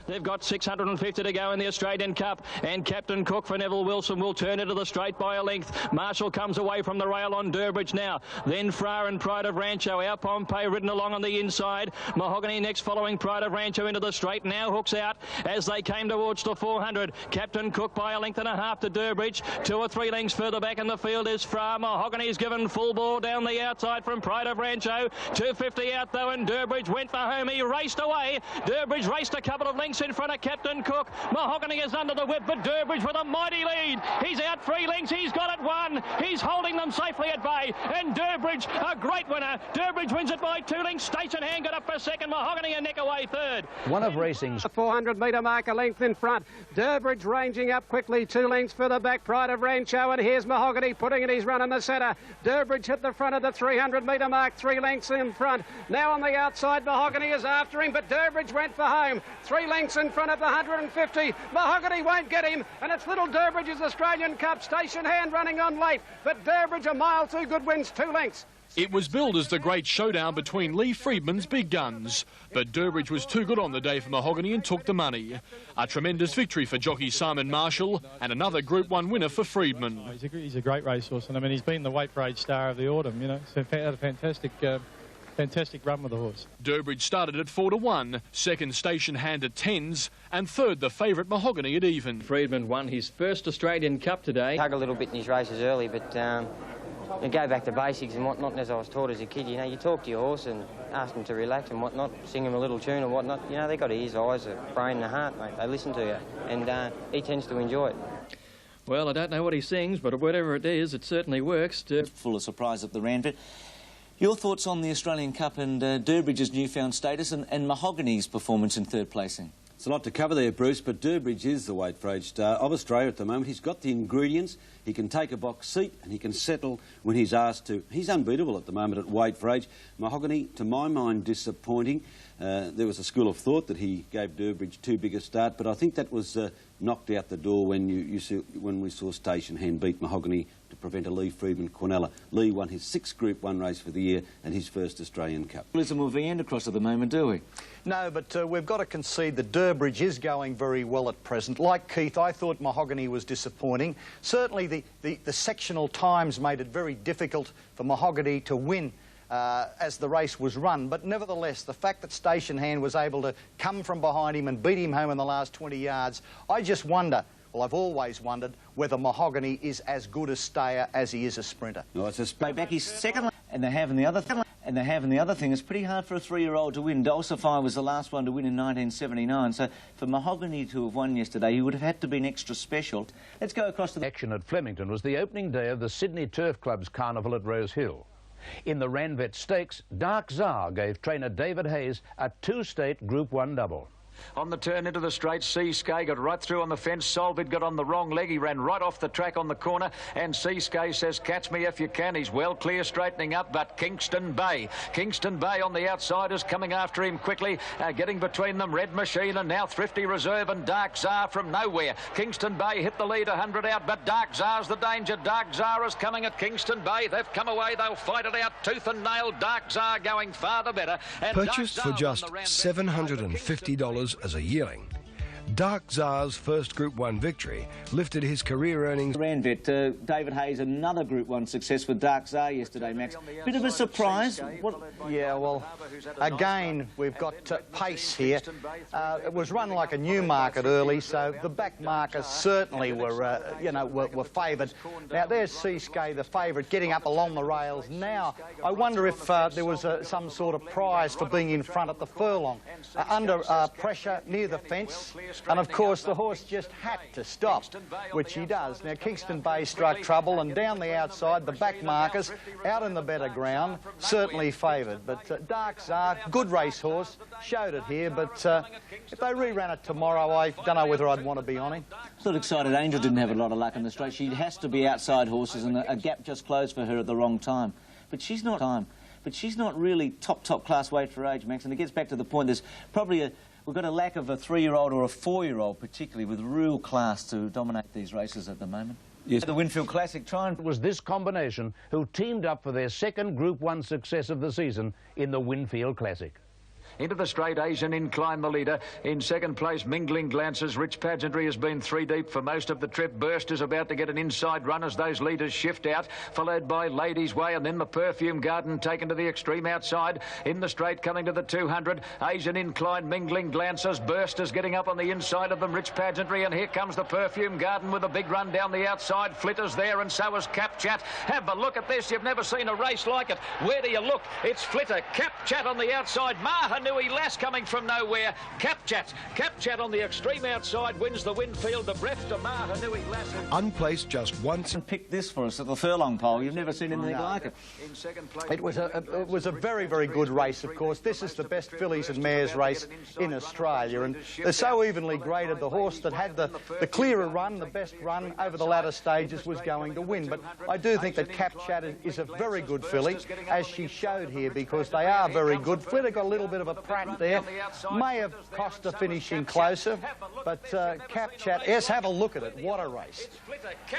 They've got 650 to go in the Australian Cup, and Captain Cook for Neville Wilson will turn into the straight by a length. Marshall comes away from the rail on Durbridge now. Then Fra and Pride of Rancho. Our Pompey ridden along on the inside. Mahogany next following Pride of Rancho into the straight. Now hooks out as they came towards the 400. Captain Cook by a length and a half to Durbridge. 2 or 3 lengths further back in the field is Fra. Mahogany's given full ball down the outside from Pride of Rancho. 250 out though, and Durbridge went for home. He raced away. Durbridge raced a couple of lengths in front of Captain Cook. Mahogany is under the whip, but Durbridge with a mighty lead. He's out 3 lengths. He's got it 1. He's holding them safely at bay. And Durbridge, a great winner. Durbridge wins it by 2 lengths. Station Hand got up for second. Mahogany and neck away third. One of racing's 400-metre mark, a length in front. Durbridge ranging up quickly, 2 lengths further back. Pride of Rancho, and here's Mahogany putting in his run in the centre. Durbridge hit the front of the 300-metre mark, 3 lengths in front. Now on the outside, Mahogany is after him, but Durbridge went for home. 3 lengths in front of the 150. Mahogany won't get him, and it's little Durbridge's Australian Cup. Station Hand running on late, but Durbridge a mile too good, wins 2 lengths. It was billed as the great showdown between Lee Friedman's big guns, but Durbridge was too good on the day for Mahogany and took the money. A tremendous victory for jockey Simon Marshall and another Group 1 winner for Friedman. He's a great racehorse, and I mean he's been the weight for age star of the autumn. You know, so had a fantastic run with the horse. Durbridge started at 4 to 1, second Station Hand at 10s, and third the favourite Mahogany at even. Friedman won his first Australian Cup today. Tug a little bit in his races early, but you go back to basics and whatnot. And as I was taught as a kid, you know, you talk to your horse and ask him to relax and whatnot, sing him a little tune and whatnot. You know, they've got ears, eyes, a brain and a heart, mate. They listen to you, and he tends to enjoy it. Well, I don't know what he sings, but whatever it is, it certainly works. Full of surprise at the Randwick. Your thoughts on the Australian Cup and Durbridge's newfound status and Mahogany's performance in third placing? It's a lot to cover there, Bruce, but Durbridge is the weight for age star of Australia at the moment. He's got the ingredients. He can take a box seat and he can settle when he's asked to. He's unbeatable at the moment at weight for age. Mahogany, to my mind, disappointing. There was a school of thought that he gave Durbridge too big a start, but I think that was knocked out the door when we saw Station Hand beat Mahogany to prevent a Lee Friedman Quinella. Lee won his 6th Group 1 race for the year and his first Australian Cup. Isn't we'll end across at the moment, do we? No, but we've got to concede that Durbridge is going very well at present. Like Keith, I thought Mahogany was disappointing. Certainly the sectional times made it very difficult for Mahogany to win as the race was run, but nevertheless the fact that Station Hand was able to come from behind him and beat him home in the last 20 yards, I just wonder, well, I've always wondered whether Mahogany is as good a stayer as he is a sprinter. No, it's a back. He's second, and they have in the other thing. It's pretty hard for a 3-year-old to win. Dulcify was the last one to win in 1979, so for Mahogany to have won yesterday, he would have had to be an extra special. Let's go across to the action at Flemington was the opening day of the Sydney Turf Club's carnival at Rose Hill. In the Ranvet Stakes, Dark Czar gave trainer David Hayes a 2-state Group 1 double. On the turn into the straight, Seasky got right through on the fence. Solvid got on the wrong leg. He ran right off the track on the corner. And Seasky says, catch me if you can. He's well clear, straightening up. But Kingston Bay on the outside is coming after him quickly. Getting between them, Red Machine and now Thrifty Reserve and Dark Czar from nowhere. Kingston Bay hit the lead 100 out, but Dark Czar's the danger. Dark Czar is coming at Kingston Bay. They've come away. They'll fight it out tooth and nail. Dark Czar going far the better. And purchased for just $750 as a yearling, Dark Czar's first Group 1 victory lifted his career earnings. Randvet, David Hayes, another Group 1 success for Dark Czar yesterday, Max. Bit of a surprise. Yeah, well, again, we've got pace here. It was run like a new market early, so the back markers certainly were, were favoured. Now, there's Seasky, the favourite, getting up along the rails. Now, I wonder if there was some sort of prize for being in front at the furlong. Under pressure near the fence. And of course the horse just had to stop, which he does. Now Kingston Bay struck trouble, and down the outside the back markers out in the better ground certainly favoured. But Dark Czar, good racehorse, showed it here, but if they reran it tomorrow, I don't know whether I'd want to be on him. Thought Excited Angel didn't have a lot of luck in the straight. She has to be outside horses, and a gap just closed for her at the wrong time. But she's not really top class weight for age, Max. And it gets back to the point, there's probably we've got a lack of a 3-year-old or a 4-year-old, particularly, with real class to dominate these races at the moment. Yes. The Winfield Classic trying. It was this combination who teamed up for their second Group 1 success of the season in the Winfield Classic. Into the straight, Asian Incline the leader. In second place, Mingling Glances. Rich Pageantry has been 3 deep for most of the trip. Burst is about to get an inside run as those leaders shift out, followed by Ladies' Way, and then the Perfume Garden taken to the extreme outside. In the straight, coming to the 200, Asian Incline, Mingling Glances. Burst is getting up on the inside of them, Rich Pageantry, and here comes the Perfume Garden with a big run down the outside. Flitter's there, and so is Cap Chat. Have a look at this. You've never seen a race like it. Where do you look? It's Flitter, Cap Chat on the outside, Mahanui Lass coming from nowhere. Cap Chat on the extreme outside wins the Winfield. The breath to Mahanui Lass. Unplaced just once. And picked this for us at the furlong pole. You've never seen anything like it. In second place, It was a very, very good race, of course. This is the best fillies and mares race in Australia, and they're so evenly graded. The horse that had the clearer run, the best run over the latter stages, was going to win. But I do think that Cap Chat is a very good filly, as she showed here, because they are very good. Flitter got a little bit of a prat there. May have cost her finishing closer, but Cap Chat, yes, have a look at it. What a race.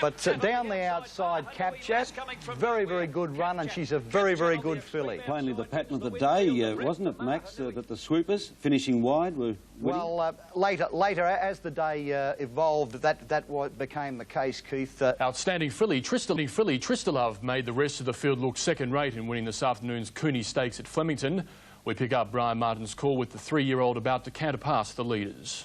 But down the outside, Cap Chat, very, very good run, and she's a very, very good filly. Plainly the pattern of the day, wasn't it, Max, that the swoopers finishing wide were winning? Well, later, as the day evolved, that became the case, Keith. Outstanding filly, Tristalove made the rest of the field look second-rate in winning this afternoon's Cooney Stakes at Flemington. We pick up Brian Martin's call with the 3-year-old about to canter past the leaders.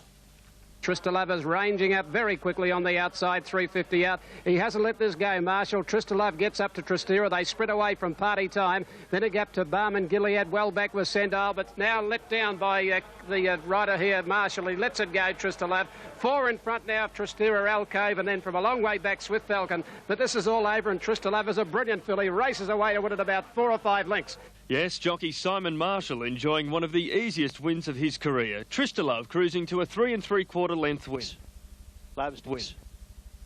Tristalove is ranging up very quickly on the outside, 350 out. He hasn't let this go, Marshall. Tristalove gets up to Tristera. They spread away from Party Time. Then a gap to Barman Gilead. Well back with Sendile, but now let down by the rider here, Marshall. He lets it go, Tristalove. 4 in front now of Tristera, Alcove, and then from a long way back, Swift Falcon. But this is all over, and Tristalove is a brilliant filly. Races away to win at about 4 or 5 lengths. Yes, jockey Simon Marshall enjoying one of the easiest wins of his career. Tristalove cruising to a 3 3/4 length win.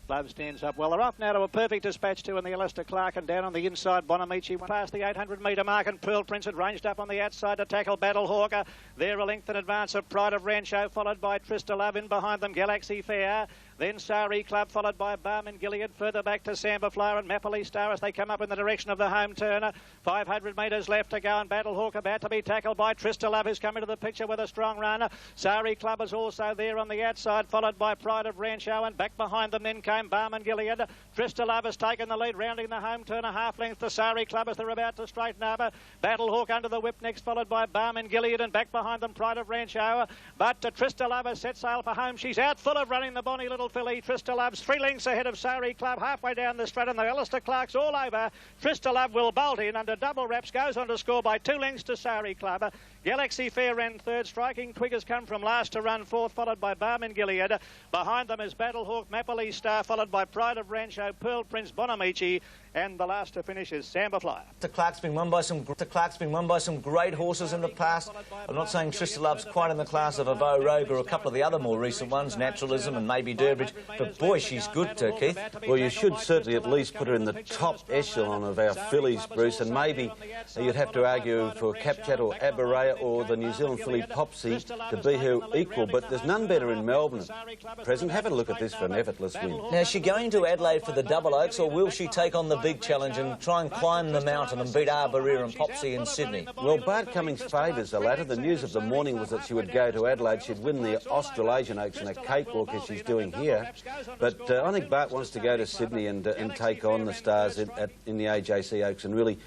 Love stands up well. They're off now to a perfect dispatch to in the Alistair Clark, and down on the inside Bonamici past the 800-metre mark, and Pearl Prince had ranged up on the outside to tackle Battle Hawker. They're a length in advance of Pride of Rancho, followed by Tristalove. In behind them Galaxy Fair. Then Sari Club, followed by Barman Gilead. Further back to Samba Flower and Mapoli Star as they come up in the direction of the home turner. 500 metres left to go, and Battle Hawk about to be tackled by Tristalove, who's come into the picture with a strong runner. Sari Club is also there on the outside, followed by Pride of Rancho, and back behind them then came Barman Gilead. Tristalove has taken the lead, rounding the home turner, half length to Sari Club as they're about to straighten up. Battle Hawk under the whip next, followed by Barman Gilead, and back behind them Pride of Rancho. But Tristalove has set sail for home. She's out full of running, the bonny little filly. Tristalove's 3 lengths ahead of Sari Club, halfway down the straight, and the Alistair Clark's all over. Tristalove will bolt in under double wraps, goes on to score by 2 lengths to Sari Club. Galaxy Fair ran third. Striking Twig has come from last to run fourth, followed by Barman Gilead. Behind them is Battle Hawk, Mapoli Star, followed by Pride of Rancho, Pearl Prince, Bonamici, and the last to finish is Samba Flyer. Clark's been won by some great horses in the past. I'm not saying Tristalove's quite in the class of a Beau Rogue or a couple of the other more recent ones, Naturalism and maybe Durbridge, but boy, she's good, Keith. Well, you should certainly at least put her in the top echelon of our fillies, Bruce, and maybe you'd have to argue for Cap Chat or Aberrea or the New Zealand filly Popsy to be her equal, but there's none better in Melbourne at present. Have a look at this for an effortless win. Now, is she going to Adelaide for the Double Oaks, or will she take on the big challenge and try and climb the mountain and beat Aberrea and Popsy in Sydney? Well, Bart Cummings favours the latter. The news of the morning was that she would go to Adelaide. She'd win the Australasian Oaks in a cakewalk as she's doing here. But I think Bart wants to go to Sydney and take on the stars in the AJC Oaks and really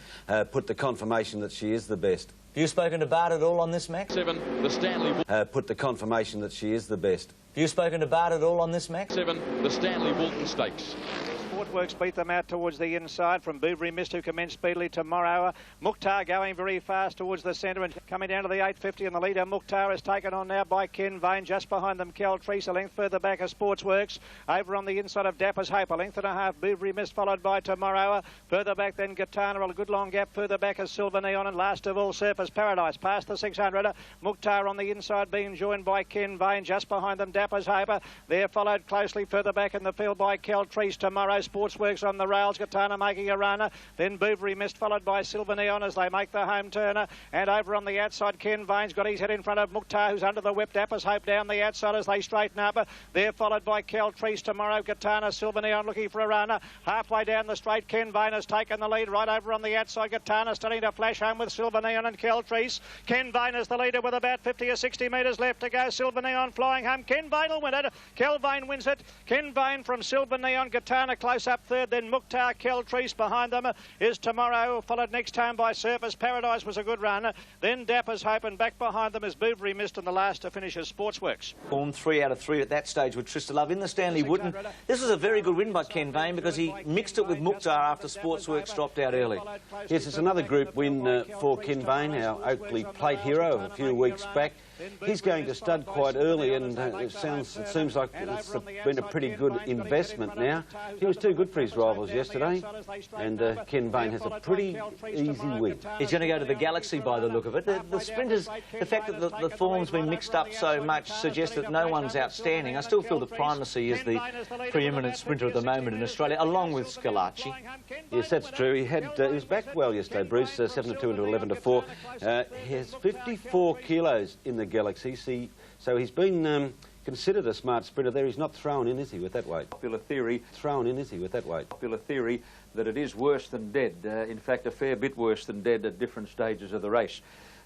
put the confirmation that she is the best. Have you spoken to Bart at all on this, Max? 7, the Stanley... put the confirmation that she is the best. Have you spoken to Bart at all on this, Max? 7, the Stanley Walton Stakes. Sportworks beat them out towards the inside from Bouvary Mist, who commenced speedily tomorrow. Mukhtar going very fast towards the centre and coming down to the 850, and the leader Mukhtar is taken on now by Ken Vane. Just behind them Caltrice, a length further back of Sportsworks. Over on the inside of Dapper's Hope, a length and a half Bouvary Mist, followed by Tomorrow. Further back then Gitana, a good long gap further back as Silver Neon, and last of all Surface Paradise past the 600. Mukhtar on the inside being joined by Ken Vane. Just behind them Dapper's Hope. They're followed closely further back in the field by Caltrice. Tomorrow Sportsworks Sportsworks on the rails. Katana making a runner. Then Bouverie Mist followed by Silver Neon as they make the home turner. And over on the outside, Ken Vane's got his head in front of Mukhtar, who's under the whip. Dapper's Hope down the outside as they straighten up. They're followed by Caltrice tomorrow. Katana, Silver Neon looking for a runner. Halfway down the straight, Ken Vane has taken the lead right over on the outside. Katana starting to flash home with Silver Neon and Caltrice. Ken Vane is the leader with about 50 or 60 metres left to go. Silver Neon flying home. Ken Vane will win it. Kel Vane wins it. Ken Vane from Silver Neon. Katana close up third. Then Mukhtar, Caltrice behind them is tomorrow. Followed next home by Surface Paradise was a good run. Then Dapper's Hope, and back behind them is Bouverie Mist, and the last to finish is Sportsworks. Form 3 out of 3 at that stage with Trista Love in the Stanley Wooden. This was a very good win by Ken Vane because he mixed it with Mukhtar after Sportsworks dropped out early. Yes, it's another group win for Ken Vane, our Oakley Plate hero of a few weeks back. He's going to stud quite early, and it seems like it's been a pretty good investment now. He was too good for his rivals yesterday, and Ken Vane has a pretty easy win. He's going to go to the Galaxy by the look of it. The sprinters, the fact that the form's been mixed up so much suggests that no one's outstanding. I still feel that Primacy is the preeminent sprinter at the moment in Australia, along with Scalacci. Yes, that's true. He was back well yesterday, Bruce, 7 to 2 into 11 to 4. He has 54 kilos in the Galaxy, so he's been considered a smart sprinter there. He's not thrown in, is he, with that weight? Popular theory. Thrown in, is he, with that weight? Popular theory that it is worse than dead. In fact, a fair bit worse than dead at different stages of the race.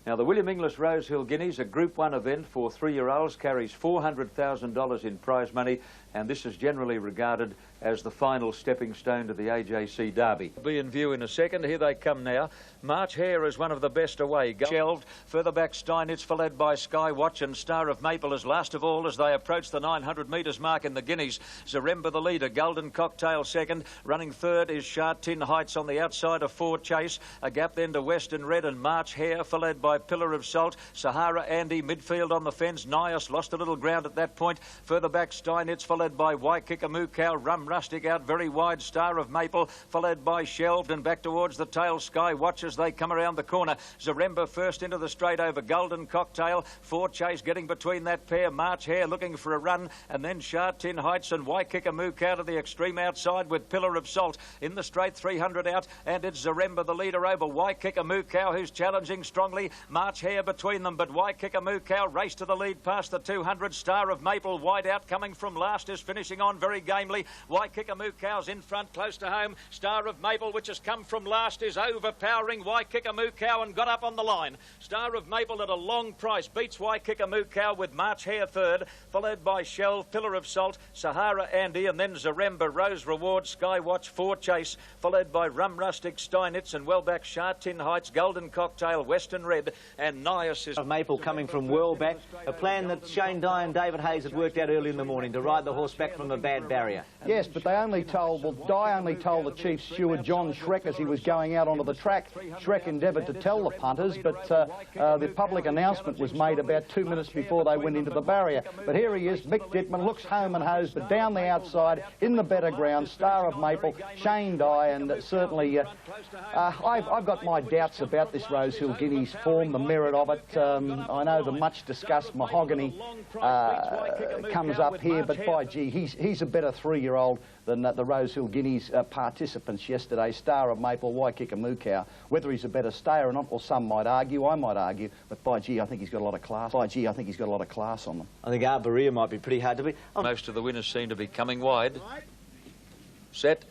Now, the William Inglis Rosehill Guineas, a Group 1 event for 3-year-olds, carries $400,000 in prize money, and this is generally regarded as the final stepping stone to the AJC Derby. Be in view in a second. Here they come now. March Hare is one of the best away. Shelved. Further back, Steinitz, followed by Skywatch, and Star of Maple is last of all as they approach the 900 metres mark in the Guineas. Zaremba the leader, Golden Cocktail second. Running third is Sharp Tin Heights on the outside of Ford Chase. A gap then to Western Red and March Hare, followed by Pillar of Salt. Sahara Andy, midfield on the fence. Nias lost a little ground at that point. Further back, Steinitz, followed by Waikikamu Cow. Rum Rustic out very wide. Star of Maple, followed by Shelved, and back towards the tail. Sky Watch as they come around the corner. Zaremba first into the straight over Golden Cocktail. Ford Chase getting between that pair. March Hare looking for a run, and then Sharp Tin Heights and Waikikamu Cow to the extreme outside with Pillar of Salt in the straight 300 out, and it's Zaremba the leader over Waikikamu Cow, who's challenging strongly. March Hare between them, but Waikikamu Cow race to the lead past the 200. Star of Maple wide out, coming from last, is finishing on very gamely. Waikikamu Cow's in front, close to home. Star of Maple, which has come from last, is overpowering Waikikamu Cow and got up on the line. Star of Maple at a long price beats Waikikamu Cow with March Hare third, followed by Shelve, Pillar of Salt, Sahara Andy, and then Zaremba, Rose Reward, Skywatch, Ford Chase, followed by Rum Rustic, Steinitz, and well back Sharp Tin Heights, Golden Cocktail, Western Red, and Nias is... Maple coming from well back, a plan that Shane Dye and David Hayes had worked out early in the morning to ride the horse back from a bad barrier. Yes, but they only told, well, Dye only told the chief steward, John Schreck, as he was going out onto the track. Schreck endeavoured to tell the punters, but the public announcement was made about 2 minutes before they went into the barrier. But here he is, Mick Dittman, looks home and hosed, but down the outside, in the better ground, Star of Maple, Shane Dye, and certainly I've got my doubts about this Rosehill Guineas form, the merit of it. I know the much-discussed Mahogany comes up here, but by gee, he's a better 3-year-old than the Rosehill Guineas participants yesterday, Star of Maple, Waikikamu Cow. Whether he's a better stayer or not, well, some might argue, I might argue, but by gee, I think he's got a lot of class. By gee, I think he's got a lot of class on them. I think Arborea might be pretty hard to beat. Most of the winners seem to be coming wide. Set.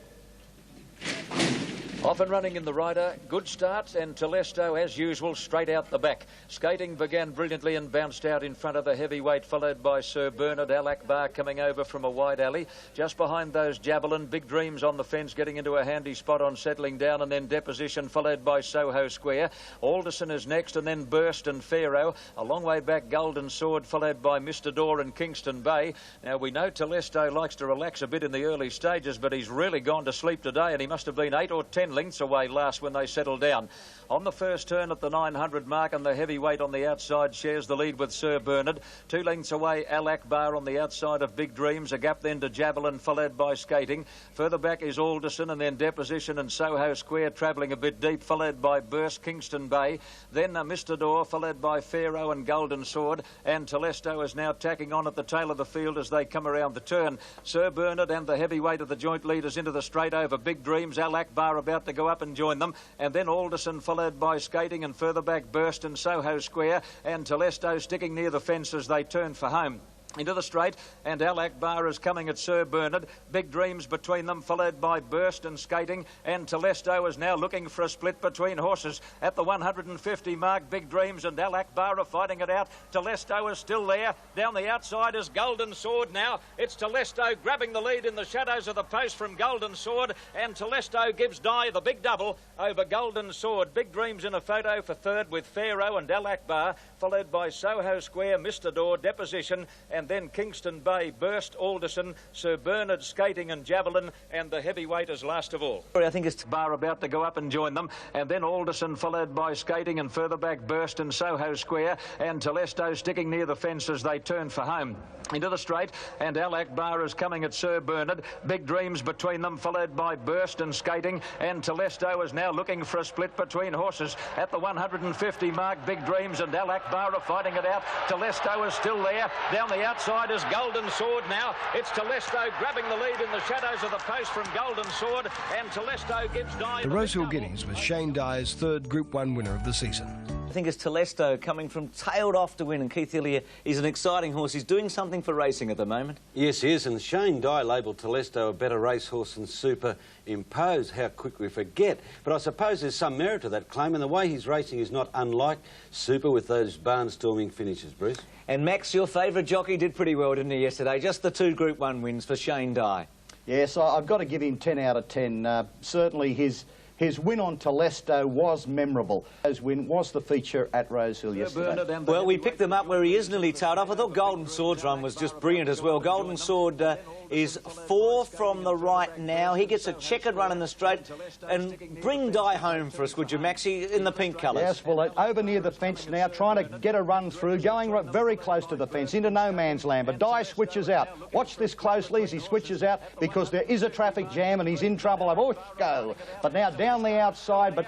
Off and running in the rider, good start, and Telesto, as usual, straight out the back. Skating began brilliantly and bounced out in front of the heavyweight, followed by Sir Bernard. Al Akbar coming over from a wide alley. Just behind those, Javelin, Big Dreams on the fence, getting into a handy spot on settling down, and then Deposition, followed by Soho Square. Alderson is next, and then Burst and Pharaoh. A long way back, Golden Sword, followed by Mr. Door and Kingston Bay. Now, we know Telesto likes to relax a bit in the early stages, but he's really gone to sleep today, and he must have been 8 or 10 lengths away last when they settled down. On the first turn at the 900 mark, and the heavyweight on the outside shares the lead with Sir Bernard. 2 lengths away, Al Akbar on the outside of Big Dreams. A gap then to Javelin, followed by Skating. Further back is Alderson, and then Deposition and Soho Square travelling a bit deep, followed by Burst, Kingston Bay. Then Mr. Door, followed by Pharaoh and Golden Sword. And Telesto is now tacking on at the tail of the field as they come around the turn. Sir Bernard and the heavyweight of the joint leaders into the straight over Big Dreams. Al Akbar about to go up and join them. And then Alderson, followed by Skating, and further back Burst and Soho Square, and Telesto sticking near the fence as they turn for home. Into the straight, and Al Akbar is coming at Sir Bernard. Big Dreams between them, followed by Burst and Skating, and Telesto is now looking for a split between horses. At the 150 mark, Big Dreams and Al Akbar are fighting it out. Telesto is still there. Down the outside is Golden Sword now. It's Telesto grabbing the lead in the shadows of the post from Golden Sword, and Telesto gives Di the big double over Golden Sword. Big Dreams in a photo for third with Pharaoh and Al Akbar, followed by Soho Square, Mr. Door, Deposition, and then Kingston Bay, Burst, Alderson, Sir Bernard, Skating and Javelin, and the heavyweight is last of all. I think it's Bar about to go up and join them, and then Alderson, followed by Skating, and further back Burst and Soho Square, and Telesto sticking near the fence as they turn for home. Into the straight, and Al Akbar is coming at Sir Bernard. Big Dreams between them, followed by Burst and Skating, and Telesto is now looking for a split between horses. At the 150 mark, Big Dreams and Al Akbar are fighting it out. Telesto is still there. Down the outside is Golden Sword now. It's Telesto grabbing the lead in the shadows of the post from Golden Sword, and Telesto gives Di... The Rosehill Guineas was Shane Dye's third Group 1 winner of the season. I think it's Telesto coming from tailed off to win, and Keith Hillier is an exciting horse. He's doing something for racing at the moment. Yes, he is, and Shane Dye labelled Telesto a better racehorse than Superimpose. How quick we forget. But I suppose there's some merit to that claim, and the way he's racing is not unlike Super with those barnstorming finishes, Bruce. And Max, your favourite jockey, did pretty well, didn't he, yesterday? Just the 2 Group 1 wins for Shane Dye. Yes, I've got to give him 10 out of 10. Certainly his win on Telesto was memorable. His win was the feature at Rosehill yesterday. Well, we picked them up where he is nearly tailed off. I thought Golden Sword's run was just brilliant as well. Golden Sword is 4 from the right now. He gets a checkered run in the straight. And bring Di home for us, would you, Maxie, in the pink colours? Yes, well, over near the fence now, trying to get a run through, going very close to the fence, into no man's land. But Di switches out. Watch this closely as he switches out, because there is a traffic jam and he's in trouble. Oh, go. But now down the outside, but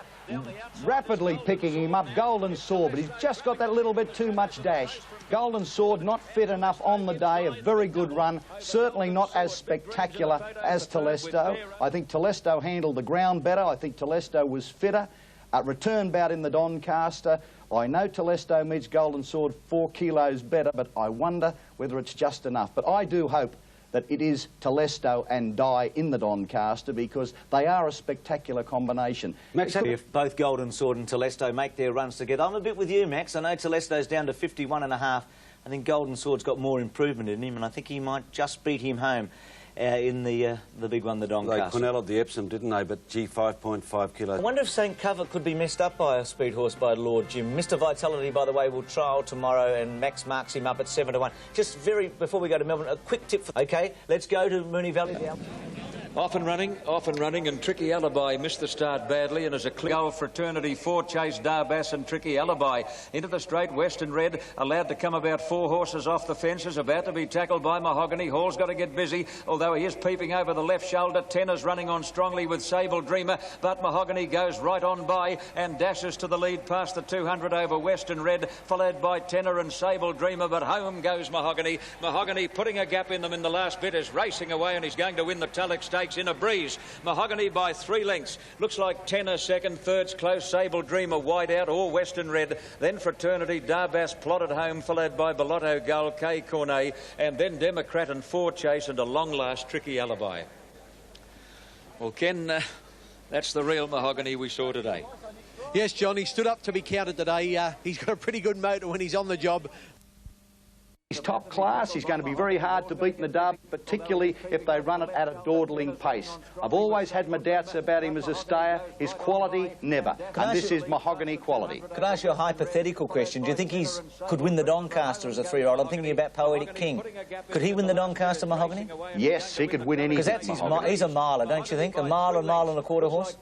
rapidly picking him up, Golden Sword, but he's just got that little bit too much dash. Golden Sword not fit enough on the day, a very good run, certainly not as spectacular as Telesto. I think Telesto handled the ground better. I think Telesto was fitter. Return bout in the Doncaster. I know Telesto meets Golden Sword 4 kilos better, but I wonder whether it's just enough. But I do hope that it is Telesto and Di in the Doncaster, because they are a spectacular combination. Max, if both Golden Sword and Telesto make their runs together, I'm a bit with you, Max. I know Telesto's down to 51.5. I think Golden Sword's got more improvement in him, and I think he might just beat him home in the big one, the Doncaster. They Quinelled the Epsom, didn't they? But, gee, 5.5 kilos. I wonder if St Covert could be messed up by a speed horse by Lord Jim. Mr Vitality, by the way, will trial tomorrow, and Max marks him up at 7-1. Just before we go to Melbourne, a quick tip for... OK, let's go to Moonee Valley. Off and running, and Tricky Alibi missed the start badly, and as a clear goal, Fraternity 4 chased Darbass and Tricky Alibi into the straight. Western Red allowed to come about 4 horses off the fences, about to be tackled by Mahogany. Hall's got to get busy, although he is peeping over the left shoulder. Tenner's running on strongly with Sable Dreamer, but Mahogany goes right on by and dashes to the lead past the 200 over Western Red, followed by Tenner and Sable Dreamer, but home goes Mahogany. Mahogany putting a gap in them in the last bit, is racing away, and he's going to win the Tulloch Stakes in a breeze. Mahogany by 3 lengths. Looks like Tenner second, third's close, Sable Dreamer wide out, or Western Red. Then Fraternity, Darbass plotted home, followed by Bellotto Gull, K Cornet, and then Democrat and 4 chase, and a long last Tricky Alibi. Well, Ken, that's the real Mahogany we saw today. Yes, John, he stood up to be counted today. He's got a pretty good motor when he's on the job. He's top class. He's going to be very hard to beat in the Derby, particularly if they run it at a dawdling pace. I've always had my doubts about him as a stayer. His quality, never. And this is mahogany quality. Could I ask you a hypothetical question? Do you think he could win the Doncaster as a 3-year-old? I'm thinking about Poetic King. Could he win the Doncaster mahogany? Yes, he could win anything. Because that's he's a miler, don't you think? A mile and a quarter horse?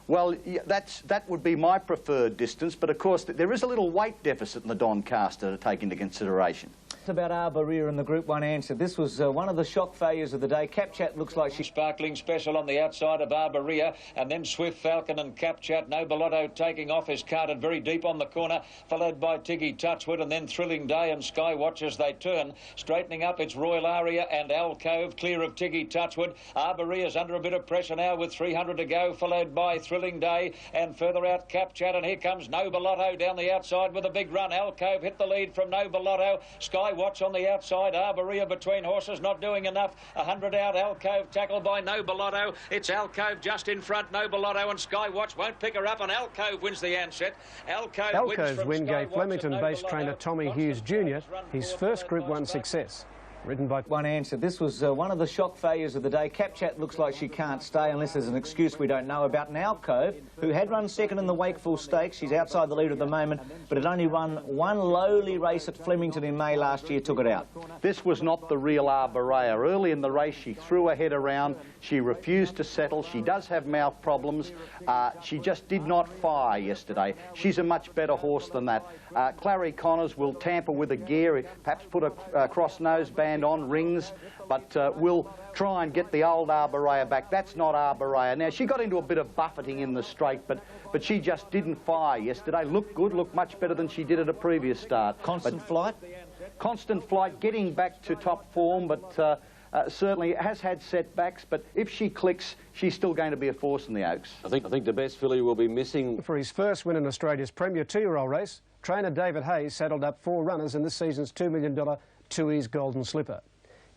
Well, yeah, that would be my preferred distance, but of course there is a little weight deficit in the Doncaster to take into consideration. About Arborea and the Group 1 answer. This was one of the shock failures of the day. Capchat looks like she's Sparkling Special on the outside of Arborea, and then Swift Falcon and Capchat. No Bellotto taking off is carted very deep on the corner, followed by Tiggy Touchwood, and then Thrilling Day and Sky Watch as they turn. Straightening up, it's Royal Aria and Alcove clear of Tiggy Touchwood. Arborea's under a bit of pressure now with 300 to go, followed by Thrilling Day, and further out Capchat, and here comes No Bellotto down the outside with a big run. Alcove hit the lead from No Bellotto. Sky Watch on the outside. Arborea between horses, not doing enough. 100 out. Alcove tackled by No Bellotto. It's Alcove just in front. No Bellotto and Sky Watch won't pick her up, and Alcove wins the handset. Alcove's win gave Flemington-based trainer Tommy Hughes Jr. his first Group 1 success. Ridden by one answer. This was one of the shock failures of the day. Capchat looks like she can't stay unless there's an excuse we don't know about. Now Alcove, who had run second in the Wakeful Stakes, she's outside the lead at the moment, but had only run one lowly race at Flemington in May last year, took it out. This was not the real Arborea. Early in the race, she threw her head around. She refused to settle. She does have mouth problems. She just did not fire yesterday. She's a much better horse than that. Clary Connors will tamper with a gear, perhaps put a cross nose band on, rings, but we'll try and get the old Arborea back. That's not Arborea. Now, she got into a bit of buffeting in the straight, but she just didn't fire yesterday. Looked good, looked much better than she did at a previous start. Constant Flight? Constant Flight, getting back to top form, but certainly has had setbacks, but if she clicks, she's still going to be a force in the Oaks. I think the best filly will be missing. For his first win in Australia's Premier 2-year-old race, trainer David Hayes saddled up 4 runners in this season's $2 million Tui's Golden Slipper.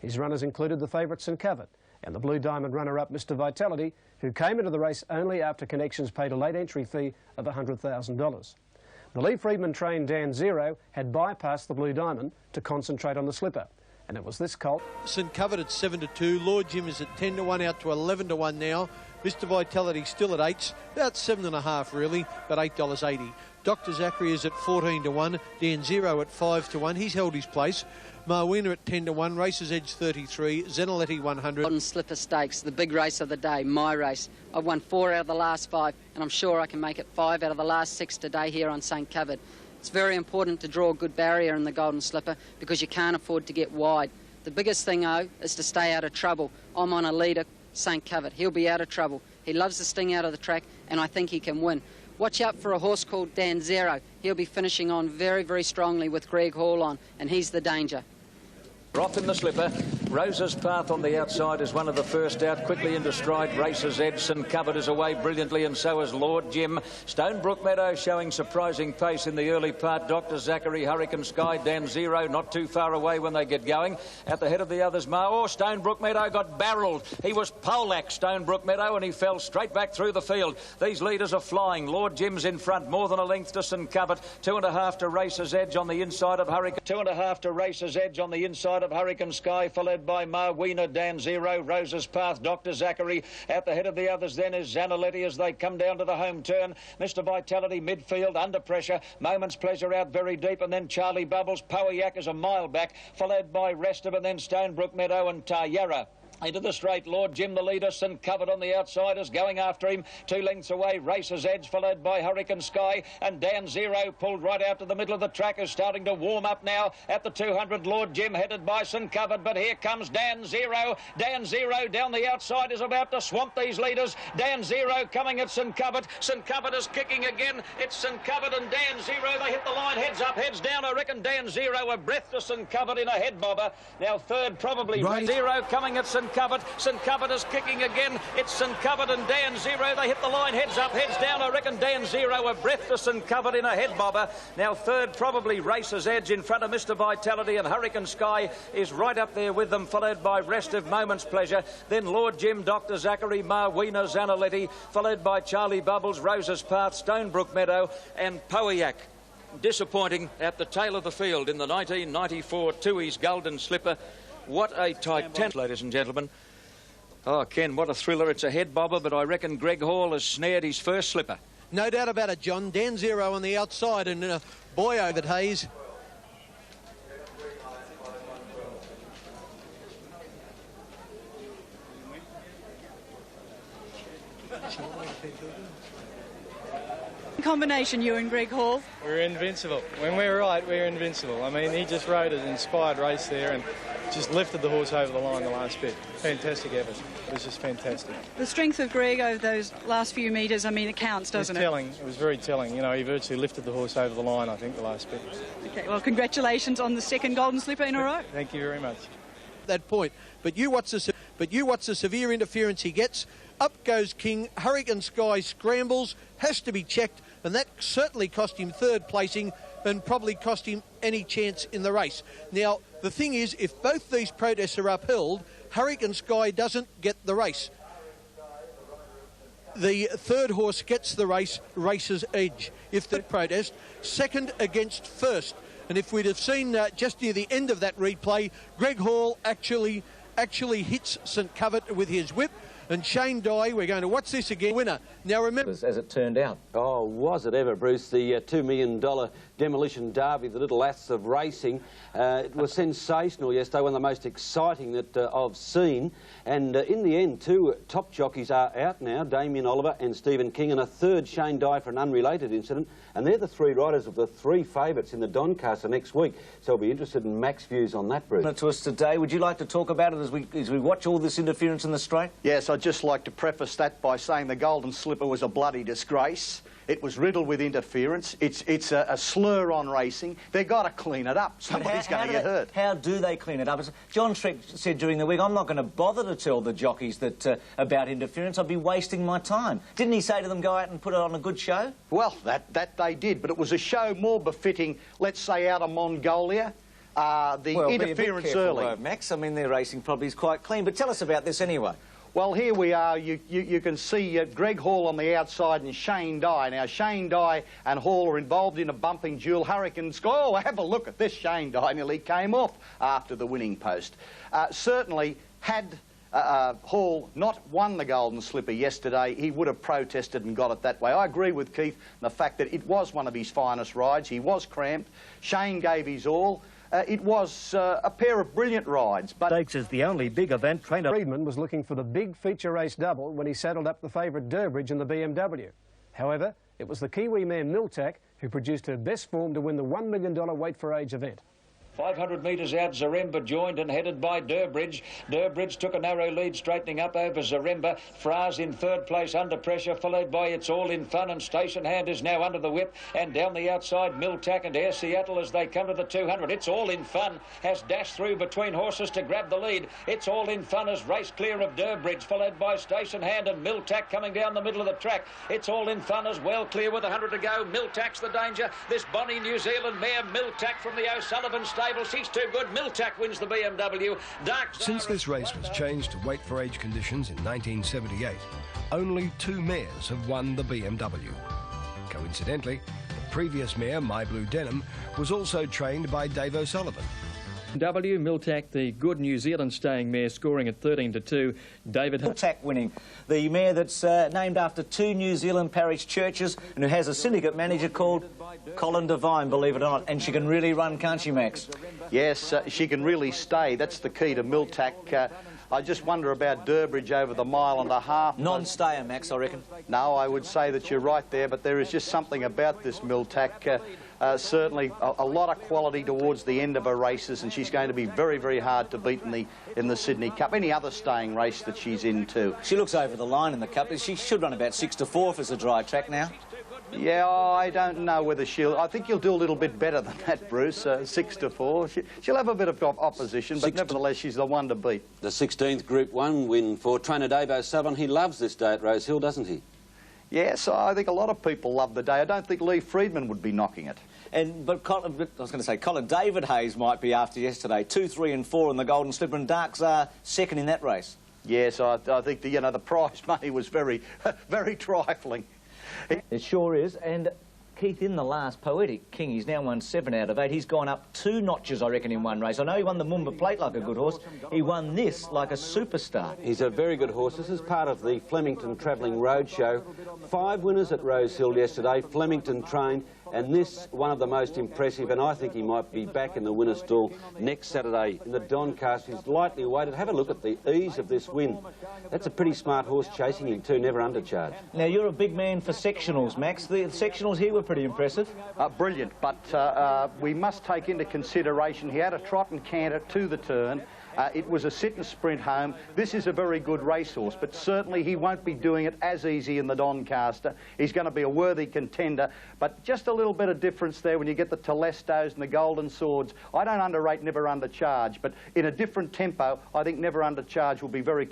His runners included the favourite St Covet and the Blue Diamond runner-up Mr Vitality, who came into the race only after Connections paid a late entry fee of $100,000. The Lee Freedman-trained Dan Zero had bypassed the Blue Diamond to concentrate on the Slipper, and it was this colt. St Covet at 7-2, Lord Jim is at 10-1, out to 11-1 now. Mr Vitality still at 8s, about 7.5 really, but $8.80. Dr Zachary is at 14-1, Dan Zero at 5-1, he's held his place. Marwina at 10-1, Races Edge 33, Zenaletti 100. Golden Slipper Stakes, the big race of the day, my race. I've won 4 out of the last 5, and I'm sure I can make it 5 out of the last 6 today here on St Covet. It's very important to draw a good barrier in the Golden Slipper because you can't afford to get wide. The biggest thing, though, is to stay out of trouble. I'm on a leader, St Covet. He'll be out of trouble. He loves the sting out of the track, and I think he can win. Watch out for a horse called Dan Zero. He'll be finishing on very, very strongly with Greg Hall on, and he's the danger. Off in the Slipper. Rosa's Path on the outside is one of the first out. Quickly into stride. Races Edson covered is away brilliantly, and so is Lord Jim. Stonebrook Meadow showing surprising pace in the early part. Dr Zachary, Hurricane Sky, Dan Zero not too far away when they get going. At the head of the others, Stonebrook Meadow got barrelled. He was Polak, Stonebrook Meadow, and he fell straight back through the field. These leaders are flying. Lord Jim's in front, more than a length to St Covet. 2.5 to Races Edge on the inside of Hurricane. 2.5 to Races Edge on the inside of Hurricane Sky, followed by Marwina, Dan Zero, Rosa's Path, Dr Zachary. At the head of the others then is Zanaletti as they come down to the home turn. Mr Vitality midfield under pressure. Moment's Pleasure out very deep, and then Charlie Bubbles. Powiak is a mile back, followed by Restive, and then Stonebrook Meadow and Tayara. Into the straight, Lord Jim the leader, St Covet on the outsiders, going after him. 2 lengths away, Races Edge, followed by Hurricane Sky, and Dan Zero pulled right out to the middle of the track, is starting to warm up now at the 200. Lord Jim headed by St Covet, but here comes Dan Zero. Dan Zero down the outside is about to swamp these leaders. Dan Zero coming at St Covet. St Covet is kicking again. It's St Covet and Dan Zero. They hit the line, heads up, heads down. I reckon Dan Zero a breath to St Covet in a head bobber. Now third probably right. Zero coming at St Covet. St Covet is kicking again. It's St Covet and Dan Zero. They hit the line, heads up, heads down. I reckon Dan Zero a breath to St Covet in a head bobber. Now third probably Races Edge in front of Mr Vitality, and Hurricane Sky is right up there with them, followed by Restive, Moment's Pleasure. Then Lord Jim, Dr Zachary, Marwina, Zanaletti, followed by Charlie Bubbles, Rosa's Path, Stonebrook Meadow and Powiak. disappointing at the tail of the field in the 1994 Tui's Golden Slipper. What a tight ladies and gentlemen. Oh, Ken, what a thriller. It's a head bobber, but I reckon Greg Hall has snared his first slipper. No doubt about it, John. Dan Zero on the outside and boy over Hayes. Combination, you and Greg Hall. We're invincible. When we're right, we're invincible. I mean, he just rode an inspired race there and just lifted the horse over the line the last bit. Fantastic effort. It was just fantastic. The strength of Greg over those last few metres, I mean, it counts, doesn't it? It was telling. It was very telling. You know, he virtually lifted the horse over the line, I think, the last bit. Okay, well, congratulations on the second Golden Slipper in a row. Thank you very much. That point. But you watch the severe interference he gets. Up goes King. Hurricane Sky scrambles, has to be checked, and that certainly cost him third placing and probably cost him any chance in the race. Now, the thing is, if both these protests are upheld, Hurricane Sky doesn't get the race. The third horse gets the race, race's edge. If the protest, second against first. And if we'd have seen just near the end of that replay, Greg Hall actually hits St Covert with his whip. And Shane Dye, we're going to watch this again, winner. Now remember... As it turned out. Oh, was it ever, Bruce? The $2 million demolition derby, the little ass of racing. It was sensational yesterday, one of the most exciting that I've seen. And in the end, two top jockeys are out now, Damien Oliver and Stephen King, and a third, Shane Dye, for an unrelated incident. And they're the three riders of the three favourites in the Doncaster next week. So I'll be interested in Mac's views on that, Bruce. To us today, would you like to talk about it as we watch all this interference in the straight? Yes, I'd just like to preface that by saying the Golden Slipper was a bloody disgrace. It was riddled with interference. It's a slur on racing. They've got to clean it up. Somebody's going to get hurt. How do they clean it up? As John Trek said during the week, I'm not going to bother to tell the jockeys that about interference. I'd be wasting my time. Didn't he say to them, go out and put it on a good show? Well, that they did, but it was a show more befitting, let's say, out of Mongolia. Interference early. Though, Max. I mean, their racing probably is quite clean. But tell us about this anyway. Well, here we are. You can see Greg Hall on the outside and Shane Dye. Now, Shane Dye and Hall are involved in a bumping duel. Hurricane Sky. Oh, have a look at this. Shane Dye nearly came off after the winning post. Certainly, had Hall not won the Golden Slipper yesterday, he would have protested and got it that way. I agree with Keith in the fact that it was one of his finest rides. He was cramped. Shane gave his all. It was a pair of brilliant rides. But Stakes is the only big event trainer. Friedman was looking for the big feature race double when he saddled up the favourite Durbridge in the BMW. However, it was the Kiwi mare Miltac who produced her best form to win the $1 million weight for age event. 500 metres out, Zaremba joined and headed by Durbridge. Durbridge took a narrow lead, straightening up over Zaremba. Fraz in third place under pressure, followed by It's All in Fun, and Station Hand is now under the whip. And down the outside, Miltac and Air Seattle as they come to the 200. It's All in Fun has dashed through between horses to grab the lead. It's All in Fun has raced clear of Durbridge, followed by Station Hand and Miltac coming down the middle of the track. It's All in Fun as well clear with 100 to go. Miltac's the danger. This bonny New Zealand mare, Miltac from the O'Sullivan stable. She's too good. Miltac wins the BMW. Since this race was changed to weight for age conditions in 1978, only two mares have won the BMW. Coincidentally, the previous mare, My Blue Denim, was also trained by Dave O'Sullivan. W. Miltac, the good New Zealand staying mare, scoring at 13-2. David Miltac winning, the mare that's named after two New Zealand parish churches and who has a syndicate manager called Colin Devine, believe it or not. And she can really run, can't she, Max? Yes, she can really stay. That's the key to Miltac. I just wonder about Durbridge over the mile and a half. Non-stayer, Max, I reckon. No, I would say that you're right there, but there is just something about this Miltac. Certainly a lot of quality towards the end of her races, and she's going to be very, very hard to beat in the Sydney Cup. Any other staying race that she's in too. She looks over the line in the Cup. She should run about 6-4 if it's a dry track now. Yeah, I don't know whether I think you'll do a little bit better than that, Bruce. 6-4. She'll have a bit of opposition, but nevertheless, she's the one to beat. The 16th Group 1 win for trainer Dave O'Sullivan. He loves this day at Rose Hill, doesn't he? Yes, I think a lot of people love the day. I don't think Lee Friedman would be knocking it. But I was going to say, Colin David Hayes might be after yesterday. 2, 3 and 4 in the Golden Slipper, and Darks are second in that race. Yes, I think the prize money was very, very trifling. It sure is, and Keith, in the last Poetic King, he's now won 7 out of 8. He's gone up 2 notches, I reckon, in one race. I know he won the Moomba Plate like a good horse. He won this like a superstar. He's a very good horse. This is part of the Flemington Travelling Roadshow. 5 winners at Rosehill yesterday. Flemington trained, and this one of the most impressive, and I think he might be back in the winner's stall next Saturday in the Doncaster. He's lightly weighted. Have a look at the ease of this win. That's a pretty smart horse chasing him too, never undercharged. Now, you're a big man for sectionals, Max. The sectionals here were pretty impressive. Brilliant, but we must take into consideration he had a trot and canter to the turn. It was a sit and sprint home. This is a very good racehorse, but certainly he won't be doing it as easy in the Doncaster. He's going to be a worthy contender, but just a little bit of difference there when you get the Telestos and the Golden Swords. I don't underrate Never Undercharge, but in a different tempo, I think Never Undercharge will be very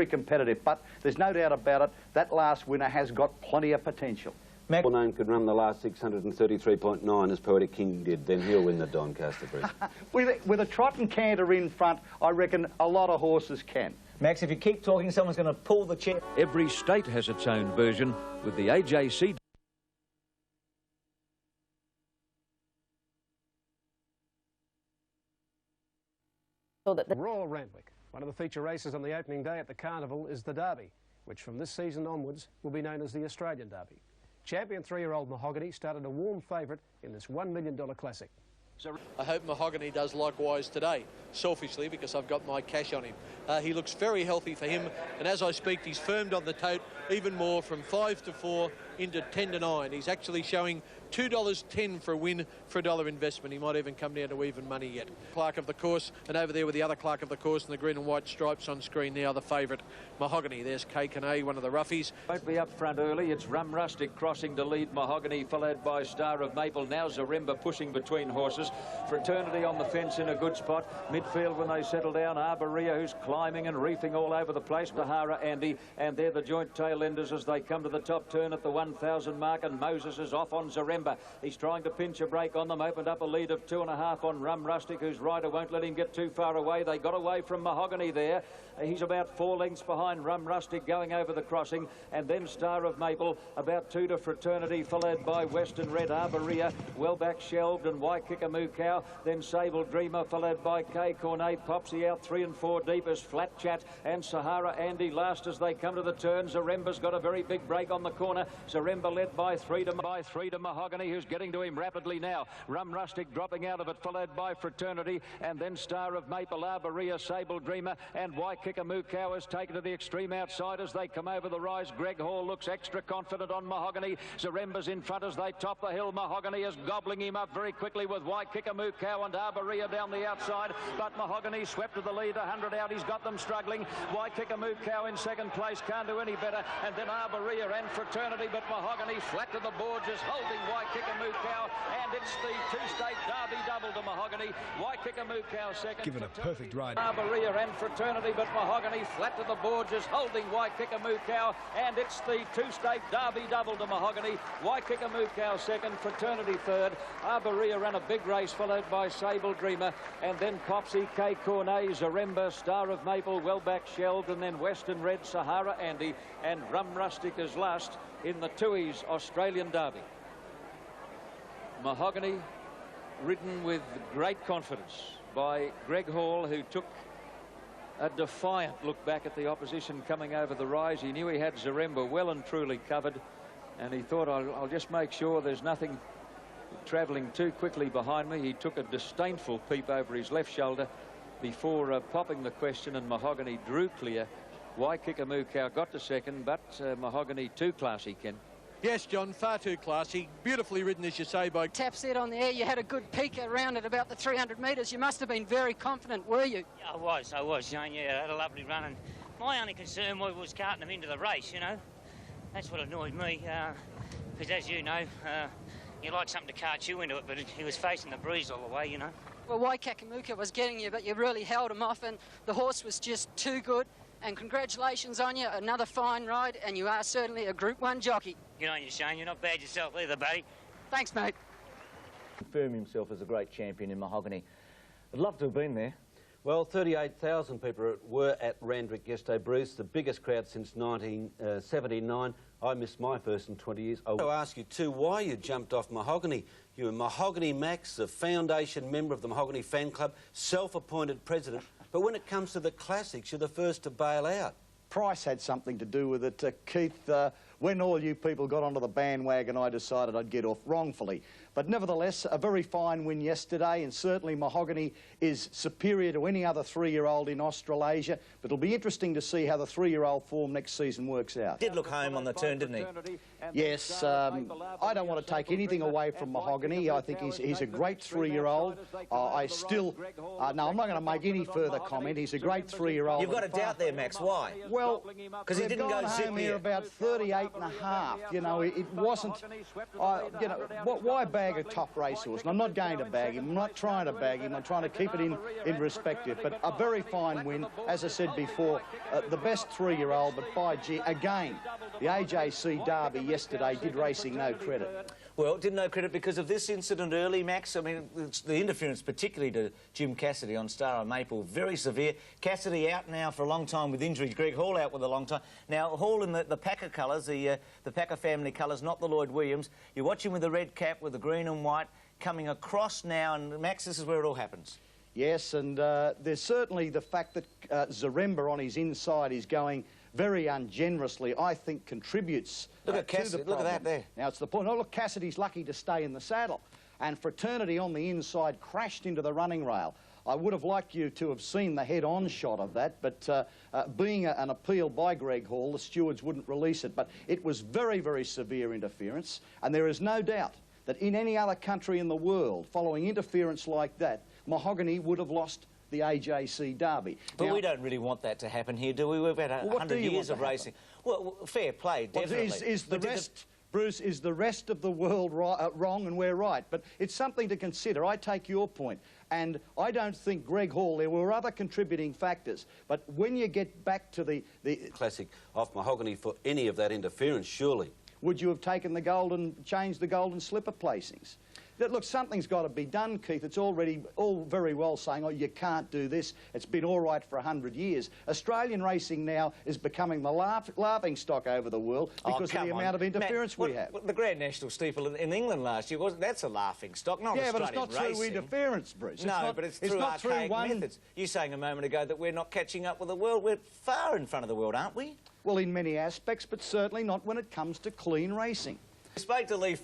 competitive. But there's no doubt about it, that last winner has got plenty of potential. Mac Name could run the last 633.9 as Poetic King did, then he'll win the Doncaster Bridge. With a trot and canter in front, I reckon a lot of horses can. Max, if you keep talking, someone's going to pull the chair. Every state has its own version, with the AJC. Royal Randwick. One of the feature races on the opening day at the Carnival is the Derby, which from this season onwards will be known as the Australian Derby. Champion 3-year-old Mahogany started a warm favourite in this $1 million classic. I hope Mahogany does likewise today, selfishly, because I've got my cash on him. He looks very healthy for him, and as I speak, he's firmed on the tote even more, from 5 to 4 into 10 to 9. He's actually showing $2.10 for a win for $1 investment. He might even come down to even money yet. Clerk of the course, and over there with the other clerk of the course in the green and white stripes on screen now, the favourite, Mahogany. There's K-K, one of the roughies. Won't be up front early. It's Rum Rustic crossing to lead Mahogany, followed by Star of Maple. Now Zaremba pushing between horses. Fraternity on the fence in a good spot. Midfield when they settle down, Arborea, who's climbing and reefing all over the place. Tahara Andy, and they're the joint tail enders as they come to the top turn at the 1,000 mark, and Moses is off on Zaremba. He's trying to pinch a break on them, opened up a lead of 2.5 on Rum Rustic, whose rider won't let him get too far away. They got away from Mahogany there. He's about 4 lengths behind Rum Rustic going over the crossing, and then Star of Maple about 2 to Fraternity, followed by Western Red, Arborea, well back Shelved, and Waikikamu Cow, then Sable Dreamer, followed by K Cornet, Popsy out 3 and 4 deep as Flat Chat and Sahara Andy last as they come to the turn. Zaremba's got a very big break on the corner. Zaremba led by 3 to Mahogany, who's getting to him rapidly now. Rum Rustic dropping out of it, followed by Fraternity, and then Star of Maple, Arborea, Sable Dreamer, and Waikikamu Cow is taken to the extreme outside as they come over the rise. Greg Hall looks extra confident on Mahogany. Zaremba's in front as they top the hill. Mahogany is gobbling him up very quickly with Waikikamu Cow and Arborea down the outside, but Mahogany swept to the lead, 100 out. He's got them struggling. Waikikamu Cow in second place, can't do any better, and then Arborea and Fraternity, but Mahogany flat to the board, just holding Waikikamu Cow, and it's the two-state Derby double to Mahogany. Waikikamu Cow second. Given a perfect ride. Arborea and Fraternity, but Mahogany flat to the board, just holding Waikikamu Cow, and it's the two-state Derby double to Mahogany. Waikikamu Cow second, Fraternity third. Arborea ran a big race, followed by Sable Dreamer, and then Popsy, K Cornet, Zaremba, Star of Maple, well back Shelved, and then Western Red, Sahara Andy, and Rum Rustic is last in the Tui's Australian Derby. Mahogany ridden with great confidence by Greg Hall, who took a defiant look back at the opposition coming over the rise. He knew he had Zaremba well and truly covered, and he thought, I'll just make sure there's nothing travelling too quickly behind me. He took a disdainful peep over his left shoulder before popping the question, and Mahogany drew clear. Waikikamu Cow got to second, but Mahogany too classy, Ken. Yes, John, far too classy. Beautifully ridden, as you say, by... Tap set on the air. You had a good peak around at about the 300 metres. You must have been very confident, were you? I was, Shane, yeah. I had a lovely run, and my only concern was carting him into the race, you know. That's what annoyed me, because as you know, you like something to cart you into it, but he was facing the breeze all the way, you know. Well, Waikikamu was getting you, but you really held him off, and the horse was just too good. And congratulations on you, another fine ride, and you are certainly a Group 1 jockey. Good on you, Shane. You're not bad yourself either, buddy. Thanks, mate. Confirm himself as a great champion in Mahogany. I'd love to have been there. Well, 38,000 people were at Randwick yesterday, Bruce, the biggest crowd since 1979. I missed my first in 20 years. I want to ask you too why you jumped off Mahogany. You were Mahogany Max, a foundation member of the Mahogany Fan Club, self-appointed president. But when it comes to the classics, you're the first to bail out. Price had something to do with it, Keith. When all you people got onto the bandwagon, I decided I'd get off wrongfully. But nevertheless, a very fine win yesterday, and certainly Mahogany is superior to any other three-year-old in Australasia. But it'll be interesting to see how the three-year-old form next season works out. Did look home on the turn, didn't he? Yes, I don't want to take anything away from Mahogany. I think he's a great three-year-old. I still... no, I'm not going to make any further comment. He's a great tee-year-old. You've got a doubt there, Max. Why? Well, because he didn't go zip here about 38 and a half. You know, it wasn't... you know, why bag a top racehorse? And I'm not going to bag him. I'm not trying to bag him. I'm trying to keep it in perspective. But a very fine win. As I said before, the best three-year-old, but by gee, again, the AJC Derby yesterday did racing no credit. Well, did no credit because of this incident early, Max. I mean, the interference, particularly to Jim Cassidy on Star of Maple, very severe. Cassidy out now for a long time with injuries. Greg Hall out with a long time. Now, Hall in the Packer colours, the Packer family colours, not the Lloyd Williams. You watch him with the red cap, with the green and white, coming across now, and Max, this is where it all happens. Yes, and there's certainly the fact that Zaremba on his inside is going very ungenerously, I think, contributes look at Cassidy, to the problem. Look at that there. Now, it's the point. Oh, look, Cassidy's lucky to stay in the saddle. And Fraternity on the inside crashed into the running rail. I would have liked you to have seen the head-on shot of that, but being an appeal by Greg Hall, the stewards wouldn't release it. But it was very, very severe interference, and there is no doubt that in any other country in the world, following interference like that, Mahogany would have lost the AJC Derby. But now, we don't really want that to happen here, do we? We've had 100 years of racing. Well, fair play, definitely. Is the rest, Bruce, is the rest of the world wrong and we're right? But it's something to consider. I take your point. And I don't think Greg Hall, there were other contributing factors. But when you get back to the classic off Mahogany for any of that interference, surely. Would you have taken the changed the golden slipper placings? Look, something's got to be done, Keith. It's already all very well saying, oh, you can't do this. It's been all right for 100 years. Australian racing now is becoming the laughing stock over the world because of the amount of interference we have. The Grand National Steeple in England last year, that's a laughing stock, not yeah, Australian but it's not racing. Through interference, Bruce. No, but it's through archaic methods. You were saying a moment ago that we're not catching up with the world. We're far in front of the world, aren't we? Well, in many aspects, but certainly not when it comes to clean racing. I spoke to Lee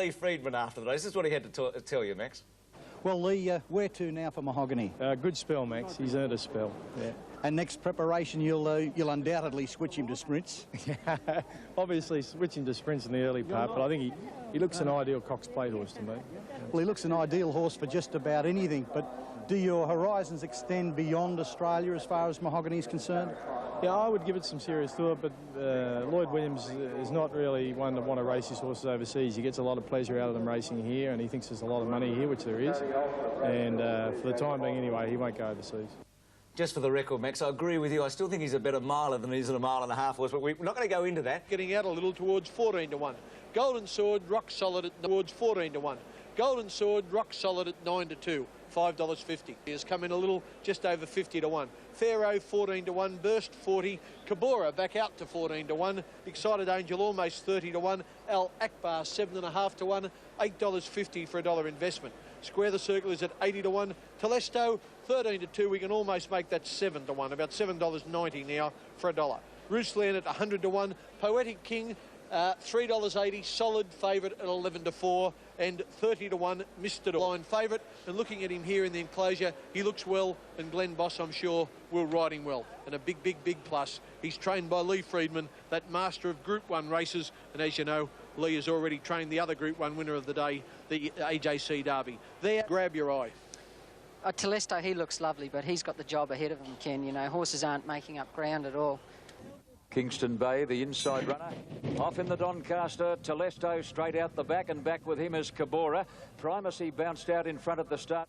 Friedman after the race. This is what he had to tell you, Max. Well, Lee, where to now for Mahogany? Good spell, Max. He's earned a spell. Yeah. And next preparation, you'll undoubtedly switch him to sprints. Obviously, switching to sprints in the early part, but I think he looks an ideal Cox Plate horse to me. Well, he looks an ideal horse for just about anything, but do your horizons extend beyond Australia as far as Mahogany is concerned? Yeah, I would give it some serious thought, but Lloyd Williams is not really one to want to race his horses overseas. He gets a lot of pleasure out of them racing here, and he thinks there's a lot of money here, which there is. And for the time being anyway, he won't go overseas. Just for the record, Max, I agree with you. I still think he's a better miler than he is at a mile and a half horse, but we're not going to go into that. Getting out a little towards 14 to 1. Golden Sword, rock solid at towards 14 to 1. Golden Sword, rock solid at 9 to 2. $5.50. He has come in a little, just over 50 to 1. Pharaoh 14 to 1, Burst 40, Kabora back out to 14 to 1, Excited Angel almost 30 to 1, Al Akbar 7.5 to 1, $8.50 for $1 investment. Square the Circle is at 80 to 1, Telesto 13 to 2, we can almost make that 7 to 1, about $7.90 now for $1. Rooseland at 100 to 1, Poetic King $3.80, solid favourite at 11 to 4, and 30 to 1, Mr. Line favourite. And looking at him here in the enclosure, he looks well, and Glenn Boss, I'm sure, will ride him well. And a big, big, big plus. He's trained by Lee Friedman, that master of Group 1 races, and as you know, Lee has already trained the other Group 1 winner of the day, the AJC Derby. There, grab your eye. Telesto, he looks lovely, but he's got the job ahead of him, Ken. You know, horses aren't making up ground at all. Kingston Bay, the inside runner. Off in the Doncaster, Telesto straight out the back, and back with him is Kabora. Primacy bounced out in front at the start.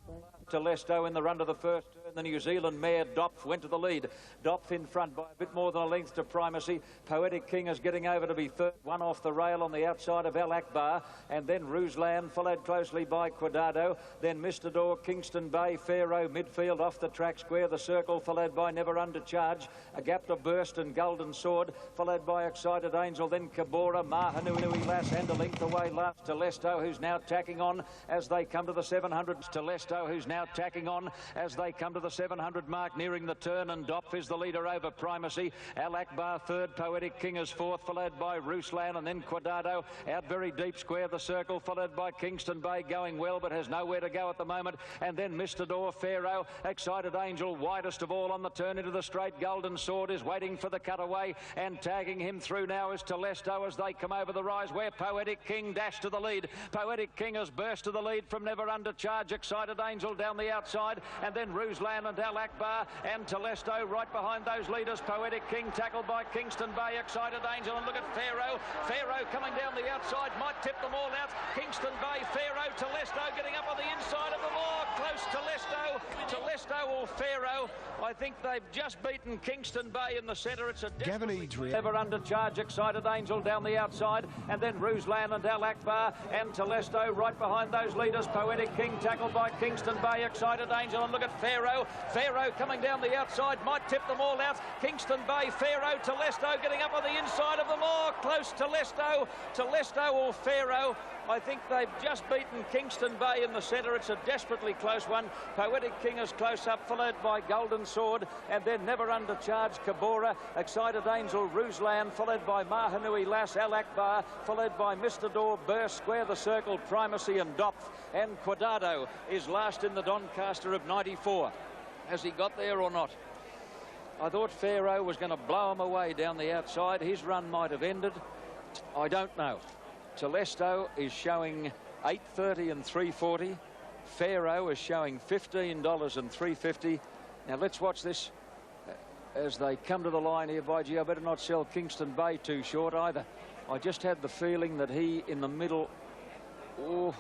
Telesto in the run to the first turn. The New Zealand mare Dopf went to the lead. Dopf in front by a bit more than a length to Primacy. Poetic King is getting over to be third, one off the rail on the outside of Al Akbar, and then Ruslan followed closely by Quadrado, then Mistador, Kingston Bay, Pharaoh, midfield off the track, Square the Circle, followed by Never Under Charge, A Gap to Burst and Golden Sword, followed by Excited Angel, then Kabora, Mahanui Lass, and a length away last Telesto, who's now tacking on as they come to the 700. Telesto, who's now tacking on as they come to the 700 mark, nearing the turn, and Dopf is the leader over Primacy. Al Akbar third, Poetic King is fourth, followed by Ruslan, and then Quadrado out very deep, Square the Circle, followed by Kingston Bay, going well but has nowhere to go at the moment, and then Mistador, Pharaoh, Excited Angel, widest of all on the turn into the straight. Golden Sword is waiting for the cutaway, and tagging him through now is Telesto as they come over the rise, where Poetic King dashed to the lead. Poetic King has burst to the lead from Never Under Charge. Excited Angel down the outside, and then Ruslan and Al Akbar and Telesto right behind those leaders. Poetic King tackled by Kingston Bay, Excited Angel, and look at Pharaoh. Pharaoh coming down the outside, might tip them all out. Kingston Bay, Pharaoh, Telesto getting up on the inside of them all. Close Telesto, Telesto or Pharaoh. I think they've just beaten Kingston Bay in the centre. It's a Never Under Charge, Excited Angel down the outside, and then Ruslan and Al Akbar and Telesto right behind those leaders. Poetic King tackled by Kingston Bay, Excited Angel, and look at Pharaoh. Pharaoh coming down the outside, might tip them all out. Kingston Bay, Pharaoh, Telesto getting up on the inside of them all. Close Telesto, Telesto or Pharaoh. I think they've just beaten Kingston Bay in the centre. It's a desperately close one. Poetic King is close up, followed by Golden Sword, and then Never Under Charge, Kabora, Excited Angel, Ruslan, followed by Mahanui Lass, Al Akbar, followed by Mistador, Burst, Square the Circle, Primacy and Dopf, and Quadrado is last in the Doncaster of 94. Has he got there or not? I thought Pharaoh was going to blow him away down the outside. His run might have ended. I don't know. Telesto is showing $8.30 and $3.40. Pharaoh is showing $15 and $3.50. Now let's watch this as they come to the line here. By gee, I better not sell Kingston Bay too short either. I just had the feeling that he in the middle. Oh,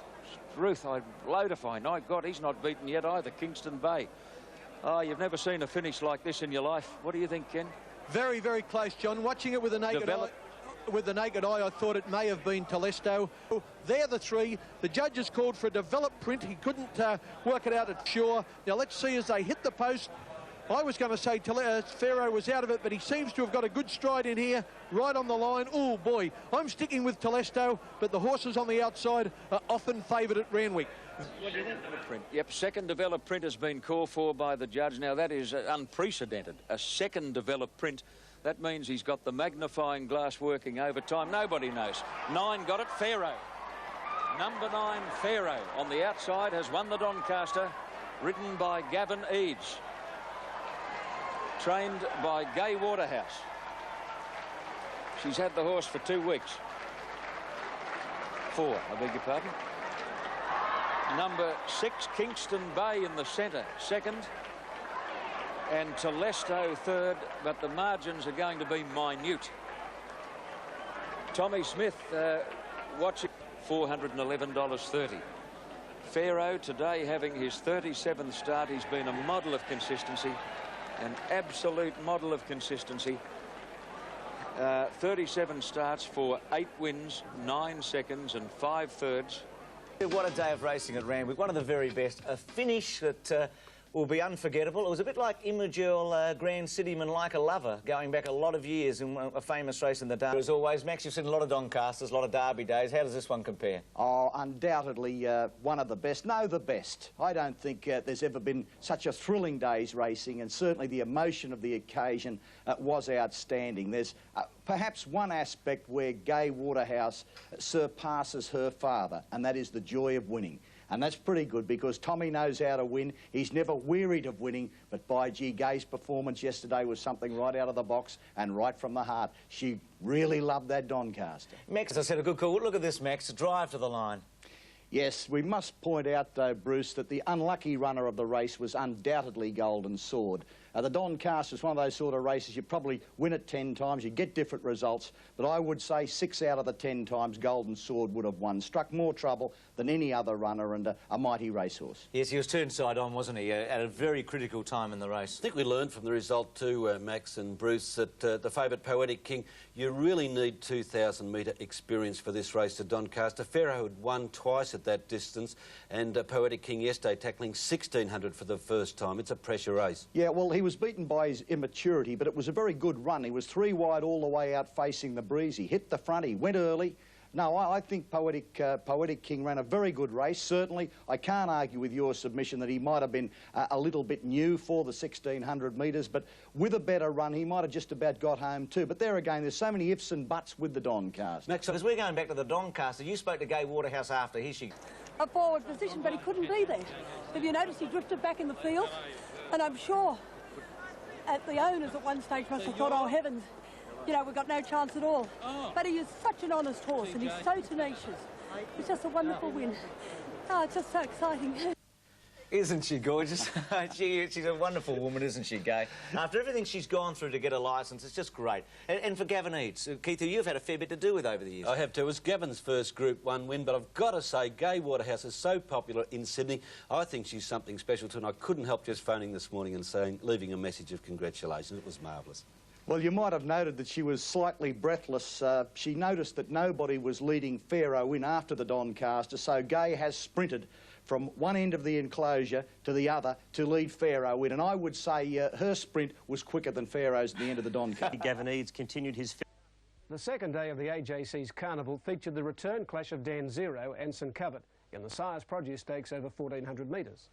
Ruth, I'd blow to find. My God, he's not beaten yet either, Kingston Bay. Oh, you've never seen a finish like this in your life. What do you think, Ken? Very, very close, John. Watching it with the naked eye. With the naked eye, I thought it may have been Telesto. They're the three. The judges called for a developed print. He couldn't work it out at Shore. Now let's see as they hit the post. I was going to say Pharaoh was out of it, but he seems to have got a good stride in here, right on the line. Oh boy, I'm sticking with Telesto, but the horses on the outside are often favoured at Randwick. What do you think? Print. Yep, second developed print has been called for by the judge. Now that is unprecedented. A second developed print. That means he's got the magnifying glass working overtime. Nobody knows. 9 got it, Pharaoh. Number 9, Pharaoh, on the outside, has won the Doncaster, ridden by Gavin Eads, trained by Gay Waterhouse. She's had the horse for 2 weeks. 4, I beg your pardon. Number 6, Kingston Bay in the centre, second. And Telesto third, but the margins are going to be minute. Tommy Smith watching $411.30. Pharaoh today having his 37th start. He's been a model of consistency, an absolute model of consistency. 37 starts for 8 wins, 9 seconds and 5 thirds. What a day of racing at Randwick, one of the very best. A finish that will be unforgettable. It was a bit like Imogil Grand Cityman Like a Lover, going back a lot of years in a famous race in the Derby. As always, Max, you've seen a lot of Doncasters, a lot of Derby days. How does this one compare? Oh, undoubtedly one of the best. No, the best. I don't think there's ever been such a thrilling day's racing, and certainly the emotion of the occasion was outstanding. There's perhaps one aspect where Gay Waterhouse surpasses her father, and that is the joy of winning. And that's pretty good because Tommy knows how to win. He's never wearied of winning, but by gee, Gay's performance yesterday was something right out of the box and right from the heart. She really loved that Doncaster. Max, as I said, a good call. Look at this, Max. Drive to the line. Yes, we must point out, though, Bruce, that the unlucky runner of the race was undoubtedly Golden Sword. The Doncaster is one of those sort of races you probably win it 10 times, you get different results, but I would say 6 out of the 10 times Golden Sword would have won. Struck more trouble than any other runner and a mighty racehorse. Yes, he was turned side on, wasn't he, at a very critical time in the race. I think we learned from the result too, Max and Bruce, that the favourite Poetic King, you really need 2,000-metre experience for this race to Doncaster. Pharaoh had won twice at that distance, and Poetic King yesterday tackling 1,600 for the first time. It's a pressure race. Yeah, well, he was beaten by his immaturity, but it was a very good run. He was 3 wide all the way out facing the breeze. He hit the front, he went early. No, I think Poetic King ran a very good race. Certainly, I can't argue with your submission that he might have been a little bit new for the 1,600 metres, but with a better run, he might have just about got home too. But there again, there's so many ifs and buts with the Doncaster. Max, as we're going back to the Doncaster, you spoke to Gai Waterhouse after. Here she... A forward position, but he couldn't be there. Have you noticed he drifted back in the field? And I'm sure at the owners at one stage must have thought, oh heavens, you know, we've got no chance at all. But he is such an honest horse and he's so tenacious. It's just a wonderful win. Oh, it's just so exciting. Isn't she gorgeous? She's a wonderful woman, isn't she, Gai? After everything she's gone through to get a licence, it's just great. And for Gavin Eads, Keith, who you've had a fair bit to do with over the years. I have too. It was Gavin's first Group 1 win, but I've got to say, Gai Waterhouse is so popular in Sydney. I think she's something special too, and I couldn't help just phoning this morning and leaving a message of congratulations. It was marvellous. Well, you might have noted that she was slightly breathless. She noticed that nobody was leading Pharaoh in after the Doncaster, so Gai has sprinted from one end of the enclosure to the other to lead Pharaoh in, and I would say her sprint was quicker than Pharaoh's at the end of the Doncaster. Gavin Eads continued his... The second day of the AJC's Carnival featured the return clash of Dan Zero and St Covert in the Sires Produce Stakes over 1,400 metres.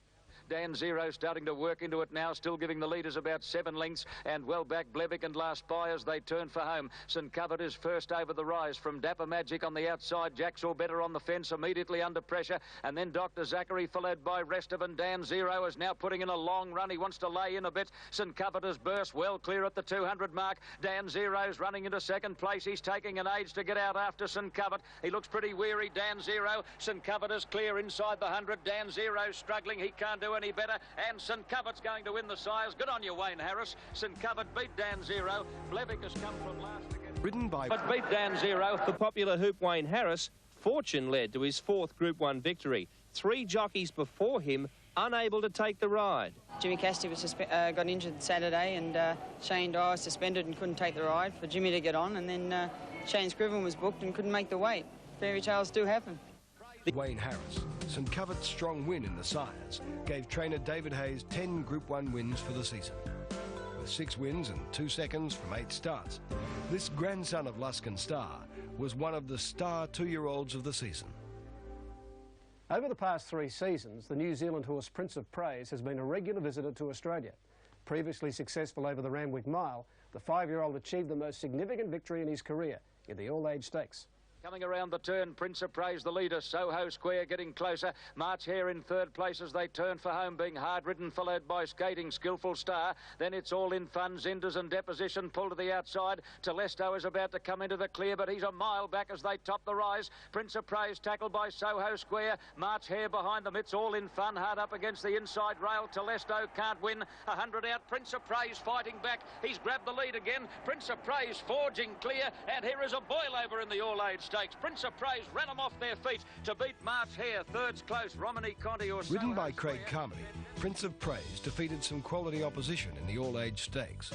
Dan Zero starting to work into it now, still giving the leaders about 7 lengths, and well back Blevick and Last Buy as they turn for home. St Covert is first over the rise from Dapper Magic on the outside. Jack Saw Better on the fence, immediately under pressure, and then Dr. Zachary followed by Restive, and Dan Zero is now putting in a long run. He wants to lay in a bit. St Covert has burst well clear at the 200 mark. Dan Zero's running into second place. He's taking an age to get out after St Covert. He looks pretty weary, Dan Zero. St Covert is clear inside the 100. Dan Zero's struggling. He can't do any better, and St Covert's going to win the Sires. Good on you, Wayne Harris. St Covert beat Dan Zero. Blevick has come from last again. Ridden by... But beat Dan Zero. The popular hoop Wayne Harris, fortune led to his 4th Group 1 victory. 3 jockeys before him unable to take the ride. Jimmy Cassidy was got injured Saturday, and Shane Dyer was suspended and couldn't take the ride for Jimmy to get on, and then Shane Scriven was booked and couldn't make the weight. Fairy tales do happen. Wayne Harris, St Covert's strong win in the Sires, gave trainer David Hayes 10 Group 1 wins for the season. With 6 wins and 2 seconds from 8 starts, this grandson of Lusk and Star was one of the star 2-year-olds of the season. Over the past 3 seasons, the New Zealand horse Prince of Praise has been a regular visitor to Australia. Previously successful over the Randwick Mile, the 5-year-old achieved the most significant victory in his career in the All-Age Stakes. Coming around the turn, Prince of Praise, the leader. Soho Square getting closer. March Hare in 3rd place as they turn for home, being hard-ridden, followed by Skating Skillful Star. Then it's All in Fun, Zinders and Deposition pull to the outside. Telesto is about to come into the clear, but he's a mile back as they top the rise. Prince of Praise tackled by Soho Square. March Hare behind them. It's All in Fun, hard up against the inside rail. Telesto can't win. 100 out. Prince of Praise fighting back. He's grabbed the lead again. Prince of Praise forging clear, and here is a boil-over in the All-Age Stakes. Prince of Praise ran them off their feet to beat March Hare. 3rd's close. Romany Conti or Ridden by Craig Carmody, Prince of Praise defeated some quality opposition in the All-Age Stakes.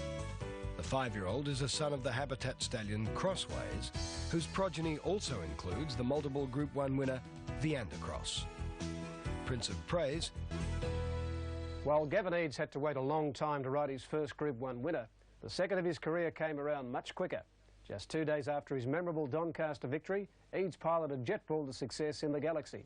The 5-year-old is a son of the Habitat stallion Crossways, whose progeny also includes the multiple Group 1 winner Viandacross. Prince of Praise. While Gavin Eads had to wait a long time to ride his first Group 1 winner, the second of his career came around much quicker. Just 2 days after his memorable Doncaster victory, Eads piloted Jetball to success in the Galaxy.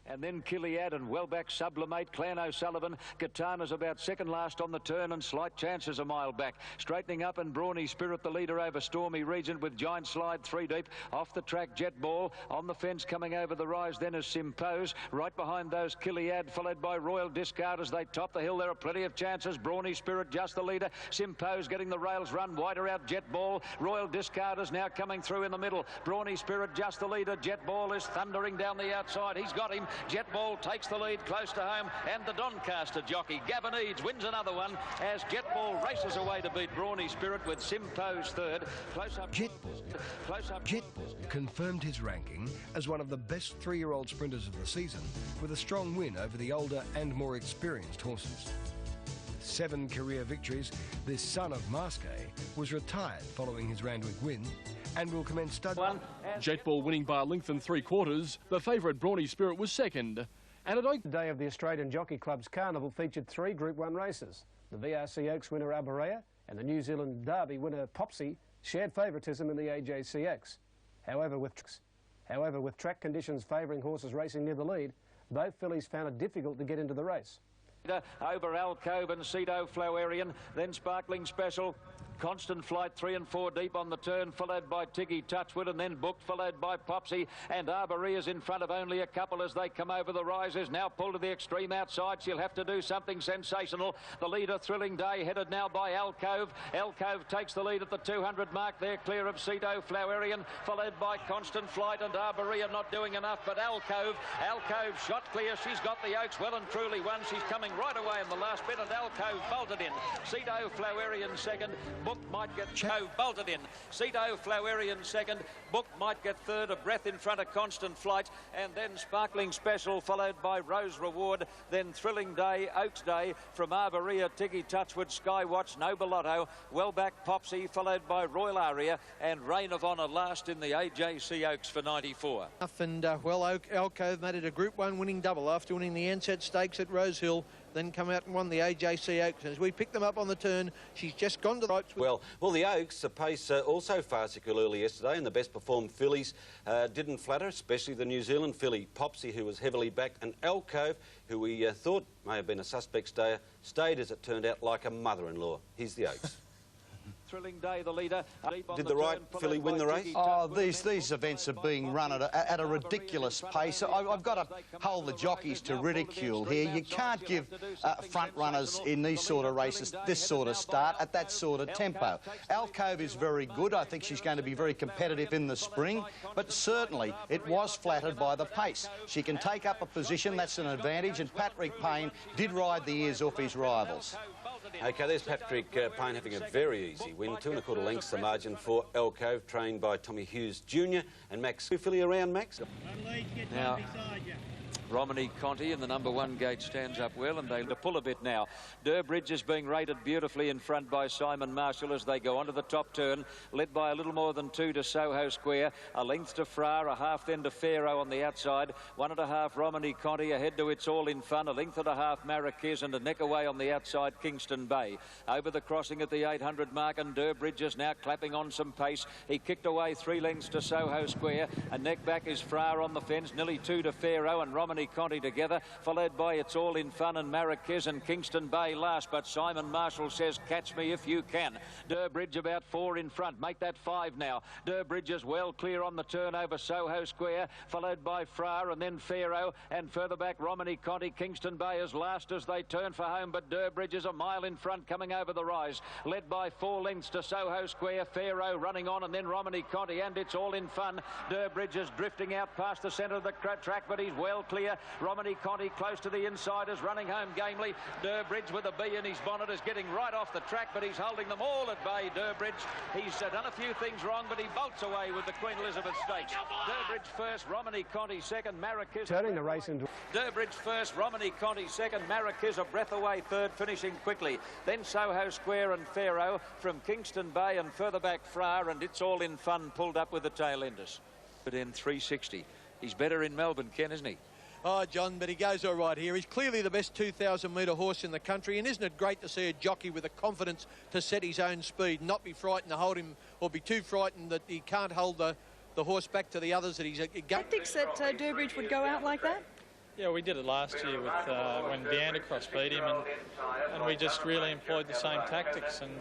And then Kiliad and Wellback Sublimate, Clan O'Sullivan. Katana's about 2nd last on the turn and slight chances a mile back. Straightening up and Brawny Spirit, the leader over Stormy Regent with Giant Slide 3 deep. Off the track, Jetball. On the fence coming over the rise then is Simpose. Right behind those Kiliad, followed by Royal Discard as they top the hill. There are plenty of chances. Brawny Spirit just the leader. Simpose getting the rails run. Wider out Jetball. Royal Discard is now coming through in the middle. Brawny Spirit just the leader. Jetball is thundering down the outside. He's got him. Jetball takes the lead close to home, and the Doncaster jockey, Gavin Eads, wins another one as Jetball races away to beat Brawny Spirit with Simtoes third. Jetball confirmed his ranking as one of the best 3-year-old sprinters of the season, with a strong win over the older and more experienced horses. With 7 career victories, this son of Masqué was retired following his Randwick win and will commence study. Jetball winning by a length and 3/4. The favourite Brawny Spirit was second. And at the day of the Australian Jockey Club's Carnival featured 3 Group 1 races. The VRC Oaks winner Arborea and the New Zealand Derby winner Popsy shared favouritism in the AJCX. However, with track conditions favouring horses racing near the lead, both fillies found it difficult to get into the race. Over Alcove and Cedo Flowerian, then Sparkling Special. Constant Flight 3 and 4 deep on the turn, followed by Tiggy Touchwood, and then Booked, followed by Popsy, and Arborea's in front of only a couple as they come over the rises. Now pulled to the extreme outside. She'll have to do something sensational. The leader, Thrilling Day, headed now by Alcove. Alcove takes the lead at the 200 mark. They're clear of Cedo Flowerian, followed by Constant Flight, and Arborea not doing enough, but Alcove shot clear. She's got the Oaks well and truly won. She's coming right away in the last bit, and Alcove bolted in. Cedo Flowerian second. Book might get bolted in. Cedo Flowerian second. Book might get third, a breath in front of Constant Flight, and then Sparkling Special, followed by Rose Reward, then Thrilling Day, Oaks Day, from Arborea, Tiggy Touchwood, Skywatch, Nobelotto, Wellback Popsy, followed by Royal Aria, and Reign of Honour last in the AJC Oaks for 94. And Alcove made it a Group 1 winning double after winning the Ansett Stakes at Rosehill, then come out and won the AJC Oaks. And as we pick them up on the turn, she's just gone to the ropes. Well, the Oaks, the pace also farcical early yesterday, and the best performed fillies didn't flatter, especially the New Zealand filly, Popsy, who was heavily backed, and Alcove, who we thought may have been a suspect stayer, stayed, as it turned out, like a mother-in-law. Here's the Oaks. Thrilling Day, the leader. Did the right filly win the race? Oh, these events are being run at a ridiculous pace. I've got to hold the jockeys to ridicule here. You can't give front runners in these sort of races this sort of start at that sort of tempo. Alcove is very good. I think she's going to be very competitive in the spring, but certainly it was flattered by the pace. She can take up a position, that's an advantage, and Patrick Payne did ride the ears off his rivals. OK, there's Patrick Payne having a very easy win. 2 1/4 lengths the margin for Alcove, trained by Tommy Hughes Jr. and Max. Filly around, Max? Now, Romney Conti in the number 1 gate stands up well, and they pull a bit now. Durbridge is being rated beautifully in front by Simon Marshall as they go onto the top turn, led by a little more than 2 to Soho Square, a length to Fra, a half then to Pharaoh on the outside, 1 1/2 Romney Conti ahead to It's All in Fun, a length and a half Marrakesh, and a neck away on the outside Kingston Bay. Over the crossing at the 800 mark, and Durbridge is now clapping on some pace. He kicked away 3 lengths to Soho Square, and neck back is Fra on the fence, nearly 2 to Pharaoh and Romney Conti together, followed by It's All in Fun and Marrakesh and Kingston Bay last, but Simon Marshall says catch me if you can. Durbridge about 4 in front, make that 5 now. Durbridge is well clear on the turn over Soho Square, followed by Fra and then Pharaoh, and further back Romney Conti. Kingston Bay is last as they turn for home, but Durbridge is a mile in front coming over the rise, led by 4 lengths to Soho Square, Pharaoh running on, and then Romney Conti, and It's All in Fun. Durbridge is drifting out past the centre of the track, but he's well clear. Romney Conti close to the insiders, running home gamely. Durbridge with a bee in his bonnet is getting right off the track, but he's holding them all at bay, Durbridge. He's done a few things wrong, but he bolts away with the Queen Elizabeth Stakes. Durbridge first, Romney Conti second, Marrakesh... Turning the race into... Durbridge first, Romney Conti second, Marrakesh a breath away third, finishing quickly. Then Soho Square and Pharaoh, from Kingston Bay and further back Fra, and It's All in Fun pulled up with the tail enders. But in 360. He's better in Melbourne, Ken, isn't he? Oh, John, but he goes all right here. He's clearly the best 2,000-metre horse in the country, and isn't it great to see a jockey with the confidence to set his own speed, not be frightened to hold him, or be too frightened that he can't hold the horse back to the others that he's... Tactics that Durbridge would go out like that? Yeah, we did it last year with when Viandacross beat him, and we just really employed the same tactics. And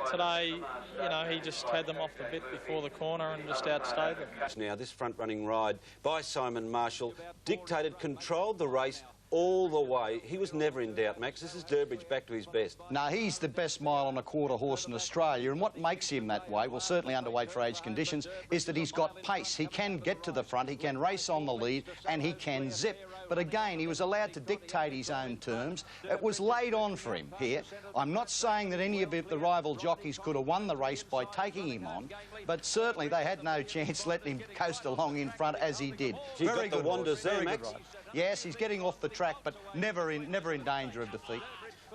today, you know, he just had them off the bit before the corner and just outstayed them. Now, this front-running ride by Simon Marshall dictated, controlled the race all the way. He was never in doubt, Max. This is Durbridge back to his best. No, he's the best mile and a quarter horse in Australia, and what makes him that way, well, certainly underweight for age conditions, is that he's got pace. He can get to the front, he can race on the lead, and he can zip. But again, he was allowed to dictate his own terms. It was laid on for him here. I'm not saying that any of the rival jockeys could have won the race by taking him on, but certainly they had no chance letting him coast along in front as he did. Very good wonders there, very Max. good ride. Yes, he's getting off the track, but never in danger of defeat.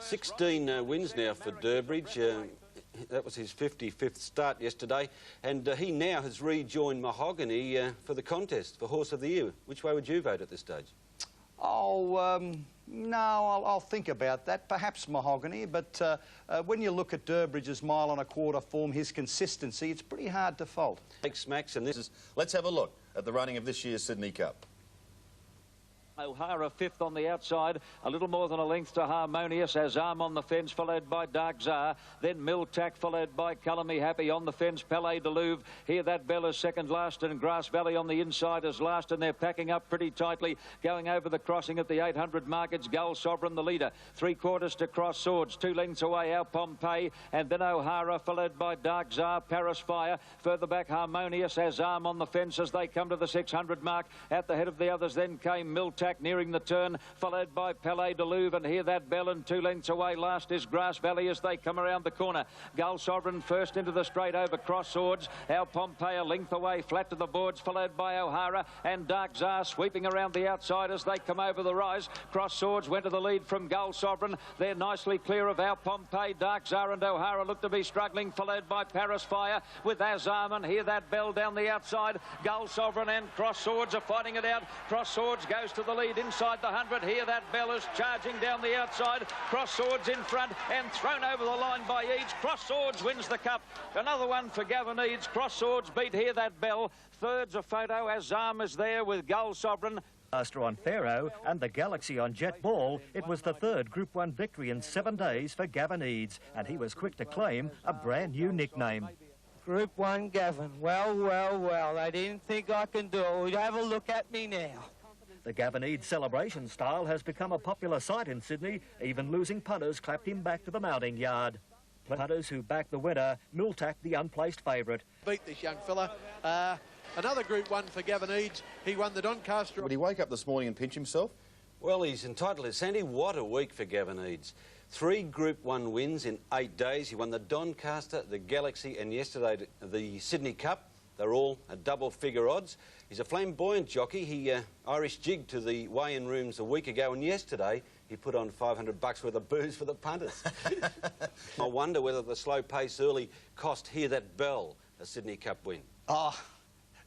16 wins now for Durbridge. That was his 55th start yesterday, and he now has rejoined Mahogany for the contest for Horse of the Year. Which way would you vote at this stage? Oh, no, I'll think about that. Perhaps Mahogany, but when you look at Durbridge's mile and a quarter form, his consistency, it's pretty hard to fault. Thanks, Max, and this is... Let's have a look at the running of this year's Sydney Cup. O'Hara fifth on the outside, a little more than a length to Harmonious. Azam on the fence, followed by Dark Czar. Then Miltac, followed by Colour Me Happy on the fence. Palais de Louvre. Here that Bell is second last, and Grass Valley on the inside is last, and they're packing up pretty tightly. Going over the crossing at the 800 mark, it's Gull Sovereign, the leader. 3/4 to Cross Swords. 2 lengths away, our Pompeii, and then O'Hara, followed by Dark Czar, Paris Fire. Further back, Harmonious, Azam on the fence as they come to the 600 mark. At the head of the others then came Miltac, nearing the turn, followed by Palais de Louvre, and here that Bell, and 2 lengths away last is Grass Valley as they come around the corner. Gull Sovereign first into the straight over Cross Swords. Our Pompeii a length away, flat to the boards, followed by O'Hara, and Dark Czar sweeping around the outside as they come over the rise. Cross Swords went to the lead from Gull Sovereign. They're nicely clear of our Pompeii. Dark Czar and O'Hara look to be struggling, followed by Paris Fire with Azam, and here that Bell down the outside. Gull Sovereign and Cross Swords are fighting it out. Cross Swords goes to the lead inside the 100. Here that Bell is charging down the outside. Cross Swords in front and thrown over the line by Eads. Cross Swords wins the cup. Another one for Gavin Eads. Cross Swords beat Here that Bell. Third's a photo. Azam is there with Gull Sovereign. Master on Pharaoh and the Galaxy on Jet Ball, it was the third Group 1 victory in 7 days for Gavin Eads, and he was quick to claim a brand new nickname. Group 1 Gavin. Well, well, well, I didn't think I can do it. Have a look at me now. The Gavin Eads celebration style has become a popular sight in Sydney. Even losing punters clapped him back to the mounting yard. Punters who backed the winner, Miltac the unplaced favourite. Beat this young fella. Another Group 1 for Gavin Eads. He won the Doncaster. Would he wake up this morning and pinch himself? Well, he's entitled to Sandy. What a week for Gavin Eads. 3 Group 1 wins in 8 days. He won the Doncaster, the Galaxy, and yesterday the Sydney Cup. They're all at double-figure odds. He's a flamboyant jockey. He Irish jigged to the weigh-in rooms a week ago, and yesterday he put on $500 worth of booze for the punters. I wonder whether the slow pace early cost Here That Bell a Sydney Cup win. Oh,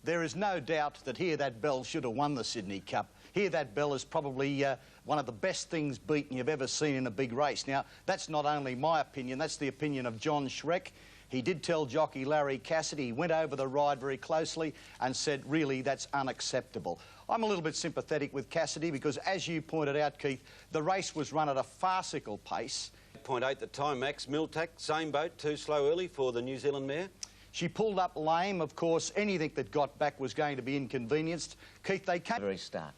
there is no doubt that Here That Bell should have won the Sydney Cup. Here That Bell is probably one of the best things beaten you've ever seen in a big race. Now, that's not only my opinion, that's the opinion of John Schreck. He did tell jockey Larry Cassidy, he went over the ride very closely and said, really, that's unacceptable. I'm a little bit sympathetic with Cassidy because, as you pointed out, Keith, the race was run at a farcical pace. 0.8 the time, Max. Miltac, same boat, too slow early for the New Zealand mare. She pulled up lame. Of course, anything that got back was going to be inconvenienced. Keith, they came... Very start.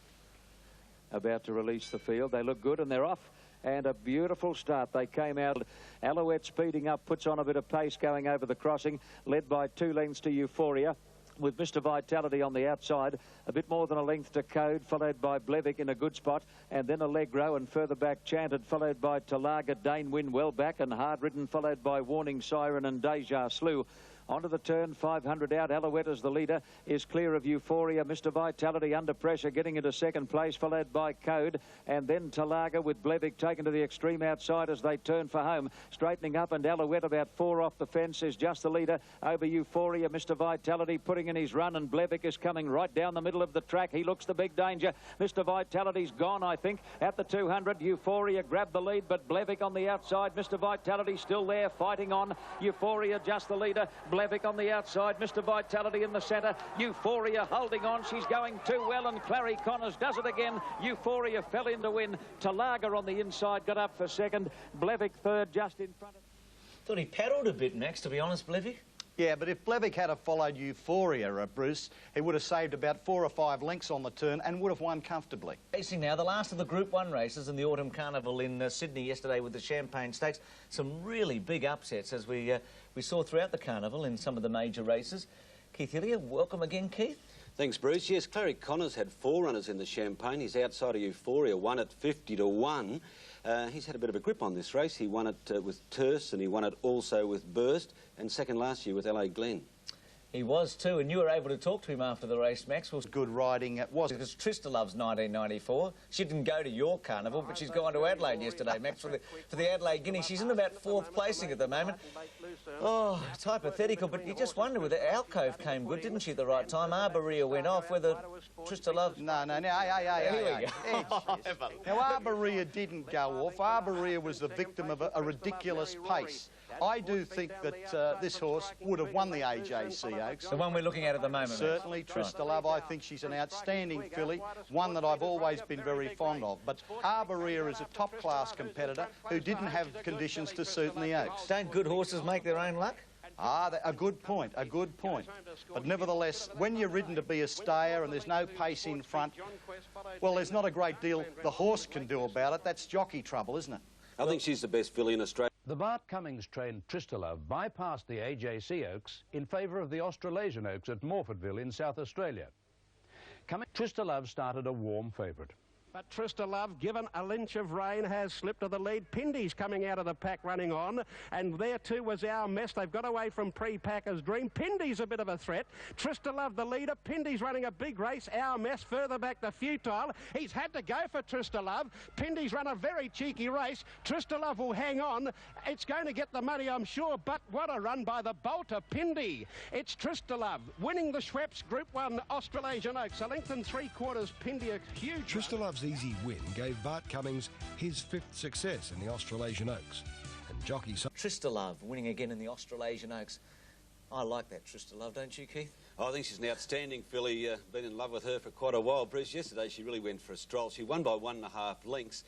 About to release the field. They look good and they're off. And a beautiful start. They came out. Alouette speeding up, puts on a bit of pace going over the crossing, led by 2 lengths to Euphoria, with Mr. Vitality on the outside, a bit more than a length to Code, followed by Blevick in a good spot, and then Allegro, and further back Chanted, followed by Talaga, Dane Win well back, and Hard Ridden, followed by Warning Siren and Deja Slew. Onto the turn, 500 out. Alouette as the leader is clear of Euphoria. Mr. Vitality under pressure, getting into second place, followed by Code, and then Talaga with Blevick taken to the extreme outside as they turn for home. Straightening up, and Alouette about 4 off the fence is just the leader over Euphoria. Mr. Vitality putting in his run, and Blevick is coming right down the middle of the track. He looks the big danger. Mr. Vitality's gone, I think, at the 200. Euphoria grabbed the lead, but Blevick on the outside. Mr. Vitality still there, fighting on. Euphoria just the leader. Blevick on the outside, Mr. Vitality in the centre. Euphoria holding on. She's going too well, and Clary Connors does it again. Euphoria fell in to win. Talaga on the inside got up for second. Blevick third, just in front of... Thought he paddled a bit, Max, to be honest, Blevick. Yeah, but if Blevick had followed Euphoria, Bruce, he would have saved about 4 or 5 lengths on the turn and would have won comfortably. Racing now, the last of the Group 1 races in the Autumn Carnival in Sydney yesterday with the Champagne Stakes. Some really big upsets as we saw throughout the Carnival in some of the major races. Keith Hillier, welcome again, Keith. Thanks, Bruce. Yes, Clary Connors had 4 runners in the Champagne. He's outside of Euphoria, won at 50 to 1. He's had a bit of a grip on this race. He won it with Terse and he won it also with Burst, and second last year with LA Glen. He was too, and you were able to talk to him after the race, Max. Was good riding, it was. Because Trista loves 1994. She didn't go to your carnival, but she's gone to Adelaide yesterday, Max, for the Adelaide Guineas. She's in about 4th placing at the moment. Oh, it's hypothetical, but you just wonder whether Alcove came good, didn't she, at the right time? Arborea went off, whether Trista Love... No, hey. Now, Arborea didn't go off. Arborea was the victim of a ridiculous pace. I do think that this horse would have won the AJC Oaks. The one we're looking at the moment. Certainly, Trista Love. I think she's an outstanding filly, one that I've always been very fond of. But Arborea is a top-class competitor who didn't have conditions to suit in the Oaks. Don't good horses make their own luck? A good point, a good point. But nevertheless, when you're ridden to be a stayer and there's no pace in front, well, there's not a great deal the horse can do about it. That's jockey trouble, isn't it? I think she's the best filly in Australia. The Bart Cummings-trained Trista Love bypassed the AJC Oaks in favour of the Australasian Oaks at Morfordville in South Australia. Trista Love started a warm favourite. But Trista Love, given a lynch of rain, has slipped to the lead. Pindy's coming out of the pack running on. And there too was Our Mess. They've got away from Pre-Packer's Dream. Pindy's a bit of a threat. Trista Love, the leader. Pindy's running a big race. Our Mess further back to Futile. He's had to go for Trista Love. Pindy's run a very cheeky race. Trista Love will hang on. It's going to get the money, I'm sure. But what a run by the bolter, Pindy. It's Trista Love winning the Schweppes Group 1 Australasian Oaks. A length and 3/4. Pindy, a huge... Trista Love's easy win gave Bart Cummings his 5th success in the Australasian Oaks. And jockey... Trista Love winning again in the Australasian Oaks. I like that Trista Love, don't you, Keith? I think she's an outstanding filly. Been in love with her for quite a while. Bruce, yesterday she really went for a stroll. She won by 1.5 lengths.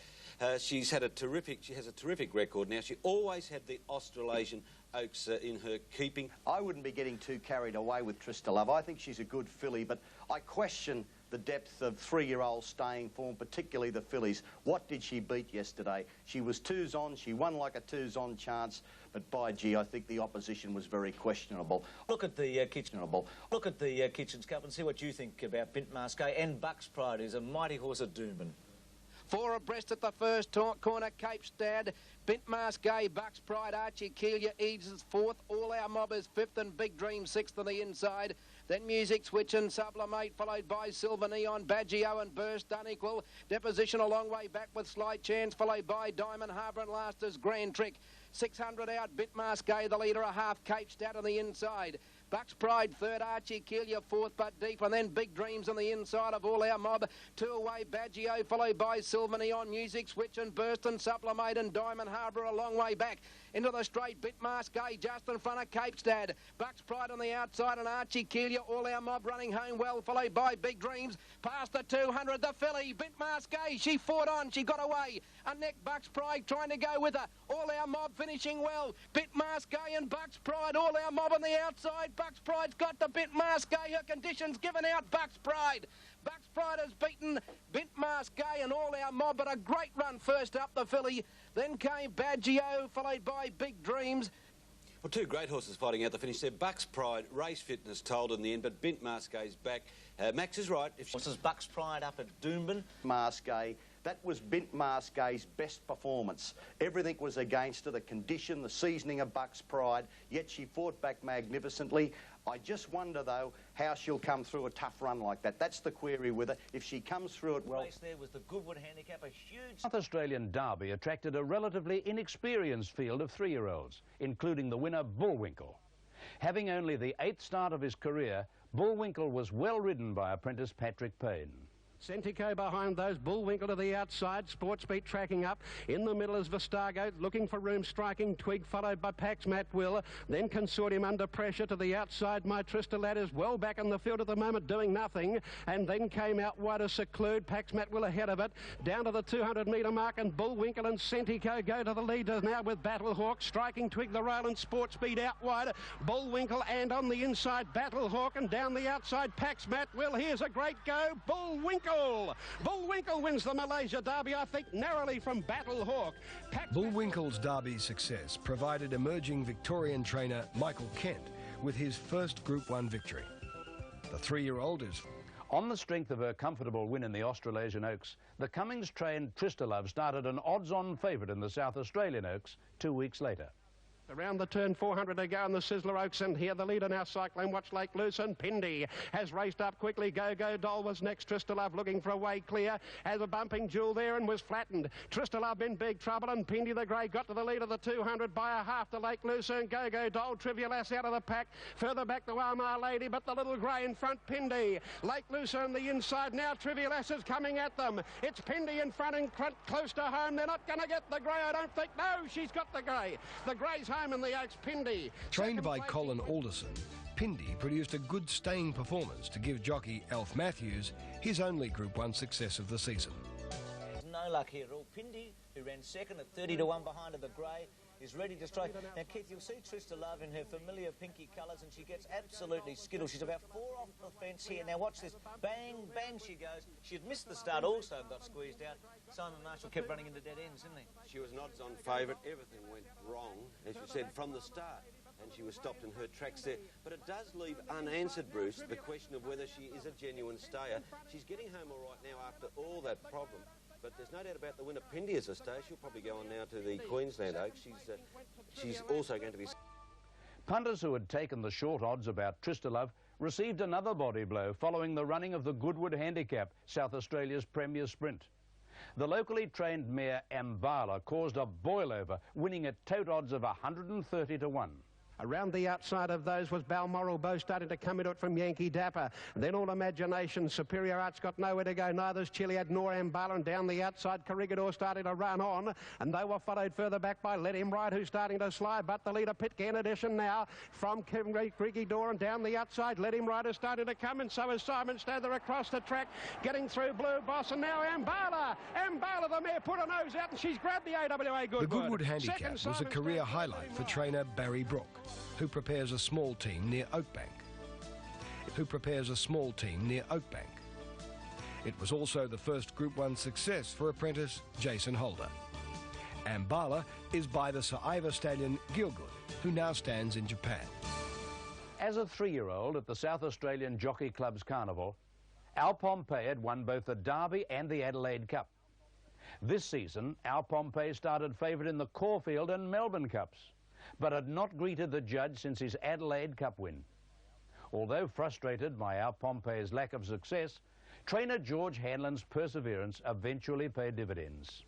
She has a terrific record now. She always had the Australasian Oaks in her keeping. I wouldn't be getting too carried away with Trista Love. I think she's a good filly, but I question the depth of 3-year-old staying form, particularly the fillies. What did she beat yesterday? She was 2s on. She won like a 2s on chance, but by gee, I think the opposition was very questionable. Look at the Kitchens Cup and see what you think about Bint Masquet and Bucks Pride, who's a mighty horse at Doomben. 4 abreast at the first corner, Cape Stad, Bint Masquet, Bucks Pride, Archie Keelia, Eads is 4th, All Our Mobbers 5th and Big Dream 6th on the inside. Then Music Switch and Sublimate, followed by Silver Neon, Baggio and Burst Unequal. Deposition a long way back with Slight Chance, followed by Diamond Harbour and last is Grand Trick. 600 out, Bint Masquet, the leader, a half Cape Stad on the inside. Bucks Pride 3rd, Archie Keelia 4th but deep, and then Big Dreams on the inside of All Our Mob. 2 away, Baggio, followed by Silver Neon, Music Switch and Burst and Sublimate and Diamond Harbour a long way back. Into the straight, Bint Masquet just in front of Cape Stad. Bucks Pride on the outside and Archie Keelia, All Our Mob running home well, followed by Big Dreams. Past the 200, the filly, Bint Masquet, she fought on, she got away. A neck, Bucks Pride trying to go with her. All Our Mob finishing well. Bint Masquet and Bucks Pride, All Our Mob on the outside. Bucks Pride's got the Bint Masquet, her conditions given out, Bucks Pride. Bucks Pride has beaten Bint Masquet and All Our Mob, but a great run first up, the filly. Then came Baggio, followed by Big Dreams. Well, 2 great horses fighting out the finish there. Bucks Pride, race fitness told in the end, but Bint Masquet's back. Max is right. If This is Bucks Pride up at Doomben. Masquet, that was Bint Masquet's best performance. Everything was against her, the condition, the seasoning of Bucks Pride, yet she fought back magnificently. I just wonder, though, how she'll come through a tough run like that. That's the query with her. If she comes through it well... The race there was the Goodwood Handicap, a huge... South Australian Derby attracted a relatively inexperienced field of 3-year-olds, including the winner Bullwinkle. Having only the 8th start of his career, Bullwinkle was well ridden by apprentice Patrick Payne. Centico behind those, Bullwinkle to the outside, Sportsbeat tracking up. In the middle is Vistago, looking for room, striking Twig, followed by Pax Matt Will. Then Consortium under pressure to the outside. My Trista Lad is well back in the field at the moment, doing nothing. And then came out wide to Seclude, Pax Matt Will ahead of it. Down to the 200-metre mark, and Bullwinkle and Centico go to the leaders now with Battlehawk, striking Twig the rail, and Sportsbeat out wide. Bullwinkle, and on the inside Battlehawk, and down the outside Pax Matt Will. Here's a great go, Bullwinkle. Bullwinkle wins the Malaysia Derby, I think narrowly from Battlehawk. Bullwinkle's Derby success provided emerging Victorian trainer Michael Kent with his first Group 1 victory. The 3-year-old is... On the strength of her comfortable win in the Australasian Oaks, the Cummings-trained Tristalove started an odds-on favourite in the South Australian Oaks 2 weeks later. Around the turn, 400 to go in the Sizzler Oaks, and here the leader now cycling. Watch Lake Loose, and Pindy has raced up quickly. Go Doll was next. Tristalove looking for a way clear. Has a bumping jewel there and was flattened. Tristalove in big trouble, and Pindy the Grey got to the lead of the 200 by a half to Lake Loose, and Go Doll. Trivial Ass out of the pack. Further back to Our Lady, but the little Grey in front, Pindy. Lake Loose on the inside now. Trivial Ass is coming at them. It's Pindy in front close to home. They're not going to get the Grey, I don't think. No, she's got the Grey. The Grey's home in the Oaks, Pindy. Trained by Colin Alderson, Pindy produced a good staying performance to give jockey Alf Matthews his only Group 1 success of the season. No luck here at all. Pindy, who ran second at 30 to 1 behind of the Grey, is ready to strike. Now, Keith, you'll see Tristalove in her familiar pinky colours, and she gets absolutely skittled. She's about 4 off the fence here. Now, watch this. Bang, bang, she goes. She'd missed the start also and got squeezed out. Simon Marshall kept running into dead ends, didn't he? She was an odds-on favourite. Everything went wrong, as you said, from the start. And she was stopped in her tracks there. But it does leave unanswered, Bruce, the question of whether she is a genuine stayer. She's getting home all right now after all that problem. But there's no doubt about the winner, Pindy, as a stayer. She'll probably go on now to the Queensland Oaks. She's also going to be... Punters who had taken the short odds about Tristalove received another body blow following the running of the Goodwood Handicap, South Australia's premier sprint. The locally trained mare Ambala caused a boil-over, winning at tote odds of 130 to 1. Around the outside of those was Balmoral Bow starting to come into it from Yankee Dapper. Then All Imagination, Superior Arts got nowhere to go. Neither's Chiliad nor Ambala, and down the outside Corregidor starting to run on, and they were followed further back by Let Him Ride, who's starting to slide, but the leader Pitcairn edition now from Corregidor, and down the outside Let Him Ride is starting to come, and so is Simon Stather across the track, getting through Blue Boss, and now Ambala the mare put her nose out, and she's grabbed the AWA Goodwood. The Goodwood Handicap was a career highlight for trainer Barry Brook, who prepares a small team near Oakbank. It was also the first Group 1 success for apprentice Jason Holder. Ambala is by the Sir Ivor stallion Gielgud, who now stands in Japan. As a 3-year-old at the South Australian Jockey Club's Carnival, Al Pompey had won both the Derby and the Adelaide Cup. This season, Al Pompey started favourite in the Caulfield and Melbourne Cups, but had not greeted the judge since his Adelaide Cup win. Although frustrated by Al Pompey's lack of success, trainer George Hanlon's perseverance eventually paid dividends.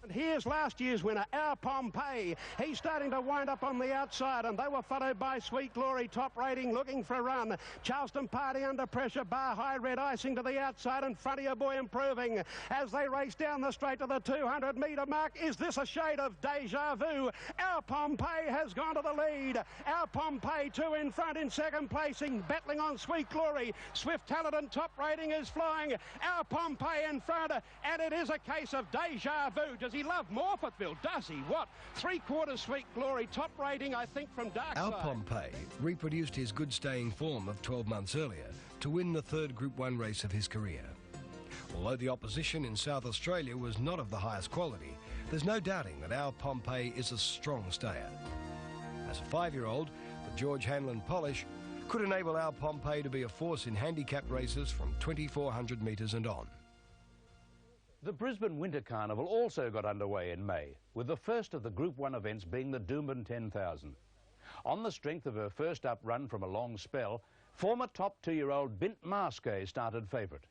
And here's last year's winner, Our Pompey. He's starting to wind up on the outside, and they were followed by Sweet Glory, top rating, looking for a run. Charleston Party under pressure, Bar High Red Icing to the outside, and Frontier Boy improving as they race down the straight to the 200-metre mark. Is this a shade of deja vu? Our Pompey has gone to the lead. Our Pompey 2 in front in second placing, battling on Sweet Glory. Swift Talent and top rating is flying. Our Pompey in front, and it is a case of deja vu. Does he love Morphettville? Does he? What? 3/4 Sweet Glory, top rating, I think, from Darkside. Al Pompey reproduced his good staying form of 12 months earlier to win the 3rd Group 1 race of his career. Although the opposition in South Australia was not of the highest quality, there's no doubting that Al Pompey is a strong stayer. As a 5-year-old, the George Hanlon polish could enable Al Pompey to be a force in handicap races from 2,400 metres and on. The Brisbane Winter Carnival also got underway in May, with the first of the Group 1 events being the Doomben 10,000. On the strength of her first up run from a long spell, former top 2-year-old Bint Masqué started favourite.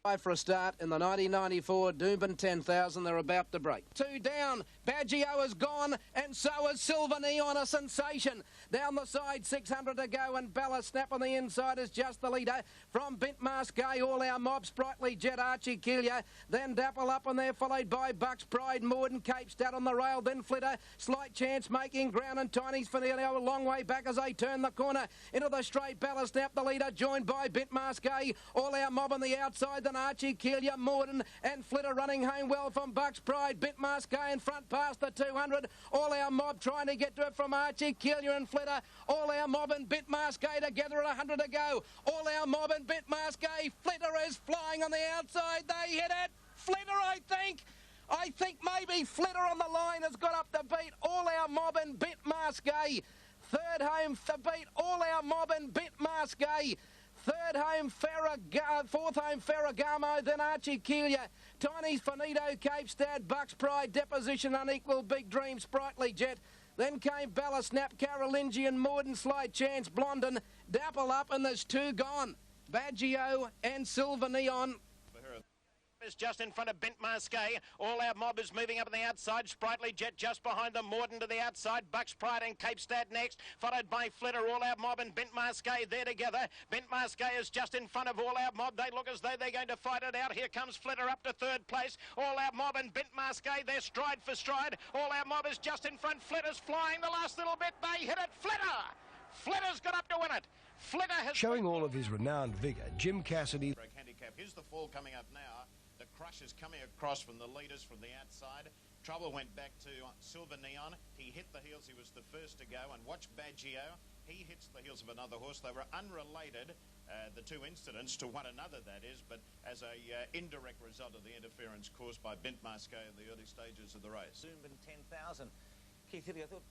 For a start in the 1994 Doomben 10,000, they're about to break. 2 down, Baggio is gone, and so is Silver Neon, a sensation. Down the side, 600 to go, and Bella Snap on the inside is just the leader. From Bint Masqué, All Our Mob, Sprightly Jet, Archie Keelia, then Dapple up on there, followed by Bucks Pride, Morden, Cape Stat on the rail, then Flitter, Slight Chance making ground, and Tiny's Finale a long way back as they turn the corner. Into the straight, Bella Snap, the leader, joined by Bint Masqué, All Our Mob on the outside, then Archie Keelia, Morden and Flitter running home well from Bucks Pride. Bint Masqué in front past the 200. All Our Mob trying to get to it from Archie Keelia and Flitter. All Our Mob and Bint Masqué together at 100 to go. All Our Mob and Bint Masqué. Flitter is flying on the outside. They hit it. Flitter, I think maybe Flitter on the line has got up to beat All Our Mob and Bint Masqué. Third home to beat All Our Mob and Bint Masqué. Third home, fourth home, Ferragamo, then Archie Keelia. Tiny's Finito, Cape Stad, Bucks Pride, Deposition, Unequal, Big Dream, Sprightly Jet. Then came Bella Snap, Carolingian, Morden, Slight Chance, Blondin, Dapple up, and there's 2 gone. Baggio and Silver Neon. Is just in front of Bint Masqué. All Our Mob is moving up on the outside. Sprightly Jet just behind them. Morden to the outside. Bucks Pride and Cape Stad next, followed by Flitter. All Our Mob and Bint Masqué there together. Bint Masqué is just in front of All Our Mob. They look as though they're going to fight it out. Here comes Flitter up to 3rd place. All Our Mob and Bint Masqué, they're stride for stride. All Our Mob is just in front. Flitter's flying the last little bit. They hit it. Flitter! Flitter's got up to win it. Flitter has... Showing all of his renowned vigour, Jim Cassidy... Handicap. Here's the fall coming up now. The crush is coming across from the leaders from the outside. Trouble went back to Silver Neon. He hit the heels. He was the first to go. And watch Baggio. He hits the heels of another horse. They were unrelated, the 2 incidents, to one another, that is, but as a indirect result of the interference caused by Bint Masqué in the early stages of the race. Doomben 10,000. Keith Hilly, I thought,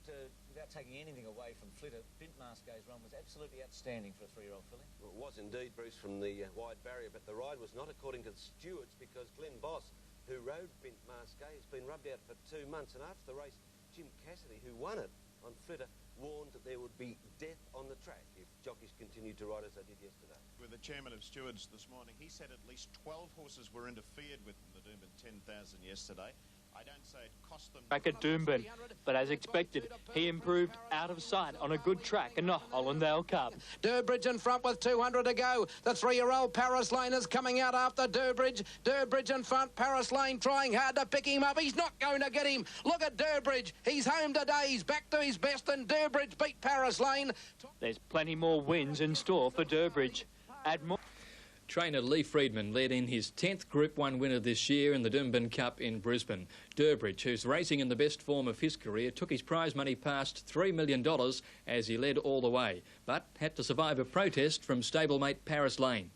without taking anything away from Flitter, Bint Masqué's run was absolutely outstanding for a 3-year-old filly. Well, it was indeed, Bruce, from the wide barrier, but the ride was not according to the stewards because Glenn Boss, who rode Bint Masqué, has been rubbed out for 2 months, and after the race, Jim Cassidy, who won it on Flitter, warned that there would be death on the track if jockeys continued to ride as they did yesterday. With the chairman of stewards this morning, he said at least 12 horses were interfered with in the Doomben 10,000 yesterday. I don't say it cost them... Back at Doomben, but as expected, he improved out of sight on a good track in the Hollandale Cup. Durbridge in front with 200 to go. The 3-year-old Paris Lane is coming out after Durbridge. Durbridge in front, Paris Lane trying hard to pick him up. He's not going to get him. Look at Durbridge. He's home today. He's back to his best, and Durbridge beat Paris Lane. There's plenty more wins in store for Durbridge. Add more... Trainer Lee Friedman led in his 10th Group 1 winner this year in the Doomben Cup in Brisbane. Durbridge, who's racing in the best form of his career, took his prize money past $3 million as he led all the way, but had to survive a protest from stablemate Paris Lane.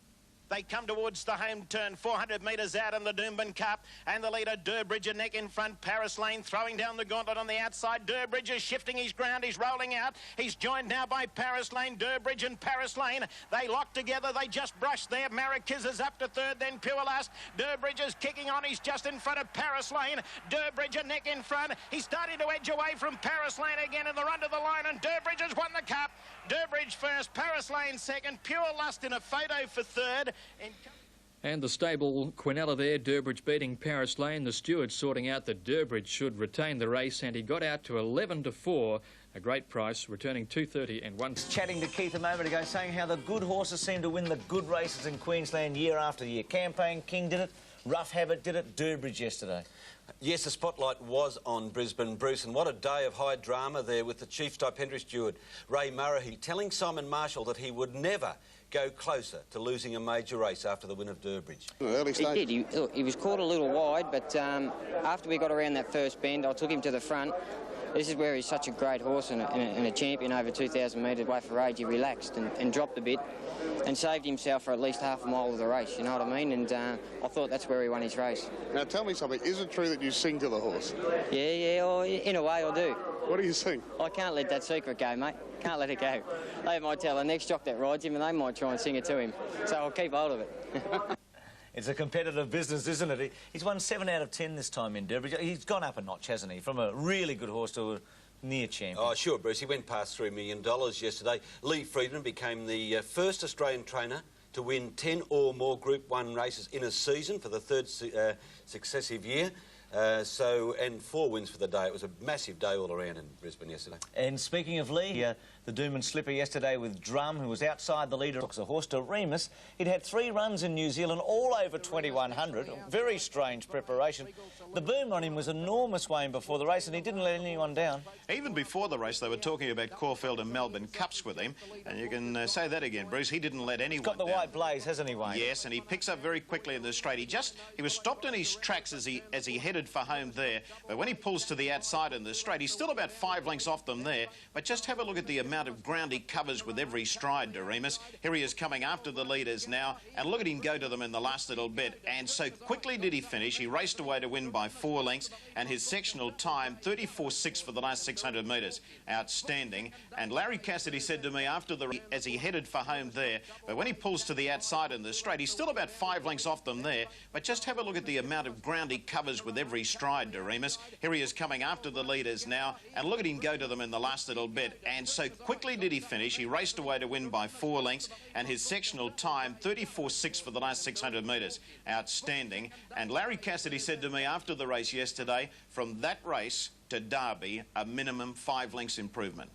They come towards the home turn, 400 metres out in the Doomben Cup, and the leader, Durbridge, a neck in front. Paris Lane throwing down the gauntlet on the outside. Durbridge is shifting his ground. He's rolling out. He's joined now by Paris Lane. Durbridge and Paris Lane, they lock together. They just brush there. Marrakesh is up to 3rd, then Pure Lust. Durbridge is kicking on. He's just in front of Paris Lane. Durbridge, a neck in front. He's starting to edge away from Paris Lane again in the run to the line, and Durbridge has won the Cup. Durbridge first, Paris Lane second, Pure Lust in a photo for 3rd. And the stable Quinella there, Durbridge beating Paris Lane. The steward sorting out that Durbridge should retain the race, and he got out to 11-4. A great price, returning $2.30 and one. Chatting to Keith a moment ago, saying how the good horses seem to win the good races in Queensland year after year. Campaign King did it, Rough Habit did it, Durbridge yesterday. Yes, the spotlight was on Brisbane, Bruce, and what a day of high drama there with the chief stipendiary steward, Ray Murray, telling Simon Marshall that he would never go closer to losing a major race after the win of Durbridge. Early stage. He did. He was caught a little wide, but after we got around that first bend, I took him to the front. This is where he's such a great horse and a champion over 2,000 metres away for age. He relaxed and dropped a bit and saved himself for at least half a mile of the race, you know what I mean? And I thought that's where he won his race. Now tell me something, is it true that you sing to the horse? Yeah, in a way I do. What do you sing? I can't let that secret go, mate. Can't let it go. They might tell the next jock that rides him and they might try and sing it to him. So I'll keep hold of it. It's a competitive business, isn't it? He's won 7 out of 10 this time in Durbridge. He's gone up a notch, hasn't he? From a really good horse to a near champion. Oh, sure, Bruce. He went past $3 million yesterday. Lee Friedman became the first Australian trainer to win 10 or more Group 1 races in a season for the third successive year. And 4 wins for the day. It was a massive day all around in Brisbane yesterday. And speaking of lead, the Doom and Slipper yesterday with Drum, who was outside the leader, took the horse to Remus. He'd had 3 runs in New Zealand, all over 2100. Very strange preparation. The boom on him was enormous, Wayne, before the race, and he didn't let anyone down. Even before the race, they were talking about Caulfield and Melbourne Cups with him, and you can say that again, Bruce. He didn't let anyone down. He's got the white blaze, hasn't he, Wayne? Yes, and he picks up very quickly in the straight. He was stopped in his tracks as he headed for home there, but when he pulls to the outside in the straight, he's still about 5 lengths off them there. But just have a look at the amount of ground he covers with every stride, Doremus. Here he is coming after the leaders now, and look at him go to them in the last little bit. And so quickly did he finish. He raced away to win by 4 lengths, and his sectional time, 34.6 for the last 600 metres. Outstanding. And Larry Cassidy said to me after as he headed for home there, but when he pulls to the outside in the straight, he's still about 5 lengths off them there. But just have a look at the amount of ground he covers with every stride, Doremus. Here he is coming after the leaders now, and look at him go to them in the last little bit. And so quickly did he finish. He raced away to win by 4 lengths, and his sectional time, 34.6 for the last 600 metres. Outstanding. And Larry Cassidy said to me after the race yesterday, from that race to Derby, a minimum 5 lengths improvement.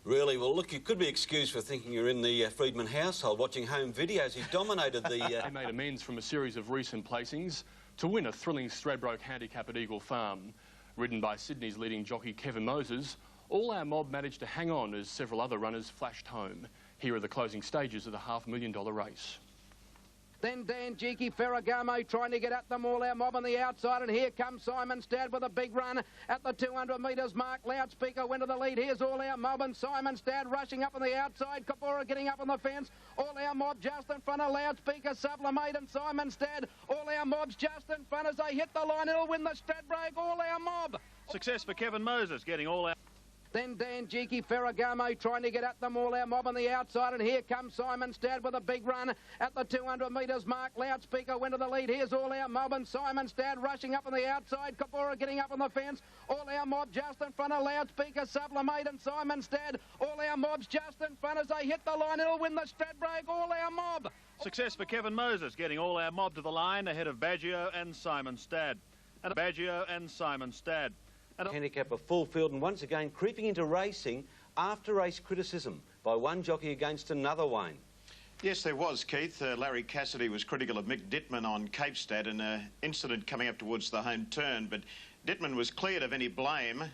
Really? Well, look, you could be excused for thinking you're in the Friedman household watching home videos. He dominated the... They made amends from a series of recent placings to win a thrilling Stradbroke handicap at Eagle Farm. Ridden by Sydney's leading jockey Kevin Moses, All Our Mob managed to hang on as several other runners flashed home. Here are the closing stages of the $500,000 race. Then Dan Jiki Ferragamo trying to get at them. All Our Mob on the outside, and here comes Simon Stad with a big run at the 200 metres mark. Loudspeaker went to the lead. Here's All Our Mob and Simon Stad rushing up on the outside. Kabora getting up on the fence. All Our Mob just in front of Loudspeaker, Sublimate and Simon Stad. All Our Mob's just in front as they hit the line. It'll win the Stradbroke. All Our Mob. Success for Kevin Moses, getting All Our... Then Dan Jiki Ferragamo trying to get at them. All Our Mob on the outside, and here comes Simon Stad with a big run at the 200 metres mark. Loudspeaker went to the lead. Here's All Our Mob and Simon Stad rushing up on the outside. Kabora getting up on the fence. All Our Mob just in front of Loudspeaker, Sublimate and Simon Stad. All Our Mob's just in front as they hit the line. It'll win the Stradbroke. All Our Mob. Success for Kevin Moses, getting All Our Mob to the line ahead of Baggio and Simon Stad. Handicap a full field, and once again creeping into racing after race criticism by one jockey against another, Wayne. Yes, there was, Keith. Larry Cassidy was critical of Mick Dittman on Cape Stad in an incident coming up towards the home turn, but Dittman was cleared of any blame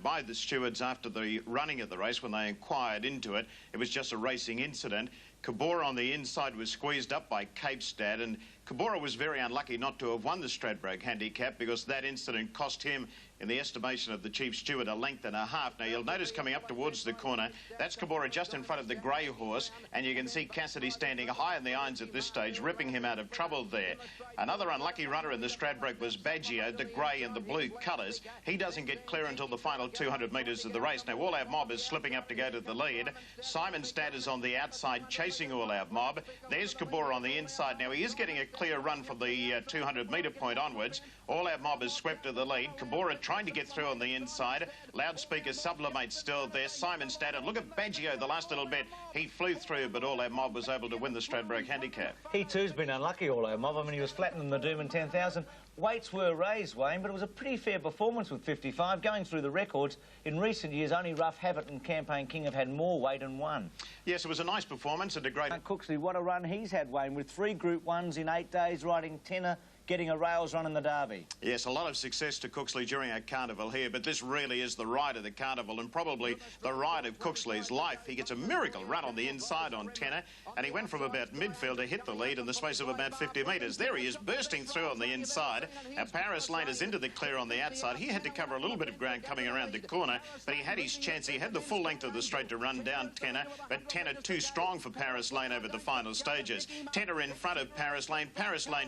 by the stewards after the running of the race when they inquired into it. It was just a racing incident. Kabora on the inside was squeezed up by Cape Stad, and Kabora was very unlucky not to have won the Stradbroke handicap because that incident cost him, in the estimation of the chief steward, a length and a half. Now, you'll notice coming up towards the corner, that's Kabora just in front of the grey horse, and you can see Cassidy standing high in the irons at this stage, ripping him out of trouble there. Another unlucky runner in the Stradbroke was Baggio, the grey and the blue colours. He doesn't get clear until the final 200 metres of the race. Now, All Our Mob is slipping up to go to the lead. Simon Stad is on the outside, chasing All Our Mob. There's Kabora on the inside. Now, he is getting a clear run from the 200 metre point onwards. All Our Mob is swept to the lead. Kabora trying to get through on the inside. Loudspeaker, Sublimate still there. Simon Stad, and look at Baggio the last little bit. He flew through, but All Our Mob was able to win the Stradbroke handicap. He too's been unlucky, All Our Mob. I mean, he was flattening the Doom in 10,000. Weights were raised, Wayne, but it was a pretty fair performance with 55. Going through the records, in recent years, only Rough Habit and Campaign King have had more weight and won. Yes, it was a nice performance and a great... Cooksley, what a run he's had, Wayne, with 3 Group 1s in 8 days, riding tenner, getting a rails run in the Derby. Yes, a lot of success to Cooksley during our carnival here, but this really is the ride of the carnival and probably the ride of Cooksley's life. He gets a miracle run on the inside on tenner, and he went from about midfield to hit the lead in the space of about 50 metres. There he is, bursting through on the inside. Now, Paris Lane is into the clear on the outside. He had to cover a little bit of ground coming around the corner, but he had his chance. He had the full length of the straight to run down tenner, but tenner too strong for Paris Lane over the final stages. Tenner in front of Paris Lane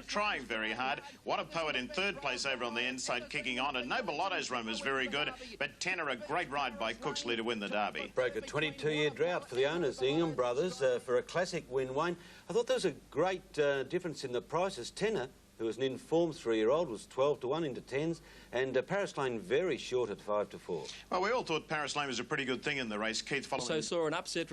trying very hard. What a poet in third place over on the inside, kicking on, and Nobilotto's run was very good, but tenner, a great ride by Cooksley to win the Derby. Broke a 22-year drought for the owners, the Ingham brothers, for a classic win, Wayne. I thought there was a great difference in the prices. Tenner, who was an informed 3-year-old, was 12 to 1 into 10s, and Paris Lane very short at 5 to 4. Well, we all thought Paris Lane was a pretty good thing in the race. Keith, following... Also saw an upset